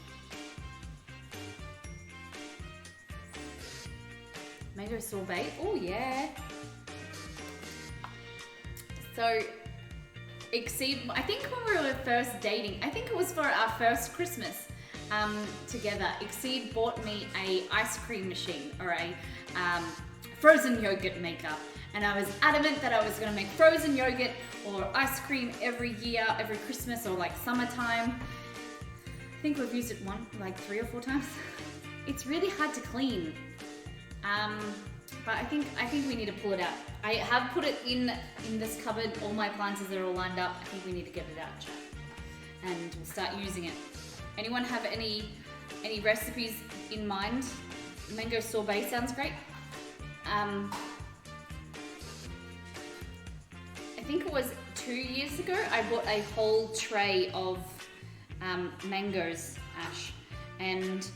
Mango sorbet, oh yeah. So, Exceed, I think when we were first dating, I think it was for our first Christmas together, Exceed bought me a ice cream machine, or a frozen yogurt maker. And I was adamant that I was gonna make frozen yogurt or ice cream every year, every Christmas or like summertime. I think we've used it like 3 or 4 times. It's really hard to clean. But I think we need to pull it out. I have put it in this cupboard. All my planters are all lined up. I think we need to get it out, chat, and we'll start using it. Anyone have any recipes in mind? Mango sorbet sounds great. I think it was 2 years ago. I bought a whole tray of mangoes, Ash, and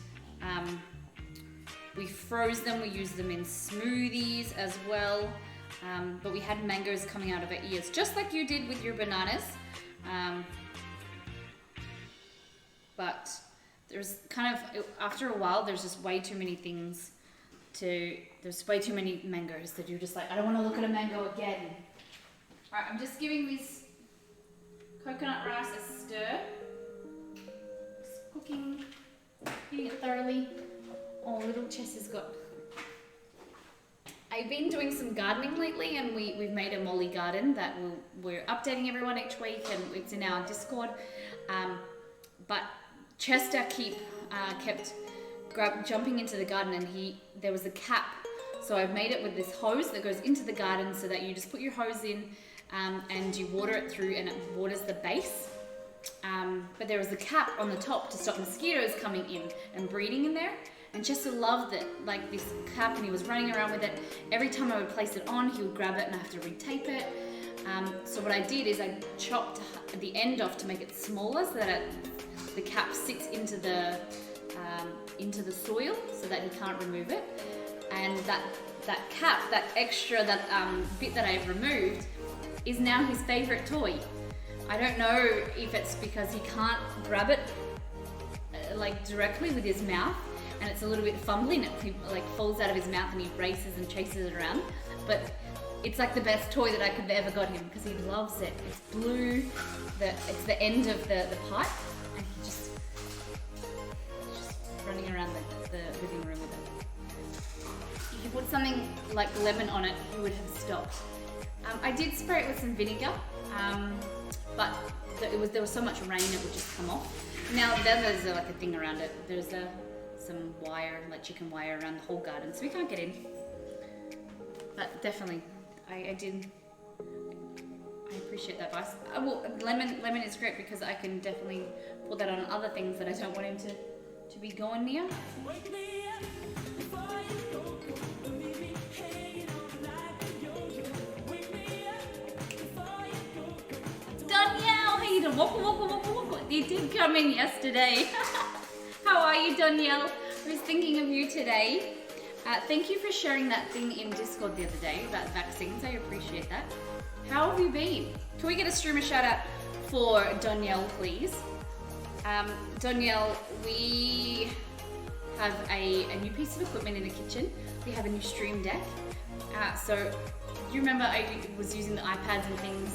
we froze them. We used them in smoothies as well. But we had mangoes coming out of our ears, just like you did with your bananas. But there's kind of, after a while, there's just way too many things there's way too many mangoes that you're just like, I don't want to look at a mango again. All right, I'm just giving this coconut rice a stir. Just cooking, heating it thoroughly. Oh, little Chess has got... I've been doing some gardening lately, and we've made a molly garden that we're updating everyone each week, and it's in our Discord. But Chester kept jumping into the garden, and there was a cap. So I've made it with this hose that goes into the garden, so that you just put your hose in and you water it through, and it waters the base. But there was a cap on the top to stop mosquitoes coming in and breeding in there. And Chester loved it, like this cap, and he was running around with it. Every time I would place it on, he would grab it and I have to retape it. So what I did is I chopped the end off to make it smaller, so that the cap sits into the soil, so that he can't remove it. And that cap, that extra, bit that I've removed, is now his favorite toy. I don't know if it's because he can't grab it like directly with his mouth, and it's a little bit fumbly, and it like falls out of his mouth, and he races and chases it around. But it's like the best toy that I could have ever got him, because he loves it. It's blue, it's the end of the pipe, and he's just running around the living room with it. If you put something like lemon on it, he would have stopped. I did spray it with some vinegar, but there was so much rain it would just come off. Now there's like a thing around it. There's some wire, like chicken wire, around the whole garden, so we can't get in. But definitely, I appreciate that advice. Well, lemon is great, because I can definitely put that on other things that I don't want him to be going near. Danielle, how you doing? Waka. You did come in yesterday. How are you, Danielle? I was thinking of you today. Thank you for sharing that thing in Discord the other day about vaccines. I appreciate that. How have you been? Can we get a streamer shout out for Danielle, please? Danielle, we have a new piece of equipment in the kitchen. We have a new stream deck. So you remember I was using the iPads and things,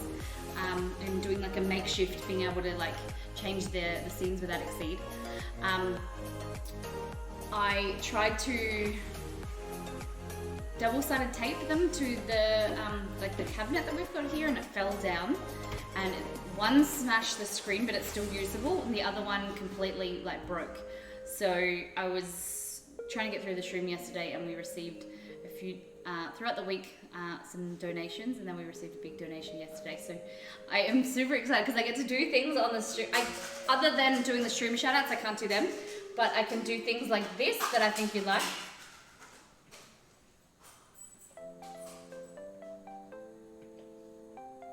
and doing like a makeshift, being able to like change the scenes without Exceed. I tried to double-sided taped them to the like the cabinet that we've got here, and it fell down. And one smashed the screen, but it's still usable, and the other one completely like broke. So I was trying to get through the stream yesterday, and we received a few throughout the week, some donations, and then we received a big donation yesterday. So I am super excited because I get to do things on the stream. Other than doing the stream shoutouts, I can't do them, but I can do things like this that I think you like.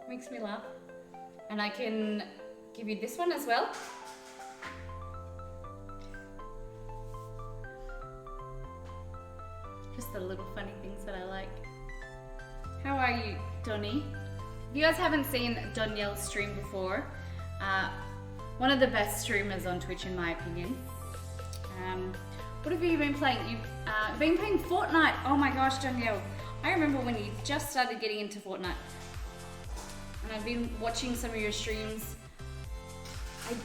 Makes me laugh. And I can give you this one as well. Just the little funny things that I like. How are you, Donnie? If you guys haven't seen Danielle's stream before, one of the best streamers on Twitch in my opinion. What have you been playing? You've been playing Fortnite. Oh my gosh, Danielle. I remember when you just started getting into Fortnite. And I've been watching some of your streams.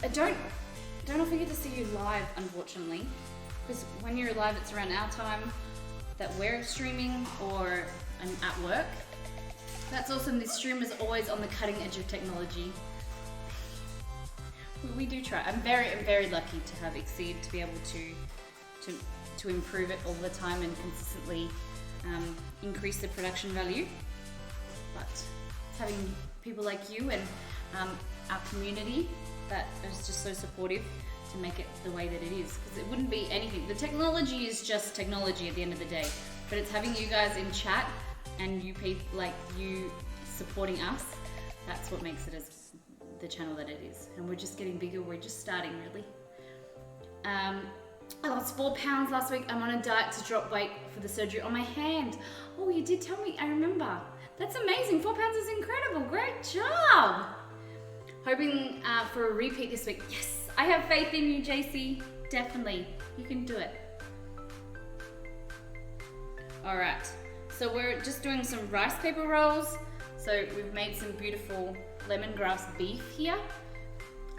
I don't often get to see you live, unfortunately. Because when you're live, it's around our time that we're streaming or at work. That's awesome. This stream is always on the cutting edge of technology. We do try. I'm very lucky to have Exceed to be able to improve it all the time and consistently increase the production value. But it's having people like you and our community that is just so supportive to make it the way that it is, because it wouldn't be anything. The technology is just technology at the end of the day, but it's having you guys in chat and you people like you supporting us. That's what makes it as the channel that it is, and we're just getting bigger. We're just starting, really. I lost 4 pounds last week. I'm on a diet to drop weight for the surgery on my hand. Oh, you did tell me. I remember. That's amazing. 4 pounds is incredible. Great job. Hoping for a repeat this week. Yes, I have faith in you, JC. Definitely. You can do it. All right. So we're just doing some rice paper rolls. So we've made some beautiful lemongrass beef here.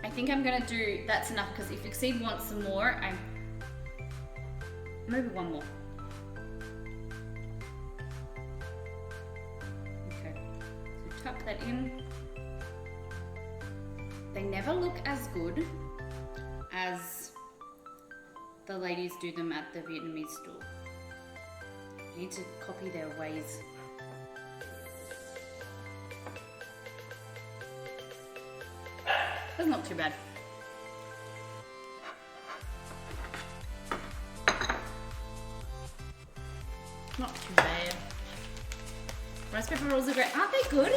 I think I'm gonna do, that's enough, because if Exceed wants some more, maybe one more. Okay, so tuck that in. They never look as good as the ladies do them at the Vietnamese store. You need to copy their ways. That's not too bad. Not too bad. Rice paper rolls are great. Aren't they good?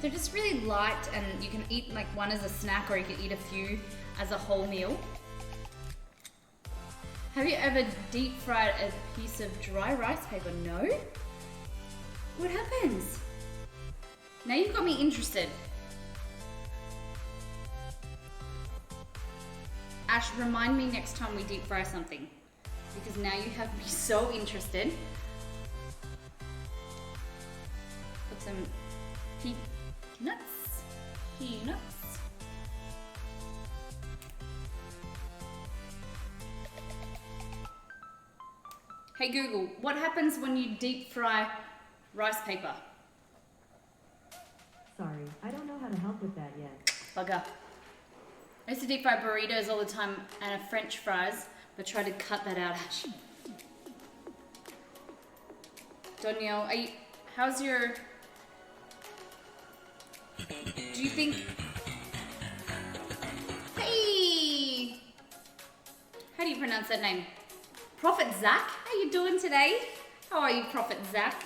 They're just really light, and you can eat like one as a snack, or you can eat a few as a whole meal. Have you ever deep fried a piece of dry rice paper? No? What happens? Now you've got me interested. Ash, remind me next time we deep fry something, because now you have me so interested. Put some peanuts. Hey Google, what happens when you deep fry rice paper? Sorry, I don't know how to help with that yet. Bugger. I used to deep fry burritos all the time and French fries, but try to cut that out, Ash. Danielle, how's your... Do you think... Hey! How do you pronounce that name? Prophet Zach? How you doing today? How are you, Prophet Zach?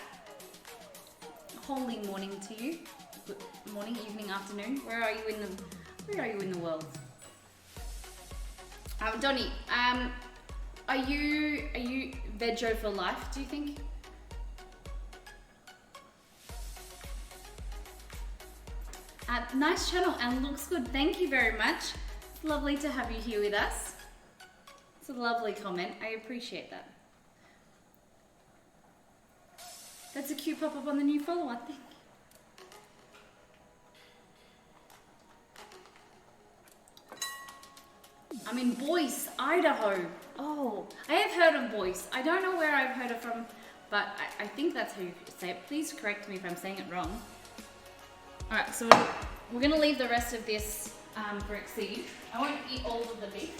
Holy morning to you. Good morning, evening, afternoon. Where are you in the world? Donnie, are you veggie for life, do you think? Nice channel and looks good. Thank you very much. It's lovely to have you here with us. It's a lovely comment. I appreciate that. That's a cute pop-up on the new follow, I think. I'm in Boise, Idaho. Oh, I have heard of Boise. I don't know where I've heard it from. but I think that's how you say it. Please correct me if I'm saying it wrong. All right, so we're gonna leave the rest of this for Exceed. I won't eat all of the beef.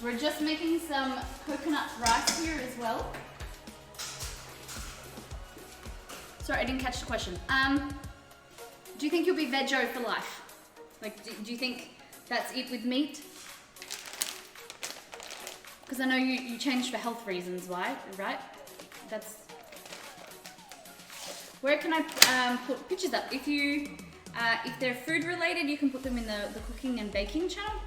We're just making some coconut rice here as well. Sorry, I didn't catch the question. Do you think you'll be veggie for life? Like, do you think that's it with meat? Because I know you changed for health reasons, right? That's... Where can I put pictures up? If they're food related, you can put them in the cooking and baking channel.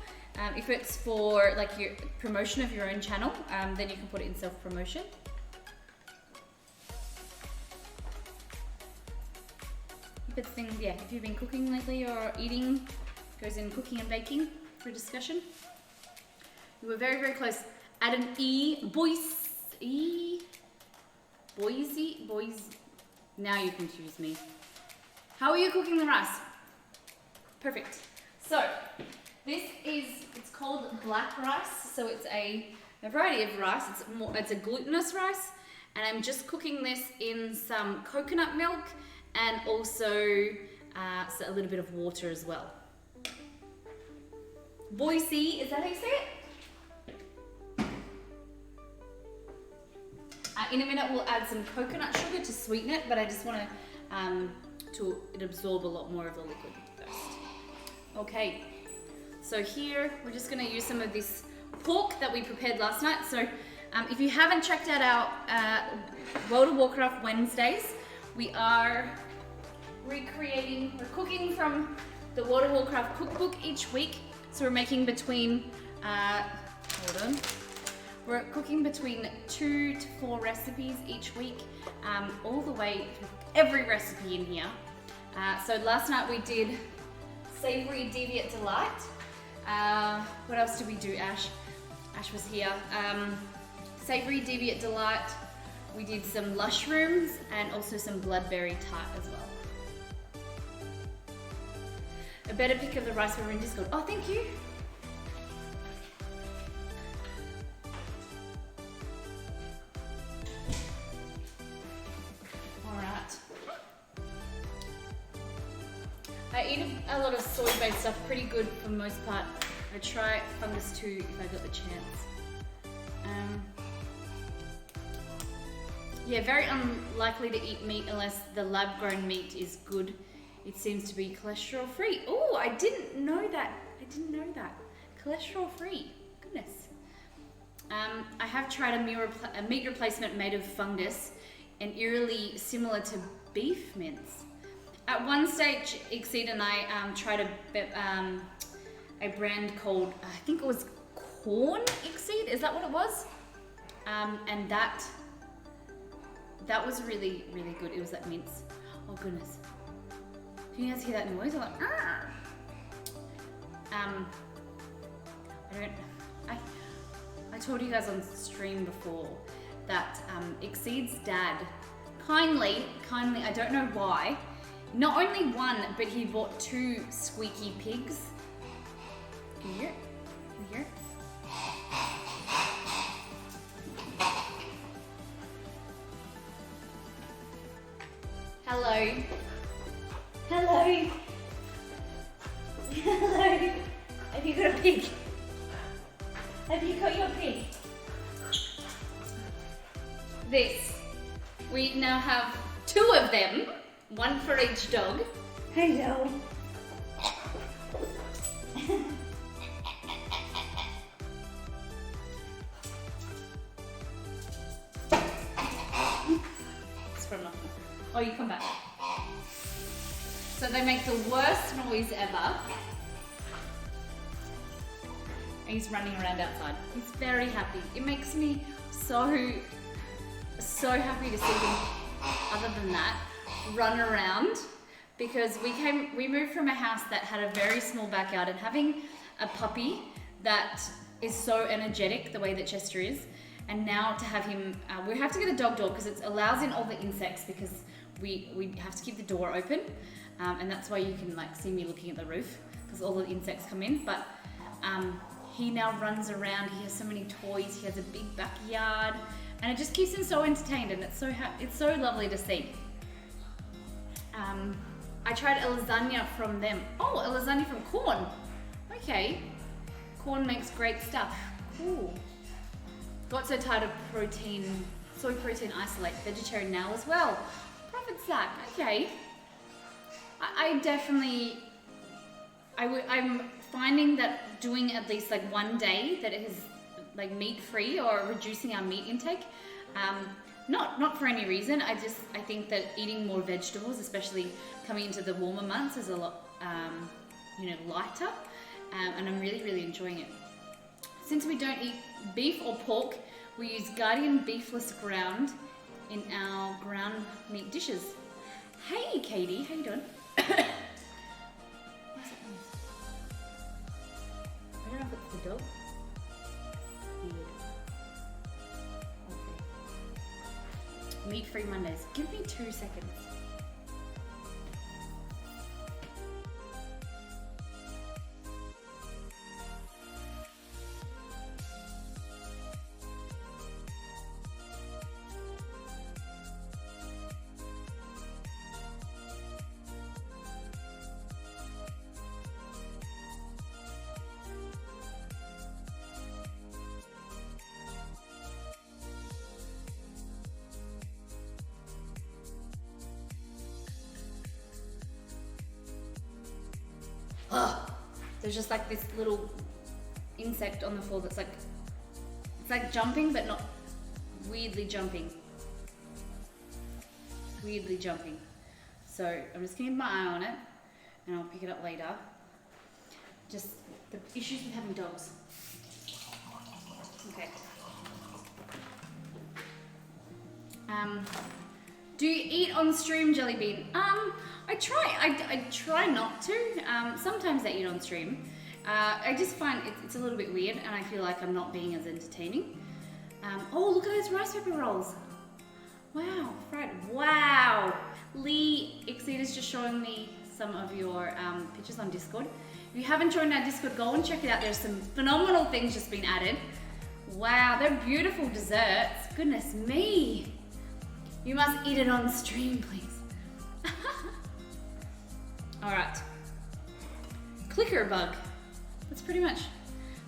If it's for like your promotion of your own channel, then you can put it in self-promotion. If it's things, yeah, if you've been cooking lately or eating, goes in cooking and baking for discussion. You were very, very close. Add an E, Boise. Now you confuse me. How are you cooking the rice? Perfect. So, it's called black rice. So it's a variety of rice. It's a glutinous rice. And I'm just cooking this in some coconut milk and also so a little bit of water as well. Boise, is that how you say it? In a minute we'll add some coconut sugar to sweeten it, but I just want to absorb a lot more of the liquid first. Okay, so here we're just going to use some of this pork that we prepared last night. So if you haven't checked out our World of Warcraft Wednesdays, we are we're cooking from the World of Warcraft cookbook each week. So we're making between, we're cooking between 2 to 4 recipes each week, all the way through every recipe in here. So last night we did Savory Deviate Delight. What else did we do, Ash? Ash was here. Savory Deviate Delight. We did some mushrooms and also some bloodberry tart as well. A better pick of the rice we're in Discord. Oh, thank you. All right. I eat a lot of soy-based stuff, pretty good for the most part. I try fungus too if I got the chance. Yeah, very unlikely to eat meat unless the lab-grown meat is good. It seems to be cholesterol-free. Oh, I didn't know that. Cholesterol-free. Goodness. I have tried a meat replacement made of fungus and eerily similar to beef mince. At one stage, Exceed and I tried a brand called, I think it was Corn Exceed. Is that what it was? And that was really, really good. It was that mince. Oh goodness. Can you guys hear that noise? I'm like, I told you guys on stream before that Exceed's dad kindly, I don't know why, not only one, but he bought 2 squeaky pigs. Can you hear it? Can you hear it? Hello. Hello. Hello. Have you got a pig? Have you got your pig? We now have 2 of them, 1 for each dog. Hello. It's from nothing. Oh, you come back. So they make the worst noise ever. And he's running around outside. He's very happy. It makes me so happy to see him, other than that, run around. Because we moved from a house that had a very small backyard, and having a puppy that is so energetic the way that Chester is, and now to have him, we have to get a dog door because it allows in all the insects, because we have to keep the door open. And that's why you can like see me looking at the roof, because all the insects come in. But he now runs around. He has so many toys. He has a big backyard. And it just keeps him so entertained, and it's so lovely to see. I tried a lasagna from them. Oh, a lasagna from Corn. Okay. Corn makes great stuff. Cool. Got so tired of soy protein isolate. Vegetarian now as well. Profit Slack. Okay. I'm finding that doing at least like one day that it is like meat free or reducing our meat intake. Not for any reason. I think that eating more vegetables, especially coming into the warmer months, is a lot lighter, and I'm really enjoying it. Since we don't eat beef or pork, we use Guardian beefless ground in our ground meat dishes. Hey Katie, how you doing? What's that noise? I don't know if it's the dog. Weird. Okay. Meat-free Mondays. Give me 2 seconds. Oh, there's just like this little insect on the floor that's it's like jumping, but not weirdly jumping. Weirdly jumping. So I'm just keeping my eye on it, and I'll pick it up later. Just the issues with having dogs. Okay. Do you eat on stream, Jellybean? I try not to. Sometimes I eat on stream. I just find it's a little bit weird, and I feel like I'm not being as entertaining. Oh, look at those rice paper rolls. Wow, right. Wow. Lee Exceed is just showing me some of your pictures on Discord. If you haven't joined our Discord, go and check it out. There's some phenomenal things just been added. Wow, they're beautiful desserts. Goodness me. You must eat it on stream, please. All right. Clicker bug. That's pretty much.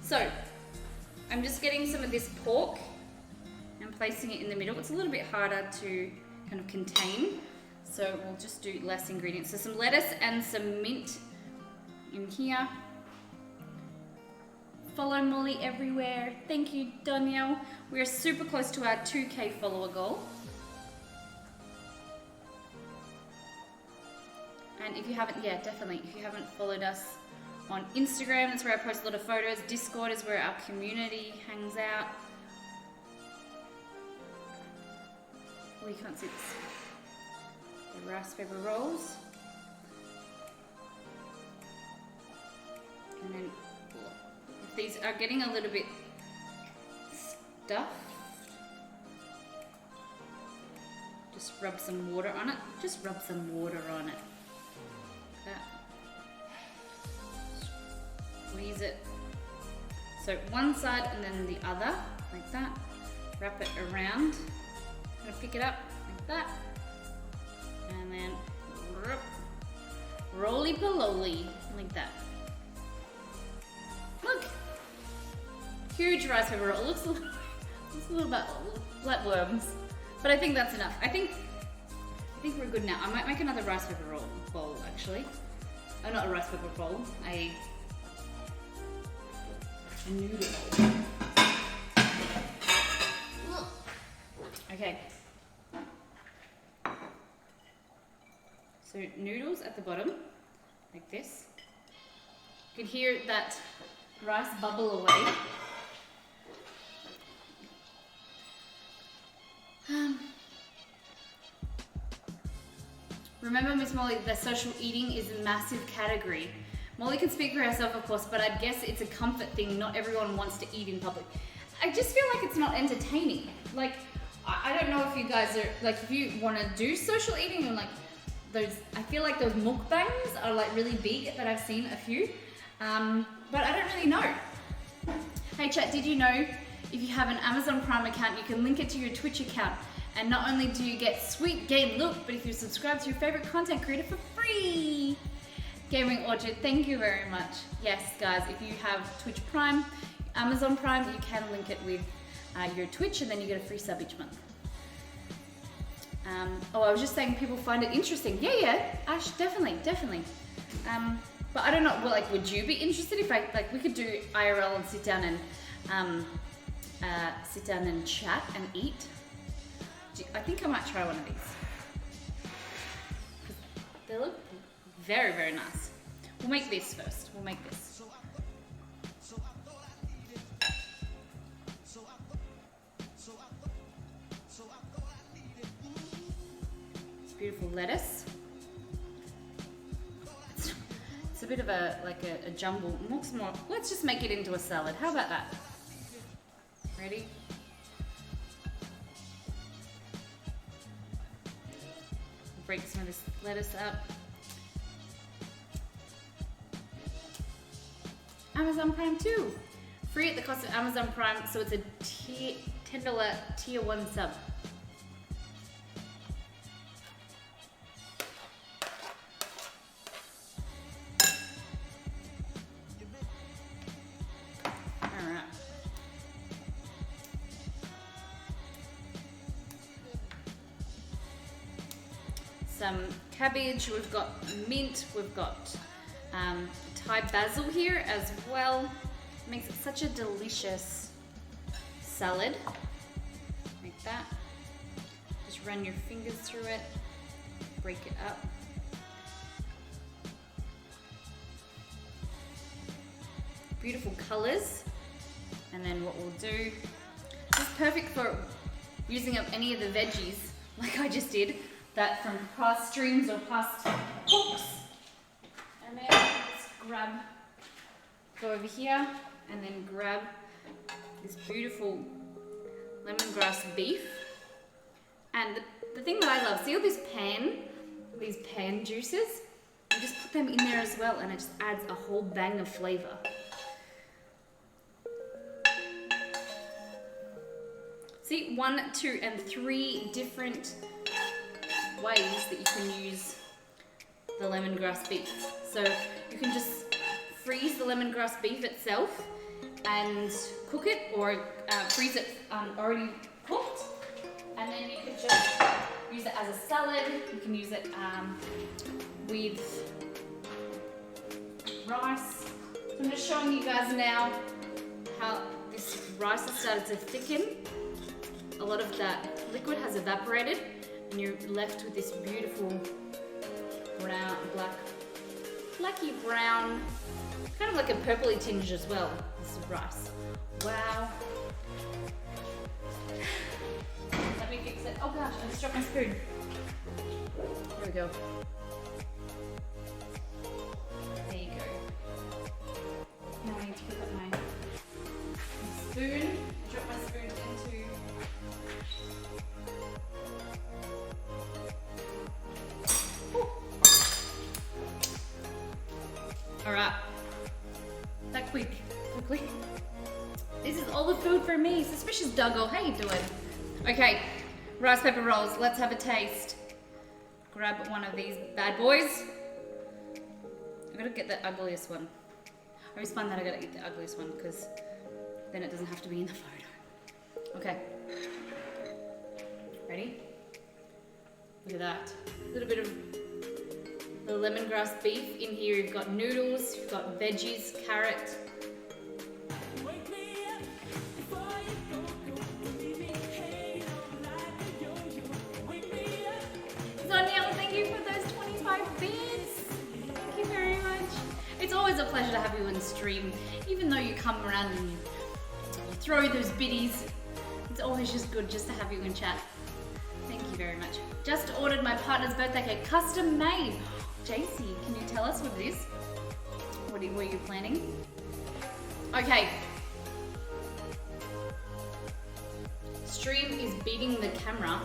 So, I'm just getting some of this pork and placing it in the middle. It's a little bit harder to kind of contain, so we'll just do less ingredients. So some lettuce and some mint in here. Follow Molly everywhere. Thank you, Danielle. We are super close to our 2K follower goal. And if you haven't, definitely, if you haven't followed us on Instagram, that's where I post a lot of photos. Discord is where our community hangs out. Oh, you can't see this. The rice paper rolls. And then, if these are getting a little bit stuffed, just rub some water on it. Just rub some water on it. That. Squeeze it. So one side and then the other, like that. Wrap it around. I'm gonna pick it up like that. And then roly-polly, like that. Look! Huge rice paper roll. It looks a little bit like worms. But I think that's enough. I think we're good now. I might make another rice paper roll bowl actually. Oh, not a rice paper bowl, a noodle bowl. Okay. So noodles at the bottom, like this. You can hear that rice bubble away. Remember, Miss Molly, that social eating is a massive category. Molly can speak for herself, of course, but I guess it's a comfort thing. Not everyone wants to eat in public. I just feel like it's not entertaining. Like, I don't know if you guys are, like, if you want to do social eating and like those, I feel like those mukbangs are like really big that I've seen a few, but I don't really know. Hey chat, did you know if you have an Amazon Prime account, you can link it to your Twitch account. And not only do you get sweet game look, but if you subscribe to your favorite content creator for free. Gaming Orchard, thank you very much. Yes, guys, if you have Twitch Prime, Amazon Prime, you can link it with your Twitch, and then you get a free sub each month. Oh, I was just saying people find it interesting. Yeah, Ash, definitely. But I don't know, well, like, would you be interested if we could do IRL and sit down and chat and eat? I think I might try one of these. They look very, very nice. We'll make this first. We'll make this. It's beautiful lettuce. It's a bit of a jumble. Looks more. Let's just make it into a salad. How about that? Ready? Break some of this lettuce up. Amazon Prime too. Free at the cost of Amazon Prime, so it's a $10 tier 1 sub. Alright. Some cabbage, we've got mint, we've got Thai basil here as well. It makes it such a delicious salad. Like that. Just run your fingers through it, break it up. Beautiful colors. And then what we'll do, this is perfect for using up any of the veggies, like I just did, that from past streams or past cooks. And then let's go over here and then grab this beautiful lemongrass beef. And the thing that I love, see all these pan juices? You just put them in there as well, and it just adds a whole bang of flavor. See, 1, 2, and 3 different ways that you can use the lemongrass beef. So you can just freeze the lemongrass beef itself and cook it, or freeze it already cooked, and then you could just use it as a salad. You can use it with rice. So I'm just showing you guys now how this rice has started to thicken. A lot of that liquid has evaporated, and you're left with this beautiful brown, blacky brown, kind of like a purpley tinge as well. This is rice. Wow. Let me fix it. Oh gosh, I just dropped my spoon. There we go. There you go. Now I need to pick up my spoon. Drop my spoon into. Alright, that quickly. This is all the food for me. Suspicious Duggo, how you doing? Okay, rice pepper rolls, let's have a taste. Grab one of these bad boys. I gotta get the ugliest one. I always find that I gotta get the ugliest one because then it doesn't have to be in the photo. Okay, ready? Look at that, a little bit of the lemongrass beef. In here you've got noodles, you've got veggies, carrot. Danielle, thank you for those 25 bits. Thank you very much. It's always a pleasure to have you on stream. Even though you come around and you throw those biddies, it's always just good just to have you in chat. Thank you very much. Just ordered my partner's birthday cake, custom made. JC, can you tell us what it is? What were you planning? Okay. Stream is beating the camera.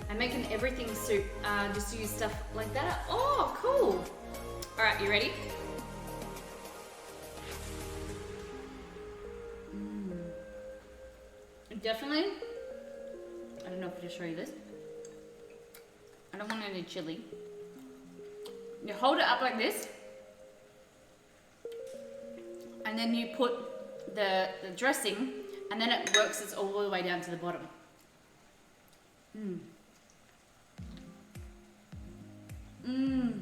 I'm making everything soup. Just use stuff like that. Oh, cool. All right, you ready? definitely, I don't know if I can show you this. I don't want any chili. You hold it up like this, and then you put the dressing, and then it works its all the way down to the bottom. Mmm. Mmm.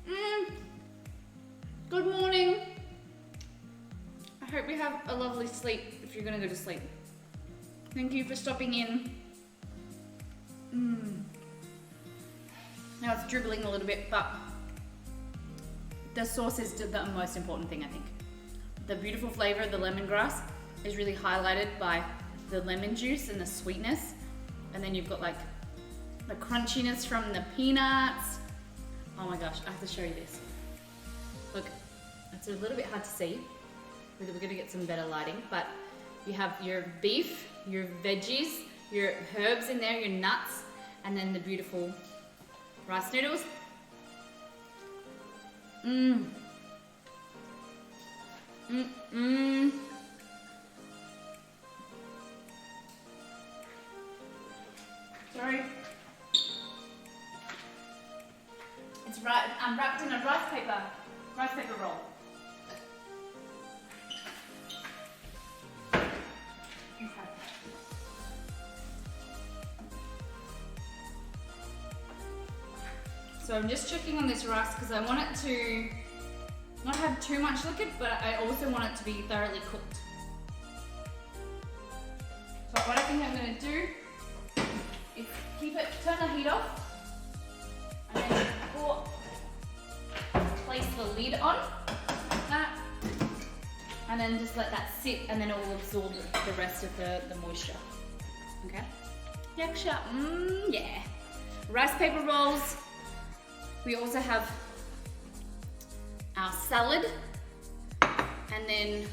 Mmm. Good morning. I hope you have a lovely sleep if you're gonna go to sleep. Thank you for stopping in. Mmm. Now it's dribbling a little bit, but the sauce is the most important thing, I think. The beautiful flavor of the lemongrass is really highlighted by the lemon juice and the sweetness. And then you've got like the crunchiness from the peanuts. Oh my gosh, I have to show you this. Look, it's a little bit hard to see. We're gonna get some better lighting, but you have your beef, your veggies, your herbs in there, your nuts, and then the beautiful rice noodles. Mmm. Mmm. Mmm. Sorry. It's wrapped in a rice paper roll. Okay. So I'm just checking on this rice because I want it to not have too much liquid, but I also want it to be thoroughly cooked. So what I think I'm going to do is turn the heat off, and then place the lid on, like that, and then just let that sit, and then it will absorb the rest of the moisture. Okay? Yaksha, yeah. Rice paper rolls. We also have our salad, and then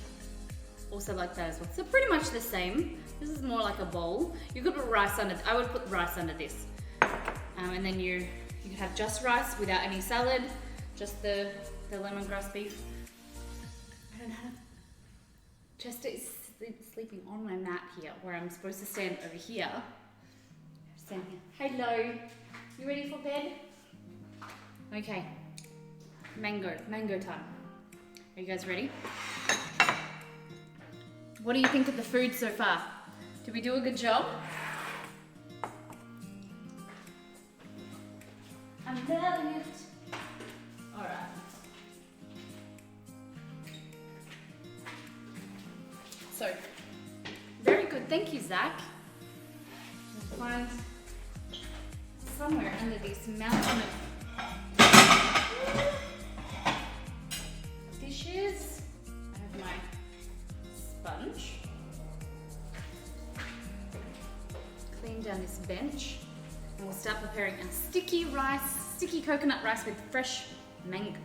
also like that as well. So pretty much the same. This is more like a bowl. You could put rice under. I would put rice under this, and then you could have just rice without any salad, just the lemongrass beef. I don't know. Chester is sleeping on my mat here, where I'm supposed to stand over here. Stand here. Hello. You ready for bed? Okay. Mango time. Are you guys ready? What do you think of the food so far? Did we do a good job? I'm loving it. All right. So, very good. Thank you, Zach. We'll find somewhere under this mountain of dishes. I have my sponge. Clean down this bench, and we'll start preparing a sticky coconut rice with fresh mango.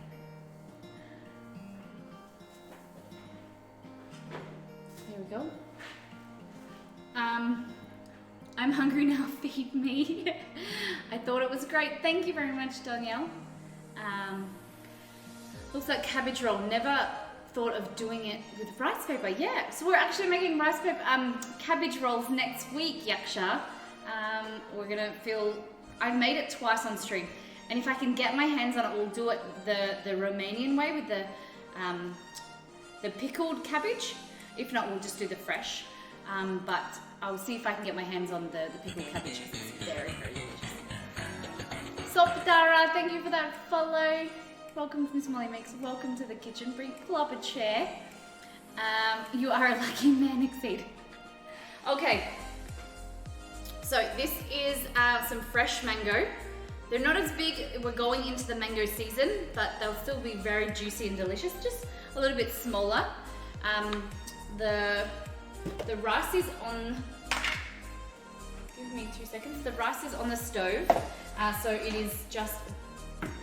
There we go. I'm hungry now, feed me. I thought it was great. Thank you very much, Danielle. Looks like cabbage roll. Never thought of doing it with rice paper. Yeah, so we're actually making rice paper cabbage rolls next week, Yaksha. We're gonna I've made it twice on stream, and if I can get my hands on it, we'll do it the Romanian way with the pickled cabbage. If not, we'll just do the fresh. But I'll see if I can get my hands on the pickled cabbage. It's very, very delicious. Sopatara, thank you for that follow. Welcome to Miss Molly Makes. Welcome to the kitchen. Pull up a chair. You are a lucky man, Exceed. Okay. So this is some fresh mango. They're not as big. We're going into the mango season, but they'll still be very juicy and delicious. Just a little bit smaller. The rice is on. Give me 2 seconds. The rice is on the stove, so it is just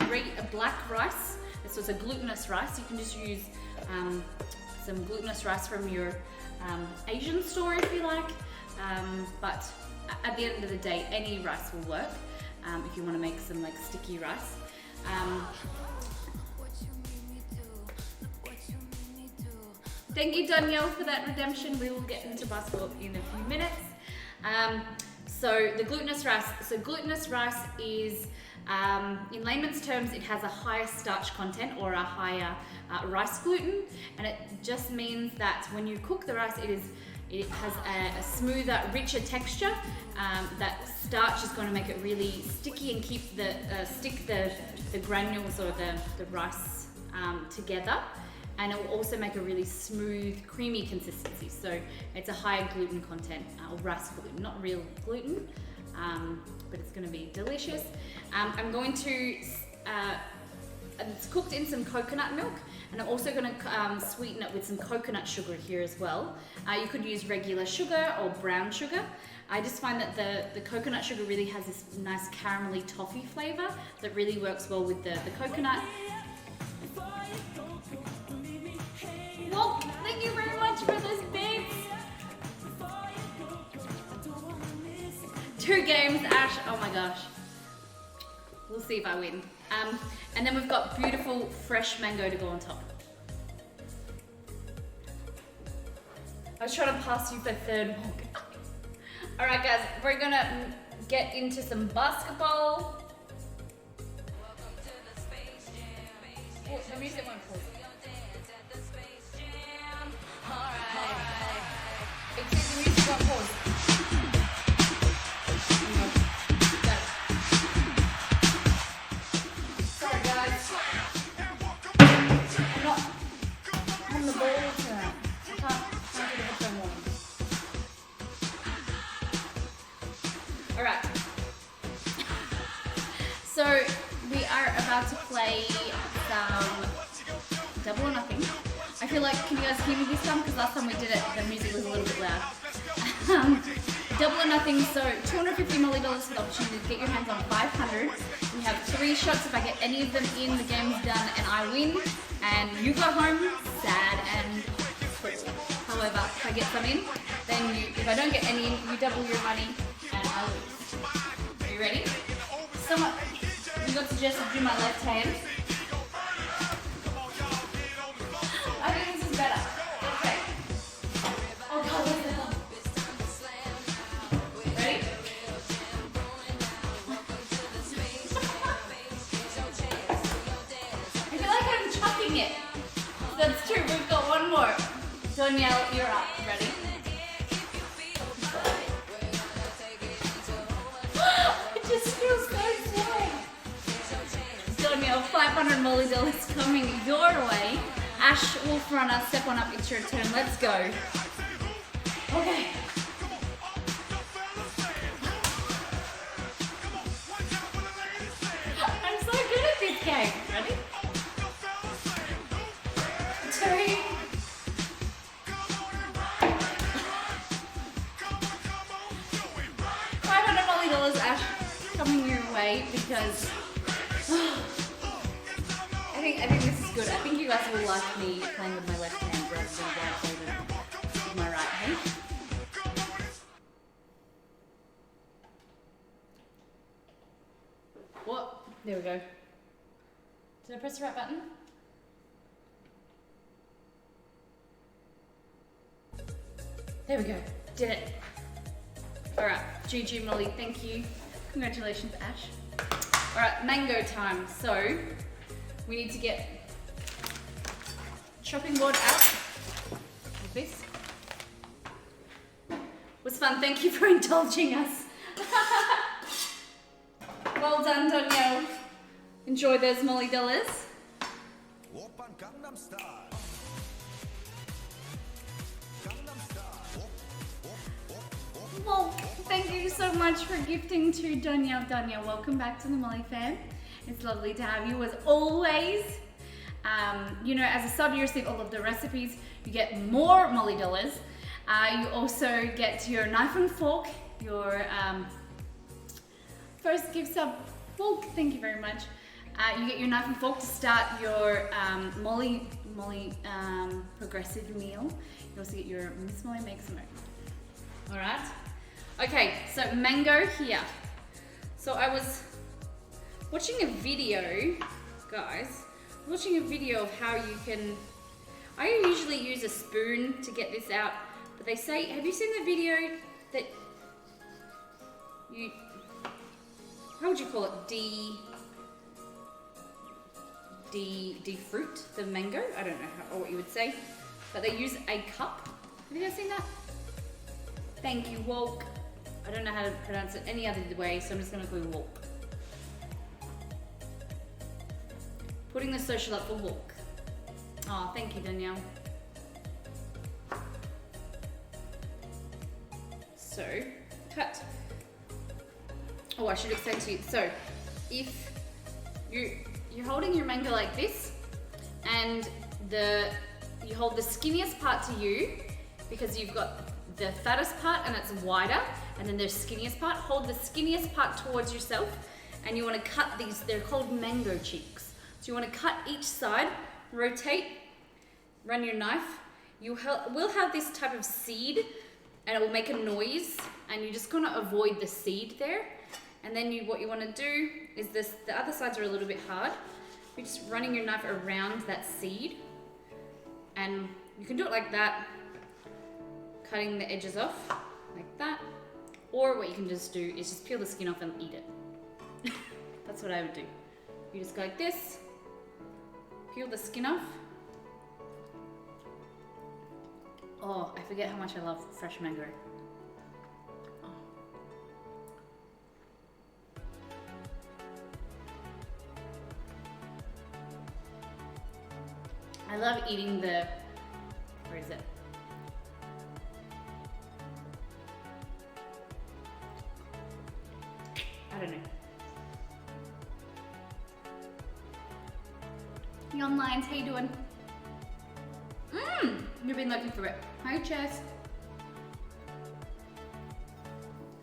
a black rice. So it's a glutinous rice. You can just use some glutinous rice from your Asian store if you like. But at the end of the day, any rice will work if you want to make some like sticky rice. Thank you, Danielle, for that redemption. We will get into basketball in a few minutes. So the glutinous rice. So glutinous rice is, in layman's terms, it has a higher starch content or a higher rice gluten, and it just means that when you cook the rice, it has a smoother, richer texture. That starch is going to make it really sticky and keep the granules or the rice together. And it will also make a really smooth, creamy consistency. So it's a higher gluten content, or rice gluten, not real gluten, but it's going to be delicious. I'm going to, it's cooked in some coconut milk, and I'm also going to sweeten it with some coconut sugar here as well. You could use regular sugar or brown sugar. I just find that the coconut sugar really has this nice caramelly toffee flavor that really works well with the coconut. Well, thank you very much for those bits. 2 games, Ash. Oh my gosh. We'll see if I win. And then we've got beautiful fresh mango to go on top. I was trying to pass you for third one. All right, guys, we're gonna get into some basketball. Oh, the music won't pause. Excuse the music won't pause. Sorry, guys. I'm not on the ball tonight. I can't do the headphone warning. All right. So we are about to play some double or nothing. I feel like, can you guys hear me this time? Because last time we did it, the music was a little bit loud. Double or nothing, so $250 million for the opportunity to get your hands on 500. We have 3 shots. If I get any of them in, the game's done and I win. And you go home sad and full. However, if I get some in, then if I don't get any in, you double your money and I lose. Are you ready? Someone, you got suggested to do my left hand. I think this is better. Okay. Oh God, where's the ball? Ready? I feel like I'm chucking it. That's true, we've got one more. Danielle, you're up. Ready? It just feels so slow. Danielle, $500 million coming your way. Ash Wolfrunner, step on up, it's your turn. Let's go. Okay. I'm so good at this game. Ready? 2. $500 million, Ash, coming your way because I think this is good. I think you guys will like me playing with my left hand rather than with my right hand. What? There we go. Did I press the right button? There we go. Did it. Alright, GG Molly, thank you. Congratulations, Ash. Alright, mango time. So, we need to get chopping board out like this. It was fun, thank you for indulging us. Well done, Danielle. Enjoy those Molly dollars. Well, thank you so much for gifting to Danielle. Danielle, welcome back to the Molly fam. It's lovely to have you as always. You know, as a sub, you receive all of the recipes. You get more Molly dollars. You also get your knife and fork, your first gift sub. Well, thank you very much. You get your knife and fork to start your Molly progressive meal. You also get your Miss Molly Makes a Mo. All right. Okay, so mango here. So I was watching a video, guys. Watching a video of how you can. I usually use a spoon to get this out, but they say, have you seen the video that you, how would you call it, de-fruit the mango? I don't know how, or what you would say, but they use a cup. Have you guys seen that? Thank you, Walk. I don't know how to pronounce it any other way, so I'm just gonna call you Walk. Putting the social up for Walk. Oh, thank you, Danielle. So, cut. Oh, I should explain to you. So, if you're holding your mango like this, and you hold the skinniest part to you, because you've got the fattest part and it's wider, and then there's skinniest part. Hold the skinniest part towards yourself, and you want to cut these. They're called mango cheeks. So you want to cut each side, rotate, run your knife. You will have this type of seed, and it will make a noise, and you just gonna avoid the seed there. And then what you want to do is the other sides are a little bit hard. You're just running your knife around that seed, and you can do it like that, cutting the edges off like that, or what you can just do is just peel the skin off and eat it. That's what I would do. You just go like this, peel the skin off. Oh, I forget how much I love fresh mango. Oh. I love eating where is it? I don't know. Young Lions, how you doing? You've been looking for it. Hi, Chess.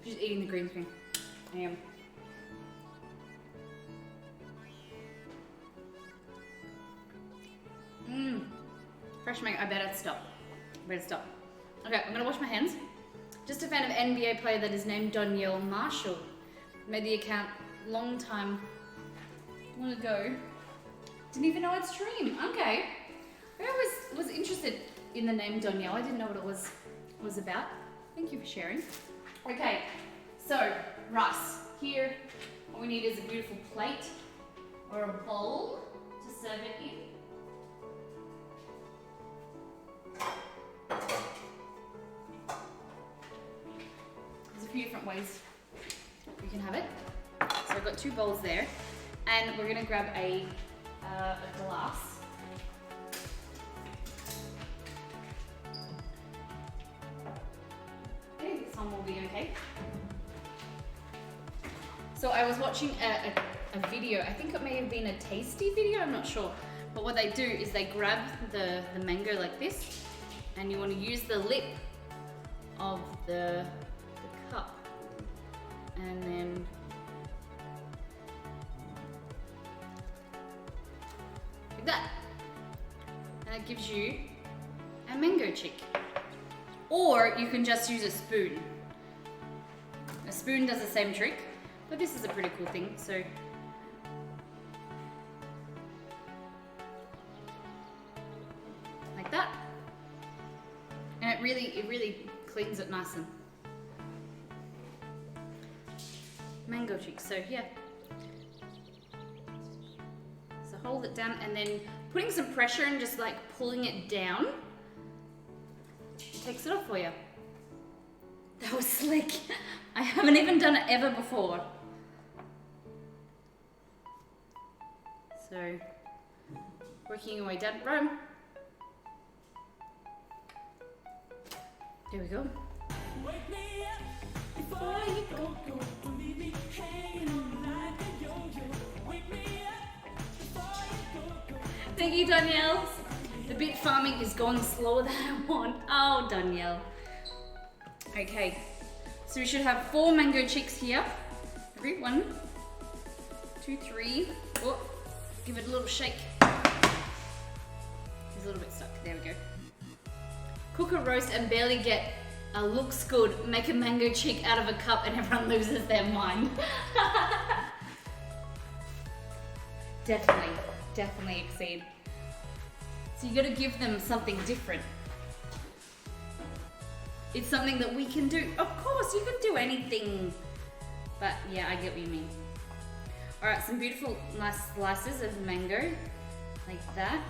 She's eating the green screen. I am. Fresh mango. I better stop. Okay, I'm gonna wash my hands. Just a fan of NBA player that is named Danielle Marshall. Made the account long ago. Didn't even know it's stream. Okay. I was interested in the name Danielle. I didn't know what it was about. Thank you for sharing. Okay, so rice. Here, what we need is a beautiful plate or a bowl to serve it in. There's a few different ways you can have it. So I've got 2 bowls there, and we're gonna grab a glass. I think this one will be okay. So I was watching a video, I think it may have been a tasty video, I'm not sure. But what they do is they grab the mango like this, and you want to use the lip of the cup, and then like that. And it gives you a mango chick. Or you can just use a spoon. A spoon does the same trick, but this is a pretty cool thing. So like that. And it really cleans it nice and mango chick. So yeah. So hold it down, and then putting some pressure and just like pulling it down, it takes it off for you. That was slick. I haven't even done it ever before. So, working your way down, Rome. There we go. Wake me up before you go. Leave me hanging on like a yo-yo. Wake me up before you go. Thank you, Danielle. The bit farming is going slower than I want. Oh, Danielle. Okay, so we should have 4 mango chicks here. Every 1, 2, 3. Oh, give it a little shake. It's a little bit stuck. There we go. Cook a roast and barely get a looks good. Make a mango chick out of a cup and everyone loses their mind. Definitely exceed. So you gotta give them something different. It's something that we can do. Of course, you can do anything. But yeah, I get what you mean. All right, some beautiful, nice slices of mango, like that.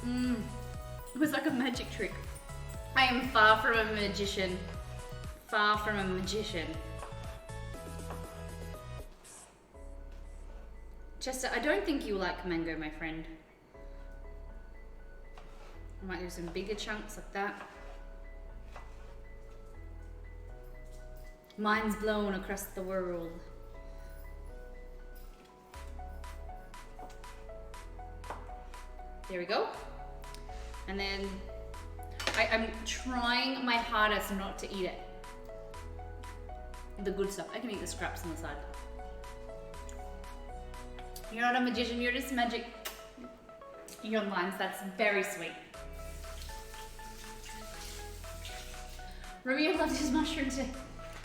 It was like a magic trick. I am far from a magician. Far from a magician. Chester, I don't think you like mango, my friend. I might do some bigger chunks like that. Mind's blown across the world. There we go. And then I'm trying my hardest not to eat it. The good stuff. I can eat the scraps on the side. You're not a magician, you're just magic. Your lines, that's very sweet. Romeo loved his mushroom too.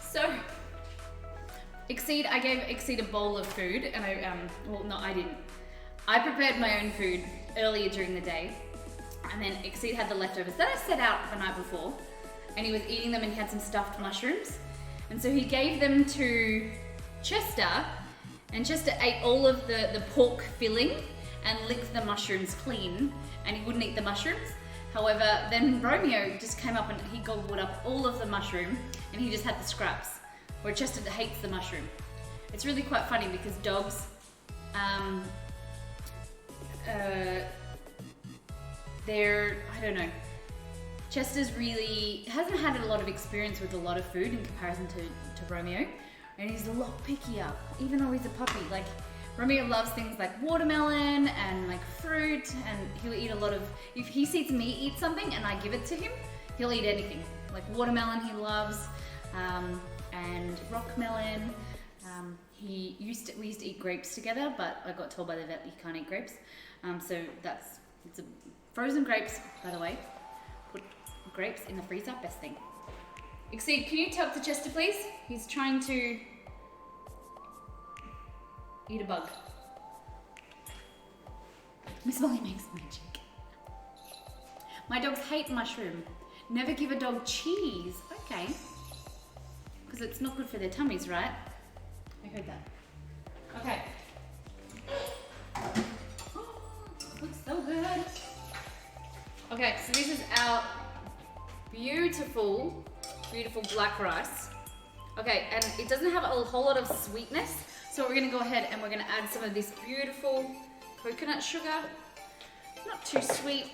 So, Exceed, I gave Exceed a bowl of food and well, no, I didn't. I prepared my own food earlier during the day and then Exceed had the leftovers that I set out the night before and he was eating them and he had some stuffed mushrooms. And so he gave them to Chester and Chester ate all of the pork filling and licked the mushrooms clean and he wouldn't eat the mushrooms. However, then Romeo just came up and he gobbled up all of the mushroom and he just had the scraps, where Chester hates the mushroom. It's really quite funny because dogs, they're, I don't know, Chester's really, hasn't had a lot of experience with a lot of food in comparison to Romeo, and he's a lot pickier, even though he's a puppy. Like, Romeo loves things like watermelon and like fruit, and he'll eat a lot of, if he sees me eat something and I give it to him, he'll eat anything. Like watermelon he loves, and rock melon. We used to eat grapes together, but I got told by the vet that he can't eat grapes. So it's a frozen grapes, by the way. Put grapes in the freezer, best thing. Exceed, can you talk to Chester, please? He's trying to eat a bug. Miss Molly makes magic. My dogs hate mushroom. Never give a dog cheese. Okay. Because it's not good for their tummies, right? I heard that. Okay. Oh, looks so good. Okay, so this is our beautiful black rice. Okay, and it doesn't have a whole lot of sweetness. So we're gonna go ahead and we're gonna add some of this beautiful coconut sugar. Not too sweet.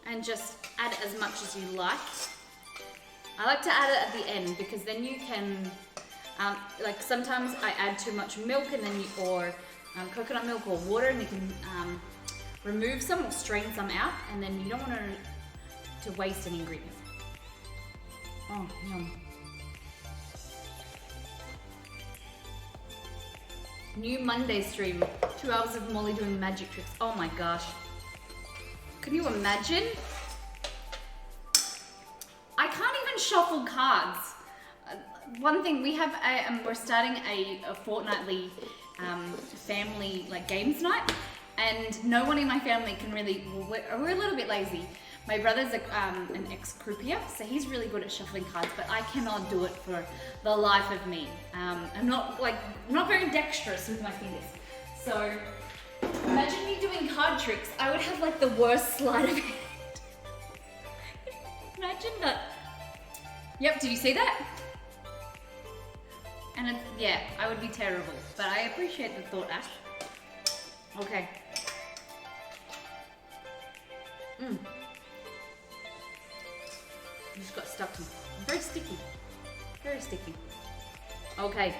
And just add as much as you like. I like to add it at the end because then you can, like sometimes I add too much milk and then or coconut milk or water and you can remove some or strain some out and then you don't want to waste any ingredients. Oh, yum. New Monday stream, 2 hours of Molly doing magic tricks. Oh my gosh. Can you imagine? I can't even shuffle cards. One thing, we have we're starting a fortnightly family like games night and no one in my family can really, we're a little bit lazy. My brother's an ex-croupier, so he's really good at shuffling cards, but I cannot do it for the life of me. I'm not very dexterous with my fingers. So imagine me doing card tricks. I would have like the worst sleight of hand. Imagine that. Yep, did you see that? And yeah, I would be terrible, but I appreciate the thought, Ash. Okay. It just got stuck in. Very sticky. Very sticky. Okay.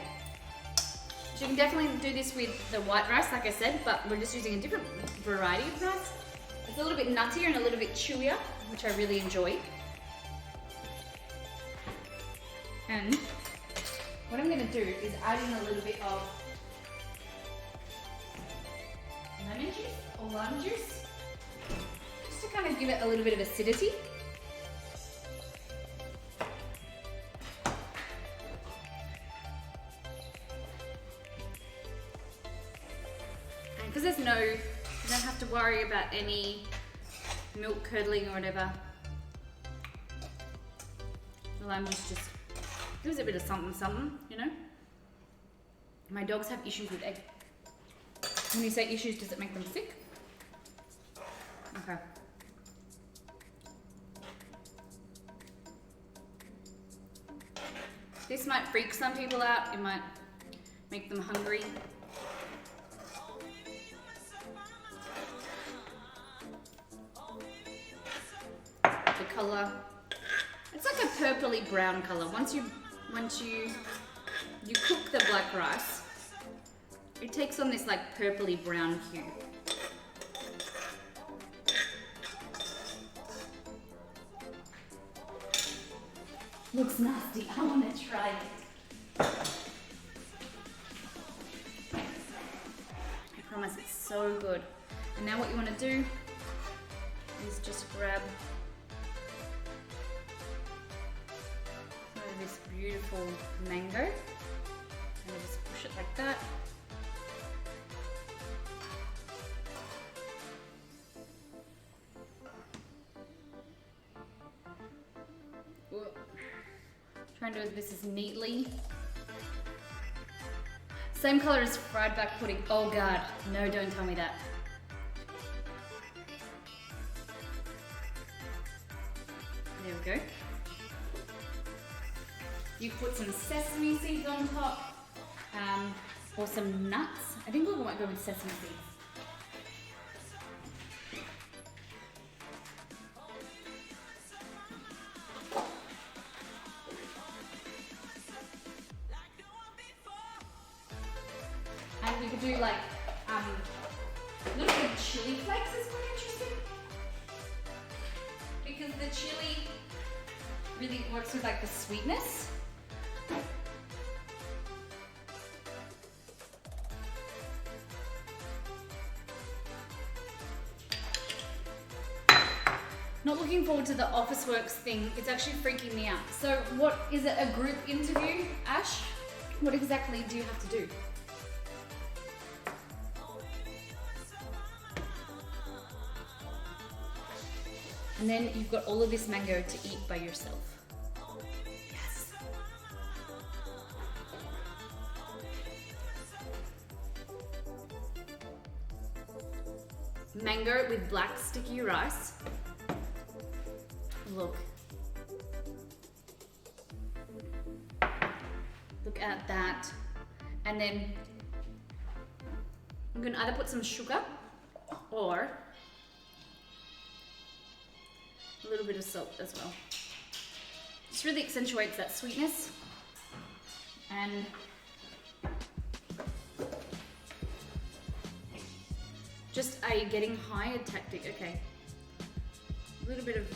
So you can definitely do this with the white rice, like I said, but we're just using a different variety of rice. It's a little bit nuttier and a little bit chewier, which I really enjoy. And what I'm going to do is add in a little bit of lemon juice or lime juice, just to kind of give it a little bit of acidity. You don't have to worry about any milk curdling or whatever. The lime juice just gives it a bit of something, you know? My dogs have issues with egg. When you say issues, does it make them sick? Okay. This might freak some people out. It might make them hungry. The color, it's like a purpley brown color. Once you cook the black rice, it takes on this like purpley brown hue. Looks nasty. I want to try it. I promise it's so good. And now what you want to do is just grab this beautiful mango and just push it like that. Try and do this as neatly. Same color as fried back pudding. Oh God, no, don't tell me that. There we go. You put some sesame seeds on top, or some nuts. I think we might go with sesame seeds. And you could do like a little bit of chili flakes is quite interesting, because the chili really works with like the sweetness. Not looking forward to the Officeworks thing. It's actually freaking me out. So what, is it a group interview, Ash? What exactly do you have to do? And then you've got all of this mango to eat by yourself. Yes. Mango with black sticky rice. Look. Look at that. And then I'm gonna either put some sugar or a little bit of salt as well. Just really accentuates that sweetness. And just a getting high tactic. Okay. A little bit of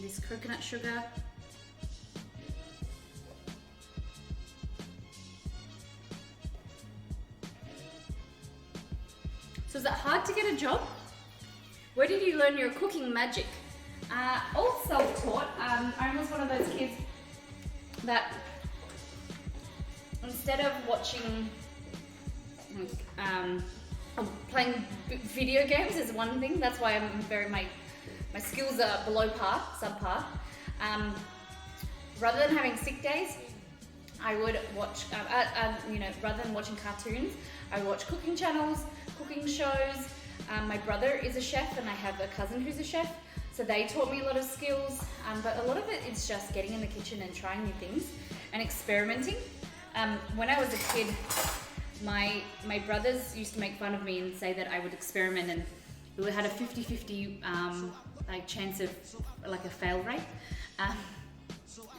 this coconut sugar. So is it hard to get a job? Where did you learn your cooking magic? All self-taught. I was one of those kids that instead of watching, playing video games is one thing. That's why I'm my skills are below par, subpar. Rather than having sick days, I would watch, rather than watching cartoons, I would watch cooking channels, cooking shows. My brother is a chef and I have a cousin who's a chef. So they taught me a lot of skills, but a lot of it is just getting in the kitchen and trying new things and experimenting. When I was a kid, my brothers used to make fun of me and say that I would experiment, and we had a 50-50 like chance of like a fail rate. I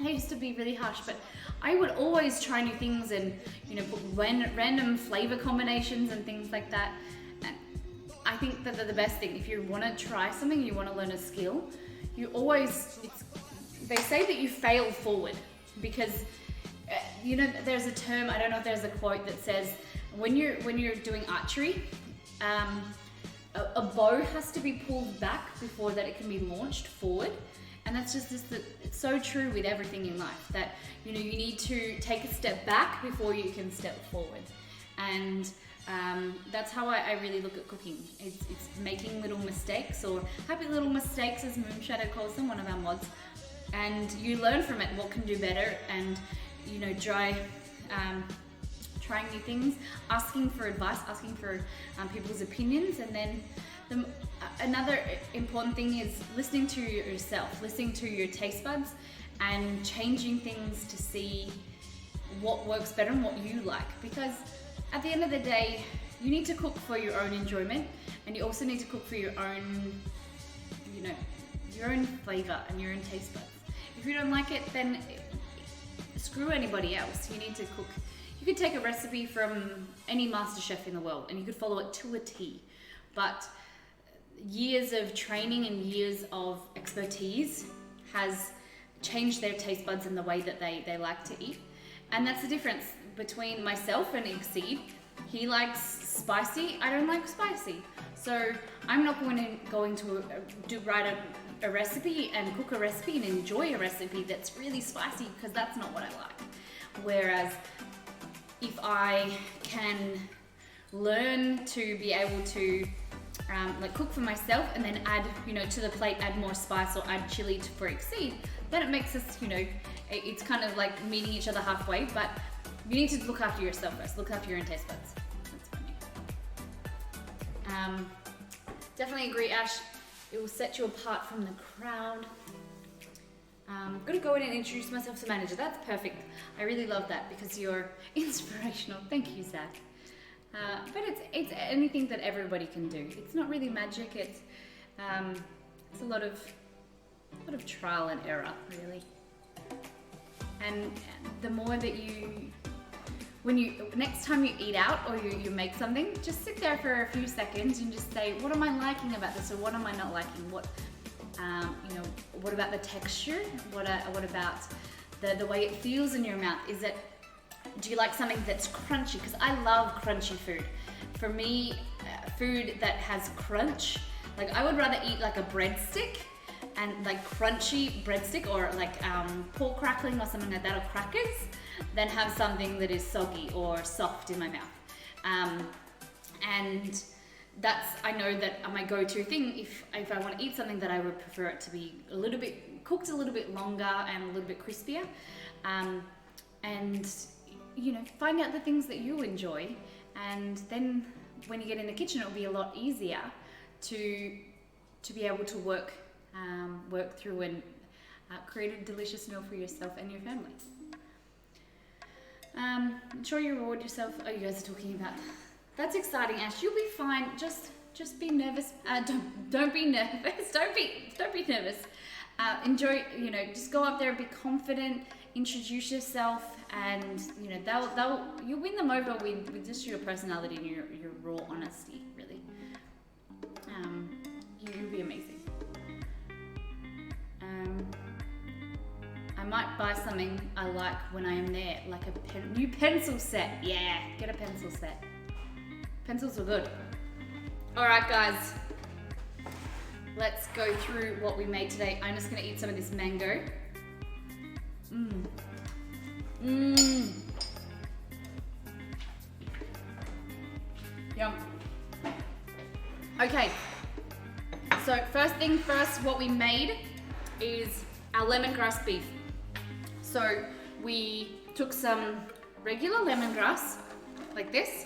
used to be really harsh, but I would always try new things and put random flavor combinations and things like that. I think that they're the best thing. If you want to try something, you want to learn a skill, they say that you fail forward, because there's a term, I don't know if there's a quote that says when you're doing archery, a bow has to be pulled back before that it can be launched forward. And that's just it's so true with everything in life, that you need to take a step back before you can step forward. And That's how I really look at cooking. It's making little mistakes, or happy little mistakes as Moonshadow calls them, one of our mods, and you learn from it what can do better, and you know, trying new things, asking for advice, asking for people's opinions, and then another important thing is listening to yourself, listening to your taste buds, and changing things to see what works better and what you like. Because at the end of the day, you need to cook for your own enjoyment, and you also need to cook for your own, you know, your own flavor and your own taste buds. If you don't like it, then screw anybody else. You need to cook. You could take a recipe from any master chef in the world and you could follow it to a T, but years of training and years of expertise has changed their taste buds and the way that they like to eat. And that's the difference between myself and Exceed. He likes spicy, I don't like spicy. So I'm not going to write a recipe and cook a recipe and enjoy a recipe that's really spicy, because that's not what I like. Whereas if I can learn to be able to like cook for myself and then add, you know, to the plate, add more spice or add chili for Exceed, then it makes us, you know, it's kind of like meeting each other halfway. But you need to look after yourself first, look after your own taste buds. That's funny. Definitely agree, Ash. It will set you apart from the crowd. I'm gonna go in and introduce myself to manager. That's perfect. I really love that because you're inspirational. Thank you, Zach. But it's anything that everybody can do. It's not really magic. It's a lot of trial and error, really. And the more that next time you eat out or you make something, just sit there for a few seconds and just say, what am I liking about this, or what am I not liking? What, you know, what about the texture? What about the way it feels in your mouth? Do you like something that's crunchy? Because I love crunchy food. For me, food that has crunch, like I would rather eat like a breadstick and like crunchy breadstick, or like pork crackling or something like that, or crackers, than have something that is soggy or soft in my mouth. And that's, I know that my go-to thing if I want to eat something, that I would prefer it to be a little bit cooked a little bit longer and a little bit crispier. And you know, find out the things that you enjoy, and then when you get in the kitchen, it'll be a lot easier to be able to work through and create a delicious meal for yourself and your family. Ensure you reward yourself. Oh, you guys are talking about, that's exciting, Ash. You'll be fine. Just be nervous. Don't be nervous. Don't be nervous. Enjoy. You know, just go up there, be confident, introduce yourself, and you know you'll win them over with just your personality and your raw honesty. Really, you'll be amazing. I might buy something I like when I am there, like a new pencil set. Yeah, get a pencil set. Pencils are good. All right, guys. Let's go through what we made today. I'm just gonna eat some of this mango. Yum. Okay, so first thing first, what we made is our lemongrass beef. So we took some regular lemongrass, like this,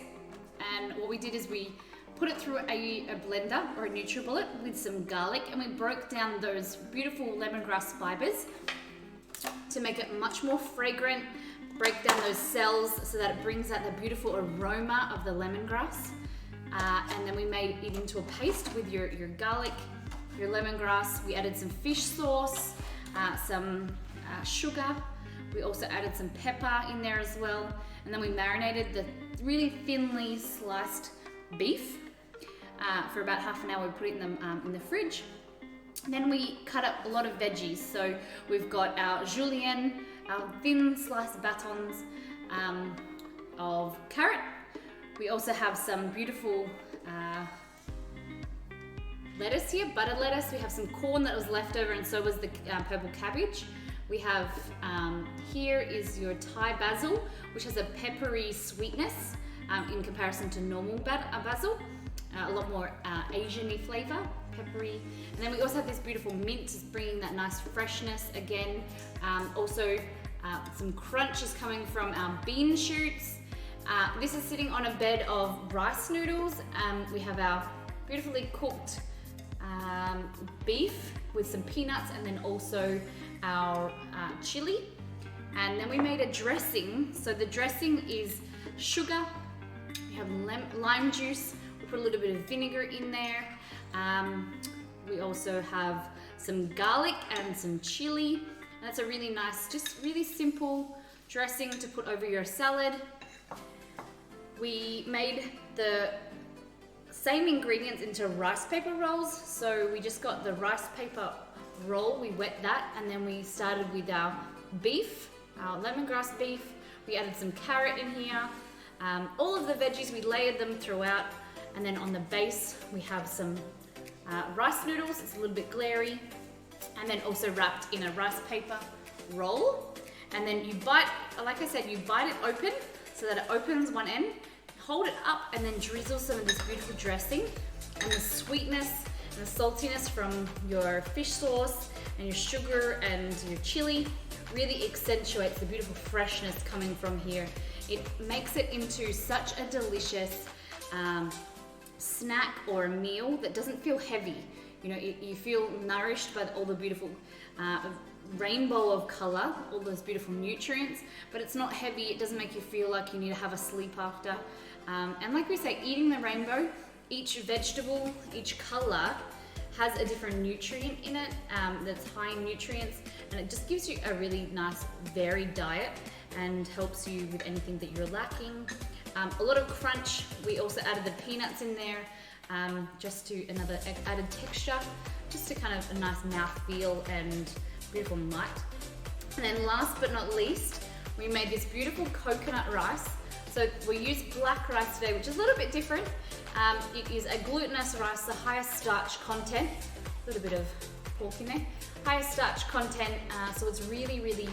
and what we did is we put it through a blender or a NutriBullet with some garlic, and we broke down those beautiful lemongrass fibers to make it much more fragrant, break down those cells so that it brings out the beautiful aroma of the lemongrass. And then we made it into a paste with your garlic, your lemongrass. We added some fish sauce, some sugar. We also added some pepper in there as well. And then we marinated the really thinly sliced beef for about half an hour. We put it in the fridge. Then we cut up a lot of veggies. So we've got our julienne, our thin sliced batons of carrot. We also have some beautiful lettuce here, butter lettuce. We have some corn that was left over, and so was the purple cabbage. We have, here is your Thai basil, which has a peppery sweetness. in comparison to normal basil. A lot more Asian-y flavor, peppery. And then we also have this beautiful mint, just bringing that nice freshness again. Also, some crunch is coming from our bean shoots. This is sitting on a bed of rice noodles. We have our beautifully cooked beef with some peanuts, and then also our chili. And then we made a dressing. So the dressing is sugar, we have lime juice, we put a little bit of vinegar in there. We also have some garlic and some chili. And that's a really nice, just really simple dressing to put over your salad. We made the same ingredients into rice paper rolls. So we just got the rice paper roll, we wet that, and then we started with our beef, our lemongrass beef. We added some carrot in here. All of the veggies, we layered them throughout. And then on the base, we have some rice noodles. It's a little bit glary. And then also wrapped in a rice paper roll. And then you bite, like I said, you bite it open so that it opens one end. Hold it up and then drizzle some of this beautiful dressing. And the sweetness and the saltiness from your fish sauce and your sugar and your chili really accentuates the beautiful freshness coming from here. It makes it into such a delicious snack or a meal that doesn't feel heavy. You know, you feel nourished by all the beautiful rainbow of color, all those beautiful nutrients, but it's not heavy. It doesn't make you feel like you need to have a sleep after. And like we say, eating the rainbow, each vegetable, each color has a different nutrient in it that's high in nutrients, and it just gives you a really nice varied diet and helps you with anything that you're lacking. A lot of crunch. We also added the peanuts in there, just to another added texture, just to kind of a nice mouthfeel and beautiful bite. And then last but not least, we made this beautiful coconut rice. So we used black rice today, which is a little bit different. It is a glutinous rice, the highest starch content, a little bit of pork in there, highest starch content, so it's really, really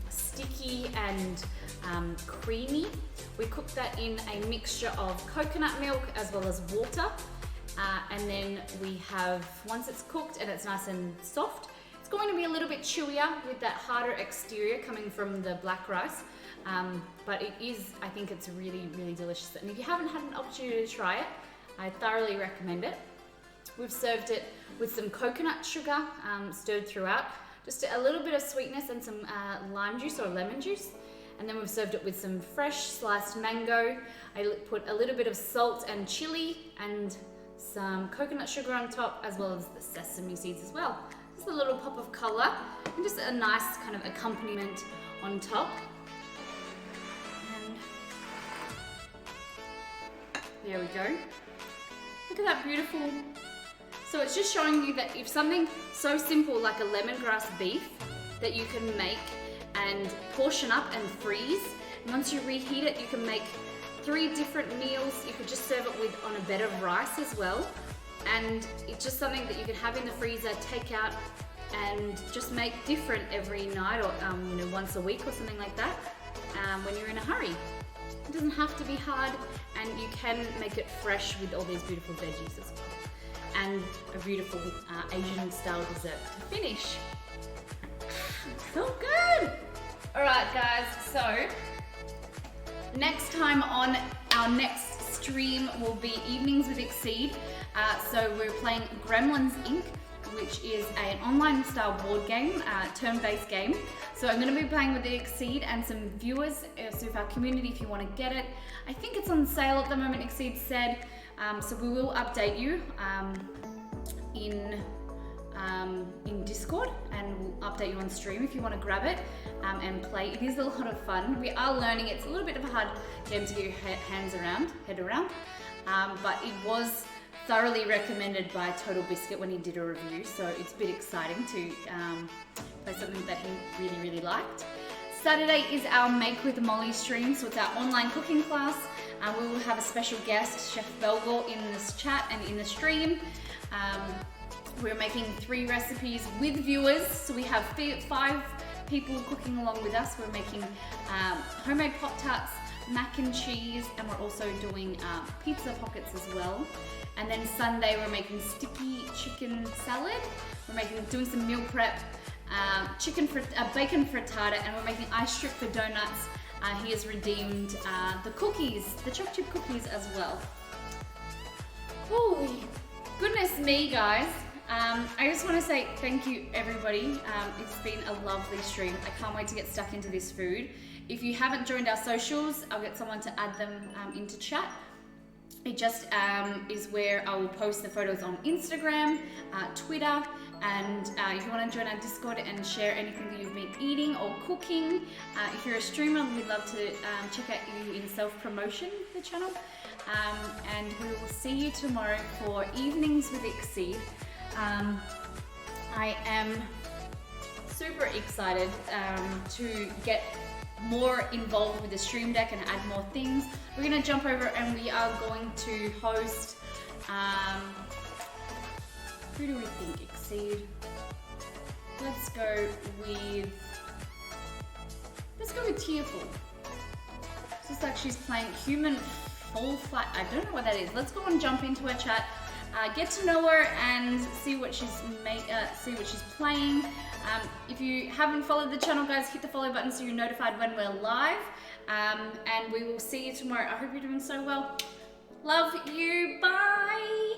sticky and creamy. We cook that in a mixture of coconut milk as well as water. And then we have, once it's cooked and it's nice and soft, it's going to be a little bit chewier with that harder exterior coming from the black rice. But it is, I think it's really, really delicious. And if you haven't had an opportunity to try it, I thoroughly recommend it. We've served it with some coconut sugar stirred throughout, just a little bit of sweetness and some lime juice or lemon juice. And then we've served it with some fresh sliced mango. I put a little bit of salt and chili and some coconut sugar on top, as well as the sesame seeds as well. Just a little pop of color and just a nice kind of accompaniment on top. And there we go. Look at that beautiful. So it's just showing you that if something so simple like a lemongrass beef that you can make and portion up and freeze, and once you reheat it, you can make 3 different meals. You could just serve it with on a bed of rice as well. And it's just something that you can have in the freezer, take out, and just make different every night or once a week or something like that when you're in a hurry. It doesn't have to be hard, and you can make it fresh with all these beautiful veggies as well. And a beautiful Asian style dessert to finish. So good! Alright guys, so next time on our next stream will be Evenings with Exceed. So we're playing Gremlins Inc., which is an online style board game, turn-based game. So I'm going to be playing with the Exceed and some viewers, so if our community, if you want to get it. I think it's on sale at the moment, Exceed said, so we will update you in Discord, and we'll update you on stream if you want to grab it and play. It is a lot of fun. We are learning. It's a little bit of a hard game to get your head around, but it was thoroughly recommended by Total Biscuit when he did a review, so it's a bit exciting to play something that he really, really liked. Saturday is our Make with Molly stream, so it's our online cooking class. We will have a special guest, Chef Belgor, in this chat and in the stream. We're making 3 recipes with viewers, so we have 5 people cooking along with us. We're making homemade Pop-Tarts, mac and cheese, and we're also doing pizza pockets as well. And then Sunday we're making sticky chicken salad. We're doing some meal prep, bacon frittata, and we're making ice strip for donuts. He has redeemed the cookies, the choc chip cookies as well. Holy goodness me, guys. I just want to say thank you, everybody. It's been a lovely stream. I can't wait to get stuck into this food. If you haven't joined our socials, I'll get someone to add them into chat. It just is where I will post the photos on Instagram, Twitter, and if you want to join our Discord and share anything that you've been eating or cooking, if you're a streamer, we'd love to check out you in self-promotion, the channel. And we will see you tomorrow for Evenings with Exceed. I am super excited to get more involved with the stream deck and add more things. We're gonna jump over and we are going to host, who do we think? Exceed. Let's go with Tearful. It's just like she's playing Human Fall Flat. I don't know what that is. Let's go and jump into her chat, get to know her and see what she's playing. If you haven't followed the channel, guys, hit the follow button so you're notified when we're live. And we will see you tomorrow. I hope you're doing so well. Love you. Bye.